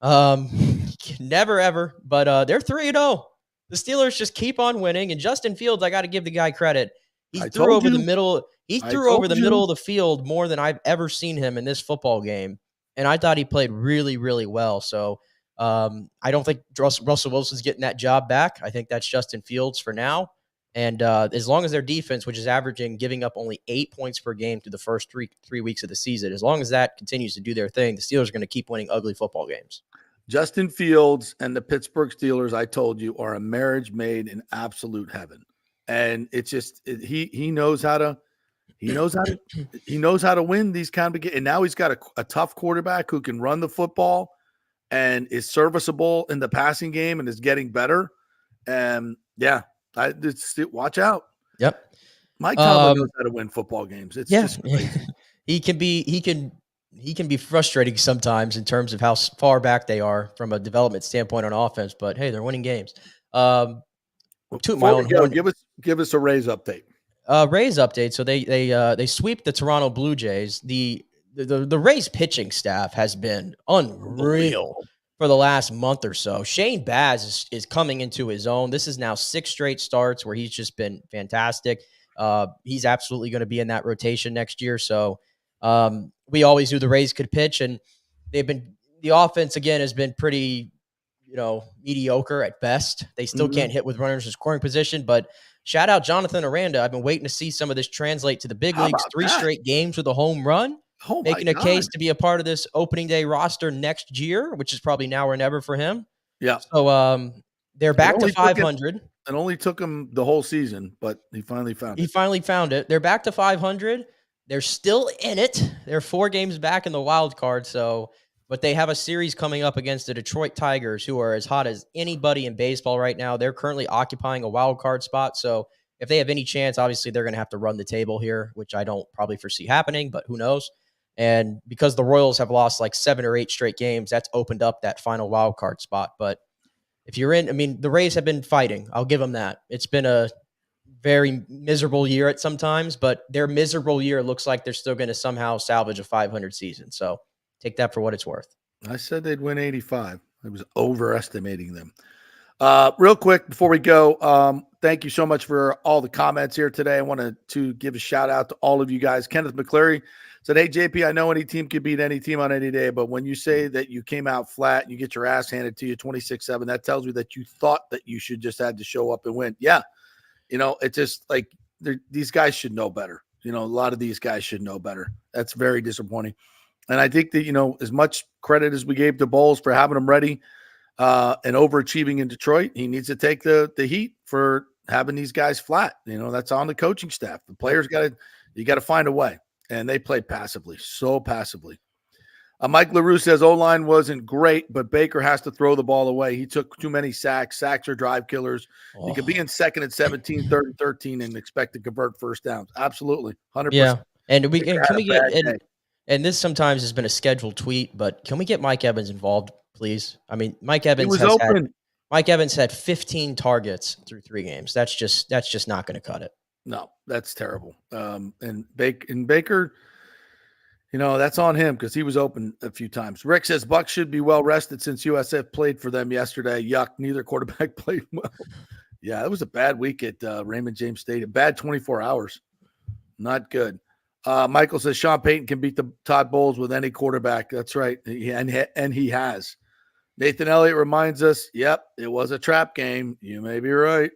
Never ever. But they're 3-0. The Steelers just keep on winning, and Justin Fields, I got to give the guy credit. He threw over the middle. He threw over the middle of the field more than I've ever seen him in this football game, and I thought he played really, really well. So I don't think Russell Wilson's getting that job back. I think that's Justin Fields for now. And as long as their defense, which is averaging giving up only 8 points per game through the first three weeks of the season, as long as that continues to do their thing, the Steelers are going to keep winning ugly football games. Justin Fields and the Pittsburgh Steelers, I told you, are a marriage made in absolute heaven. And it's just he knows how to win these kind of games. And now he's got a tough quarterback who can run the football and is serviceable in the passing game and is getting better. And watch out. Yep. Mike Tomlin knows how to win football games. It's just crazy. He can be frustrating sometimes in terms of how far back they are from a development standpoint on offense, but hey, they're winning games. Give us a Rays update. Rays update. So they sweep the Toronto Blue Jays. The Rays pitching staff has been unreal for the last month or so. Shane Baz is coming into his own. This is now 6 straight starts where he's just been fantastic. He's absolutely going to be in that rotation next year. So we always knew the Rays could pitch, and the offense again has been pretty, mediocre at best. They still can't hit with runners in scoring position, but shout out Jonathan Aranda. I've been waiting to see some of this translate to the big leagues. 3 straight games with a home run, making a case to be a part of this opening day roster next year, which is probably now or never for him. Yeah. So they're back to 500. It only took him the whole season, but he finally found it. He finally found it. They're back to 500. They're still in it. They're 4 games back in the wild card. But they have a series coming up against the Detroit Tigers, who are as hot as anybody in baseball right now. They're currently occupying a wild card spot. So if they have any chance, obviously they're going to have to run the table here, which I don't probably foresee happening, but who knows? And because the Royals have lost like 7 or 8 straight games, that's opened up that final wild card spot. But if you're the Rays have been fighting. I'll give them that. It's been a very miserable year at some times, but their miserable year looks like they're still going to somehow salvage a 500 season. So take that for what it's worth. I said they'd win 85. I was overestimating them. Real quick before we go, thank you so much for all the comments here today. I wanted to give a shout out to all of you guys. Kenneth McCleary said, "Hey, JP, I know any team can beat any team on any day, but when you say that you came out flat and you get your ass handed to you 26-7, that tells me that you thought that you should just had to show up and win." Yeah. It's just like these guys should know better. A lot of these guys should know better. That's very disappointing. And I think that, as much credit as we gave to Bowles for having them ready and overachieving in Detroit, he needs to take the heat for having these guys flat. That's on the coaching staff. The players you got to find a way. And they played passively, so passively. Mike LaRue says O-line wasn't great, but Baker has to throw the ball away. He took too many sacks. Sacks are drive killers. You could be in 2nd and 17, 3rd and 13 and expect to convert first downs. Absolutely. 100%. Yeah. And and this sometimes has been a scheduled tweet, but can we get Mike Evans involved, please? I mean, Mike Evans had 15 targets through 3 games. That's just not going to cut it. No, that's terrible. And Baker, that's on him because he was open a few times. Rick says Bucs should be well rested since USF played for them yesterday. Yuck, neither quarterback played well. Yeah, it was a bad week at Raymond James Stadium. Bad 24 hours. Not good. Michael says Sean Payton can beat the Todd Bowles with any quarterback. That's right. And he has. Nathan Elliott reminds us, yep, it was a trap game. You may be right.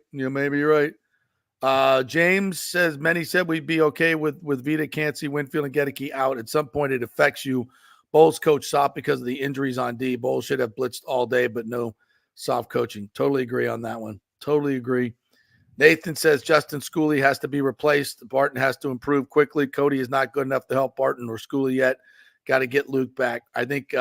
James says, many said we'd be okay with Vita, Cansey, Winfield, and Gedeke out. At some point, it affects you. Bowles coach soft because of the injuries on D. Bowles should have blitzed all day, but no soft coaching. Totally agree on that one. Totally agree. Nathan says Justin Schooley has to be replaced. Barton has to improve quickly. Cody is not good enough to help Barton or Schooley yet. Got to get Luke back. I think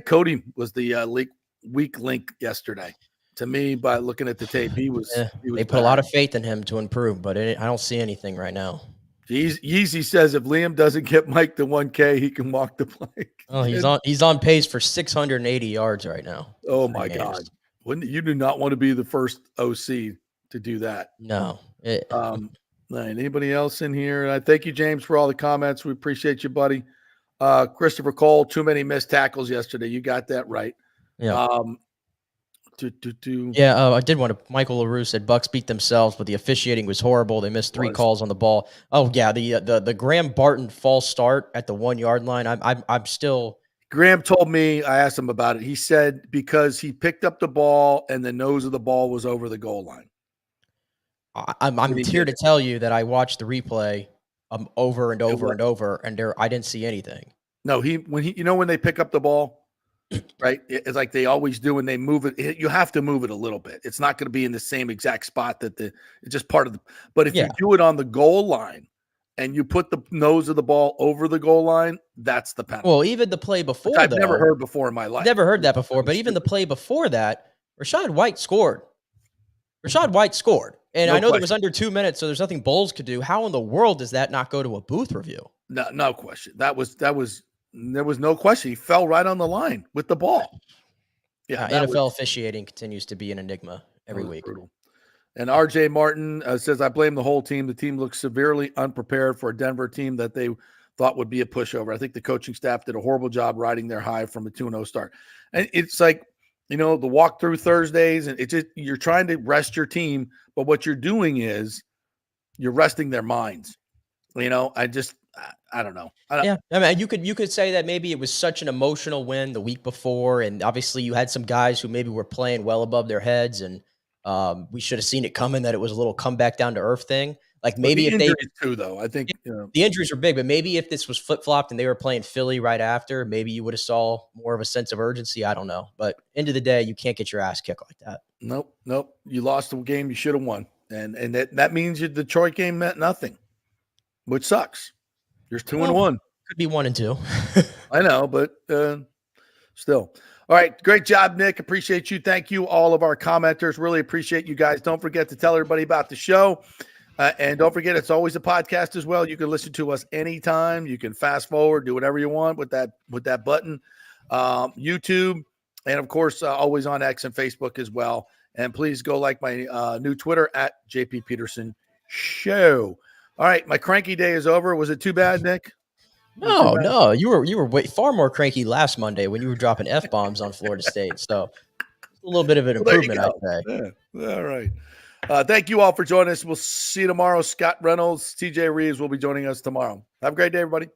Cody was the weak link yesterday. To me, by looking at the tape, he was they put a lot of faith in him to improve, but I don't see anything right now. Yeezy says if Liam doesn't get Mike to 1K, he can walk the plank. Oh, he's on pace for 680 yards right now. Oh my God. You do not want to be the first OC to do that. No. Anybody else in here? I thank you, James, for all the comments. We appreciate you, buddy. Christopher Cole, too many missed tackles yesterday. You got that right. Yeah. Yeah, I did want to. Michael LaRue said Bucs beat themselves, but the officiating was horrible. They missed 3 calls on the ball. Oh yeah, the Graham Barton false start at the 1 yard line. I'm still. Graham told me, I asked him about it. He said because he picked up the ball and the nose of the ball was over the goal line. I'm here to tell you that I watched the replay over and over, and I didn't see anything. No, when they pick up the ball. Right. It's like they always do when they move it. You have to move it a little bit. It's not going to be in the same exact spot it's just part of but if you do it on the goal line and you put the nose of the ball over the goal line, that's the penalty. Well, even the play before I've never heard before in my life. Never heard that before, but even the play before that, Rachaad White scored. And I know there was under 2 minutes, so there's nothing Bowles could do. How in the world does that not go to a booth review? No question. There was no question. He fell right on the line with the ball. Yeah, NFL officiating continues to be an enigma every week. Brutal. And RJ Martin says, I blame the whole team. The team looks severely unprepared for a Denver team that they thought would be a pushover. I think the coaching staff did a horrible job riding their high from a 2-0 start. And it's like, the walkthrough Thursdays, and it's just, you're trying to rest your team, but what you're doing is you're resting their minds. I don't know. I mean, you could say that maybe it was such an emotional win the week before, and obviously you had some guys who maybe were playing well above their heads, and we should have seen it coming that it was a little comeback down to earth thing. Like maybe if they too, though, I think the injuries were big, but maybe if this was flip flopped and they were playing Philly right after, maybe you would have saw more of a sense of urgency. I don't know, but end of the day, you can't get your ass kicked like that. Nope. You lost the game you should have won, and that means the Detroit game meant nothing, which sucks. You're 2-1. Could be 1-2. I know, but still. All right. Great job, Nick. Appreciate you. Thank you, all of our commenters. Really appreciate you guys. Don't forget to tell everybody about the show. And don't forget, it's always a podcast as well. You can listen to us anytime. You can fast forward, do whatever you want with that button. YouTube, and of course, always on X and Facebook as well. And please go like my new Twitter at JP Peterson Show. All right, my cranky day is over. Was it too bad, Nick? No. You were way far more cranky last Monday when you were dropping F-bombs on Florida State. So a little bit of an improvement, I'd say. Yeah. All right. Thank you all for joining us. We'll see you tomorrow. Scott Reynolds, TJ Reeves will be joining us tomorrow. Have a great day, everybody.